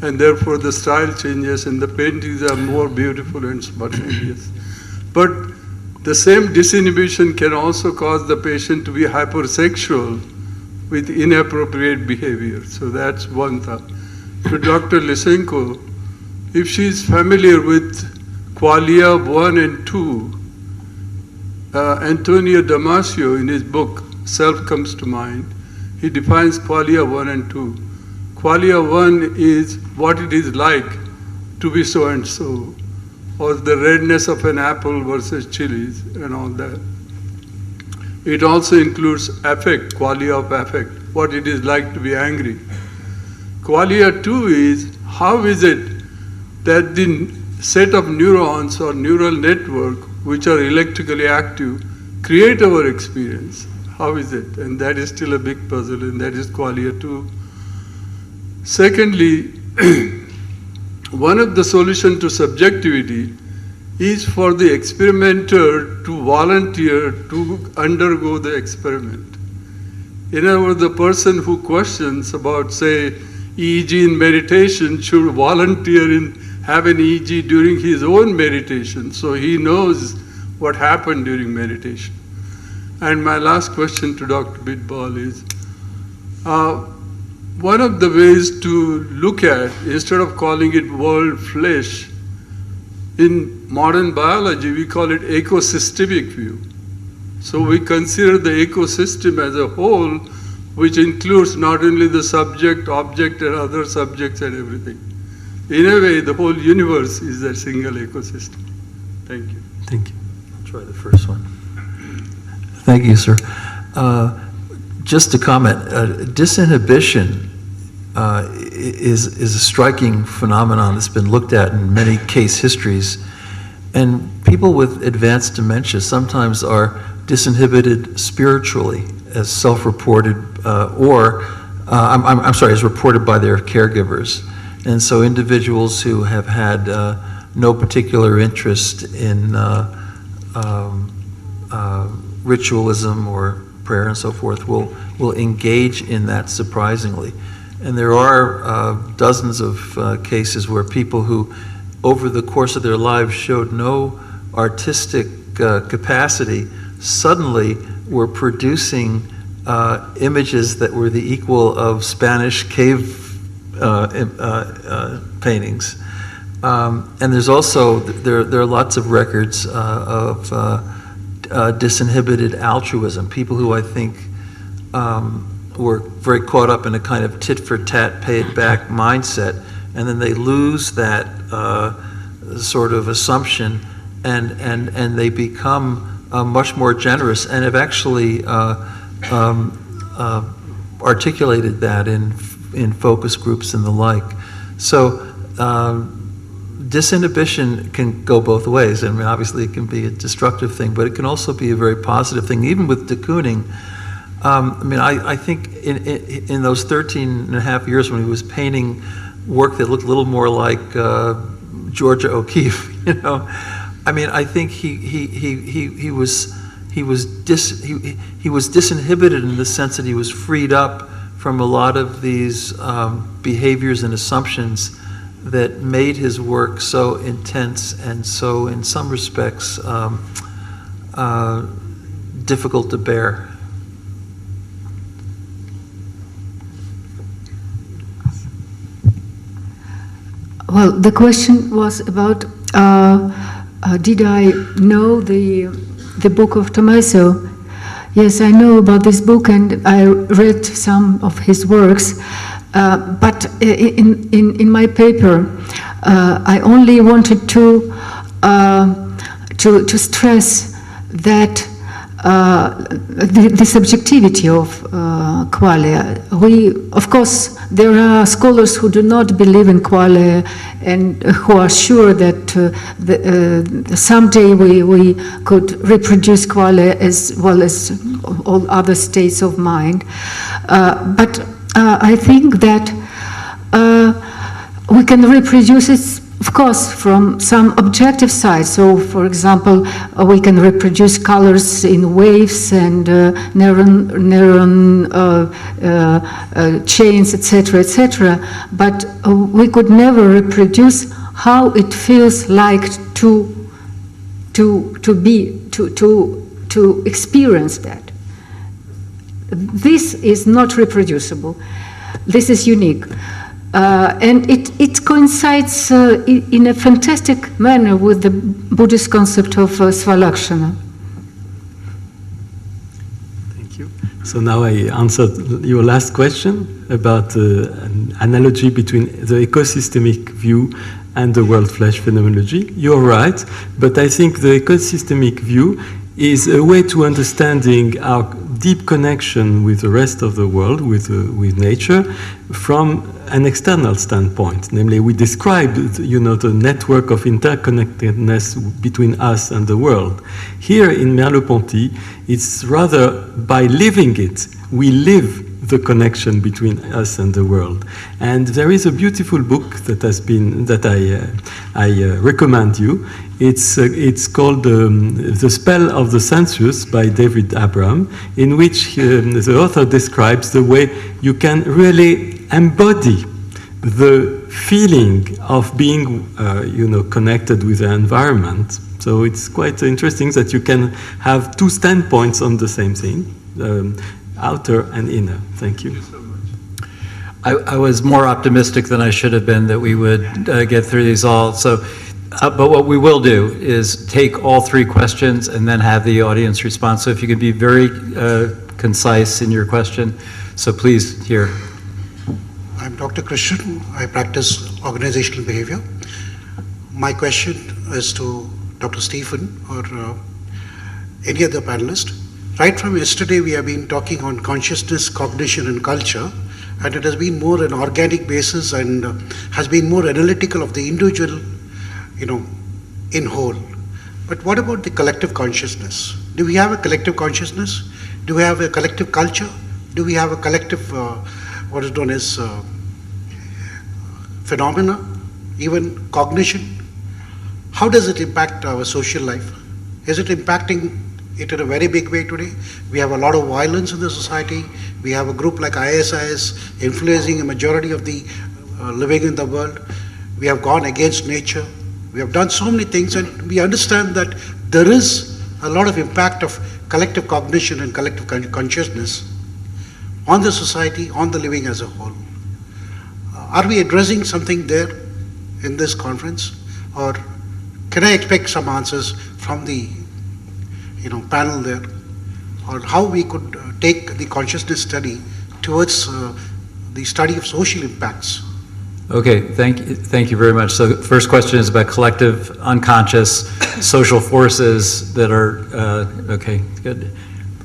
and therefore the style changes and the paintings are more beautiful and spontaneous. But the same disinhibition can also cause the patient to be hypersexual with inappropriate behavior. So that's one thought. To Dr. Lysenko, if she is familiar with qualia 1 and 2, Antonio Damasio in his book Self comes to mind, he defines qualia 1 and 2. Qualia 1 is what it is like to be so and so, or the redness of an apple versus chilies and all that. It also includes affect, qualia of affect, what it is like to be angry. Qualia 2 is how is it that the set of neurons or neural network which are electrically active create our experience. How is it? And that is still a big puzzle, and that is qualia 2. Secondly, one of the solutions to subjectivity is for the experimenter to volunteer to undergo the experiment. In other words, the person who questions about, say, EEG in meditation should volunteer in have an EEG during his own meditation, so he knows what happened during meditation. And my last question to Dr. Bitbol is, one of the ways to look at, instead of calling it world flesh, in modern biology we call it ecosystemic view. So we consider the ecosystem as a whole, which includes not only the subject, object, and other subjects and everything. In a way, the whole universe is a single ecosystem. Thank you. Thank you. I'll try the first one. Thank you, sir. Just to comment, disinhibition is a striking phenomenon that's been looked at in many case histories. And people with advanced dementia sometimes are disinhibited spiritually, as self-reported, as reported by their caregivers. And so individuals who have had no particular interest in ritualism or prayer and so forth will engage in that surprisingly. And there are dozens of cases where people who over the course of their lives showed no artistic capacity suddenly were producing images that were the equal of Spanish cave paintings. And there's also, there are lots of records of disinhibited altruism, people who I think were very caught up in a kind of tit-for-tat, pay-it-back mindset, and then they lose that sort of assumption and they become much more generous and have actually articulated that in focus groups and the like. So disinhibition can go both ways. I mean, obviously it can be a destructive thing, but it can also be a very positive thing. Even with de Kooning, I mean, I think in those 13 and a half years when he was painting work that looked a little more like Georgia O'Keeffe, you know, I mean, I think he was disinhibited in the sense that he was freed up from a lot of these behaviors and assumptions that made his work so intense and so, in some respects, difficult to bear. Well, the question was about did I know the book of Tommaso? Yes, I know about this book and I read some of his works, but in my paper, I only wanted to stress that the subjectivity of qualia. Of course, there are scholars who do not believe in qualia and who are sure that someday we could reproduce qualia as well as all other states of mind. But I think that we can reproduce it, of course, from some objective side. So, for example, we can reproduce colors in waves and neuron chains, etc., etc. But we could never reproduce how it feels like to experience that. This is not reproducible. This is unique. And it coincides in a fantastic manner with the Buddhist concept of svalakshana. Thank you. So now I answered your last question about an analogy between the ecosystemic view and the world-flesh phenomenology. You're right, but I think the ecosystemic view is a way to understanding our deep connection with the rest of the world, with nature, from an external standpoint. Namely, we describe, the network of interconnectedness between us and the world. Here in Merleau-Ponty, it's rather by living it, we live the connection between us and the world. And there is a beautiful book that I recommend you. It's called The Spell of the Sensuous by David Abram, in which the author describes the way you can really embody the feeling of being, connected with the environment. So it's quite interesting that you can have two standpoints on the same thing, outer and inner. Thank you. I was more optimistic than I should have been that we would get through these all. So, but what we will do is take all three questions and then have the audience respond. So if you could be very concise in your question. So please, here. I'm Dr. Christian. I practice organizational behavior. My question is to Dr. Stephen or any other panelist. Right from yesterday, we have been talking on consciousness, cognition, and culture, and it has been more an organic basis and has been more analytical of the individual, in whole. But what about the collective consciousness? Do we have a collective consciousness? Do we have a collective culture? Do we have a collective, what is known as phenomena, even cognition? How does it impact our social life? Is it impacting it in a very big way today? We have a lot of violence in the society. We have a group like ISIS influencing a majority of the living in the world. We have gone against nature. We have done so many things, and we understand that there is a lot of impact of collective cognition and collective consciousness on the society, on the living as a whole. Are we addressing something there in this conference, or can I expect some answers from the panel there, or how we could take the consciousness study towards the study of social impacts? Okay, thank you very much. So the first question is about collective unconscious social forces that are, okay, good.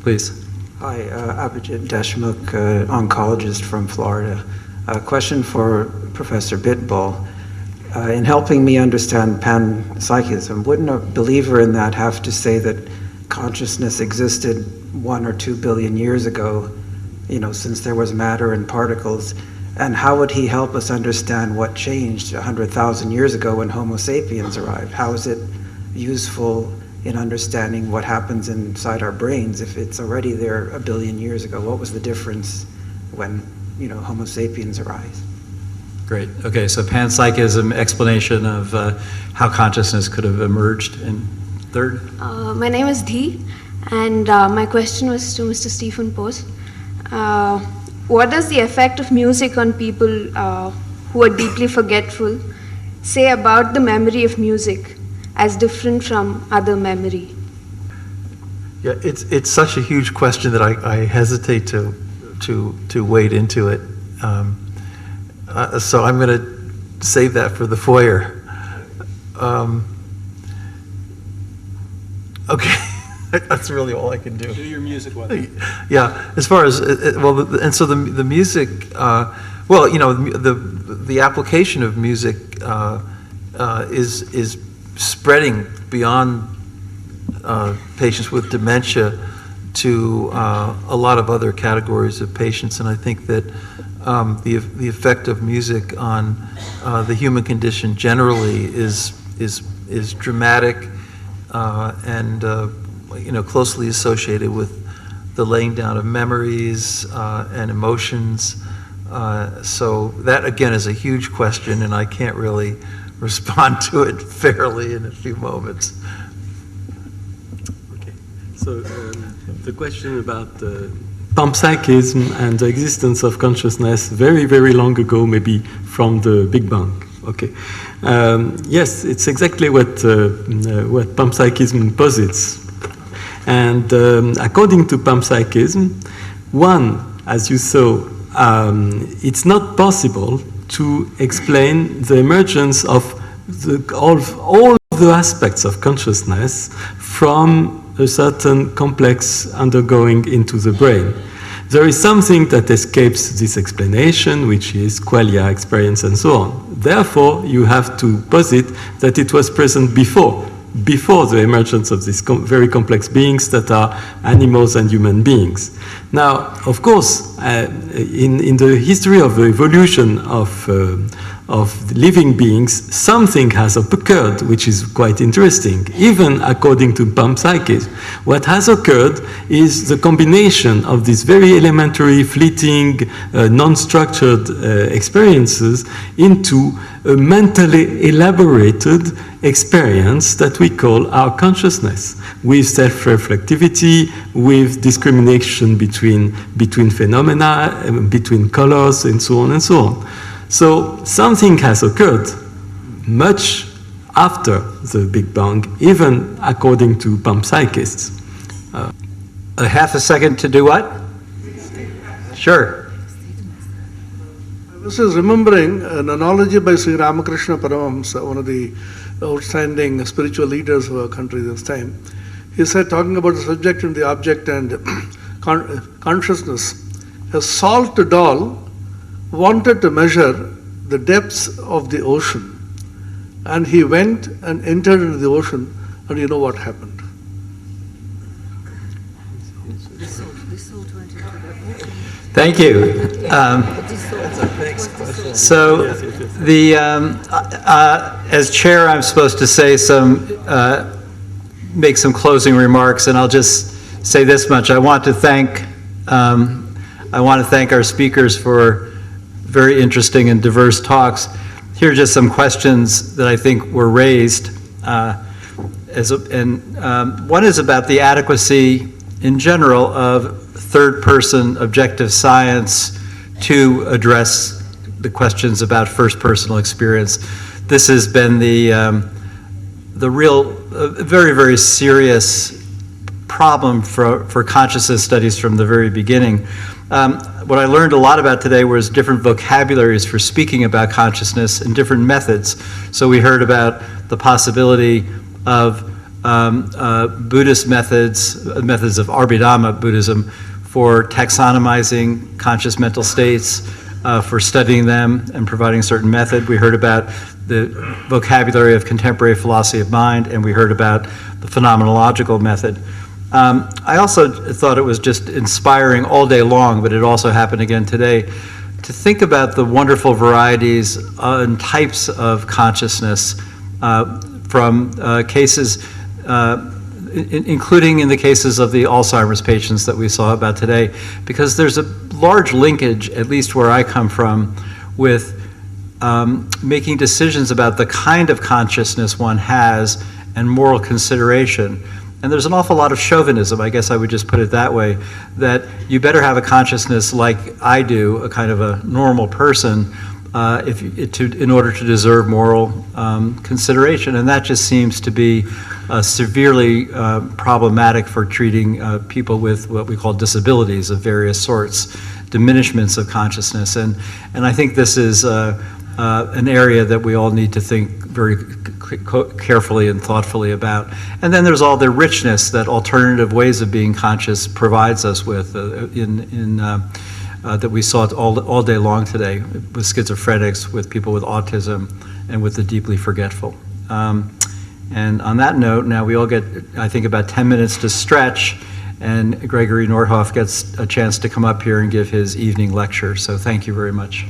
Please. Hi, Abhijit Deshmukh, oncologist from Florida. A question for Professor Bitbol. In helping me understand panpsychism, wouldn't a believer in that have to say that consciousness existed 1 or 2 billion years ago, since there was matter and particles? And how would he help us understand what changed 100,000 years ago when Homo sapiens arrived? How is it useful in understanding what happens inside our brains if it's already there 1 billion years ago? What was the difference when, Homo sapiens arrived? Great. Okay, so panpsychism explanation of how consciousness could have emerged. And third? My name is Dhi, and my question was to Mr. Stephen Post. What does the effect of music on people who are deeply forgetful say about the memory of music as different from other memory? Yeah, it's such a huge question that I hesitate to wade into it. So I'm going to save that for the foyer. Okay. That's really all I can do. Do your music well. Yeah, as far as, and so the music, well, you know, the application of music is spreading beyond patients with dementia to a lot of other categories of patients, and I think that the effect of music on the human condition generally is dramatic and you know, closely associated with the laying down of memories and emotions. So that again is a huge question, and I can't really respond to it fairly in a few moments. Okay, so the question about Panpsychism and the existence of consciousness very, very long ago, maybe from the Big Bang. Okay, yes, it's exactly what Panpsychism posits. And according to Panpsychism, one, as you saw, it's not possible to explain the emergence of all the aspects of consciousness from a certain complex undergoing into the brain. There is something that escapes this explanation, which is qualia, experience, and so on. Therefore, you have to posit that it was present before the emergence of these very complex beings that are animals and human beings. Now, of course, in the history of the evolution of living beings, something has occurred which is quite interesting. Even according to Panpsychism, what has occurred is the combination of these very elementary, fleeting, non-structured experiences into a mentally elaborated experience that we call our consciousness, with self-reflectivity, with discrimination between phenomena, between colors, and so on and so on. So something has occurred much after the Big Bang, even according to Panpsychists. A half a second to do what? Sure. This is remembering an analogy by Sri Ramakrishna Paramahamsa, one of the outstanding spiritual leaders of our country this time. He said, talking about the subject and the object and consciousness, a salt doll wanted to measure the depths of the ocean, and he went and entered into the ocean, and you know what happened. Thank you. So, as chair, I'm supposed to say make some closing remarks, and I'll just say this much: I want to thank our speakers for very interesting and diverse talks. Here are just some questions that I think were raised. One is about the adequacy in general of third-person objective science to address the questions about first-personal experience. This has been the real, very, very serious problem for consciousness studies from the very beginning. What I learned a lot about today was different vocabularies for speaking about consciousness and different methods. So we heard about the possibility of Buddhist methods of Abhidhamma Buddhism for taxonomizing conscious mental states, for studying them and providing a certain method. We heard about the vocabulary of contemporary philosophy of mind, and we heard about the phenomenological method. I also thought it was just inspiring all day long, but it also happened again today, to think about the wonderful varieties and types of consciousness from cases, including in the cases of the Alzheimer's patients that we saw about today, because there's a large linkage, at least where I come from, with making decisions about the kind of consciousness one has and moral consideration. And there's an awful lot of chauvinism, I guess I would just put it that way, that you better have a consciousness like I do, a kind of a normal person, in order to deserve moral consideration. And that just seems to be severely problematic for treating people with what we call disabilities of various sorts, diminishments of consciousness. And I think this is an area that we all need to think very carefully and thoughtfully about. And then there's all the richness that alternative ways of being conscious provides us with that we saw all day long today with schizophrenics, with people with autism, and with the deeply forgetful. And on that note, now we all get, I think, about 10 minutes to stretch, and Gregory Nordhoff gets a chance to come up here and give his evening lecture. So thank you very much.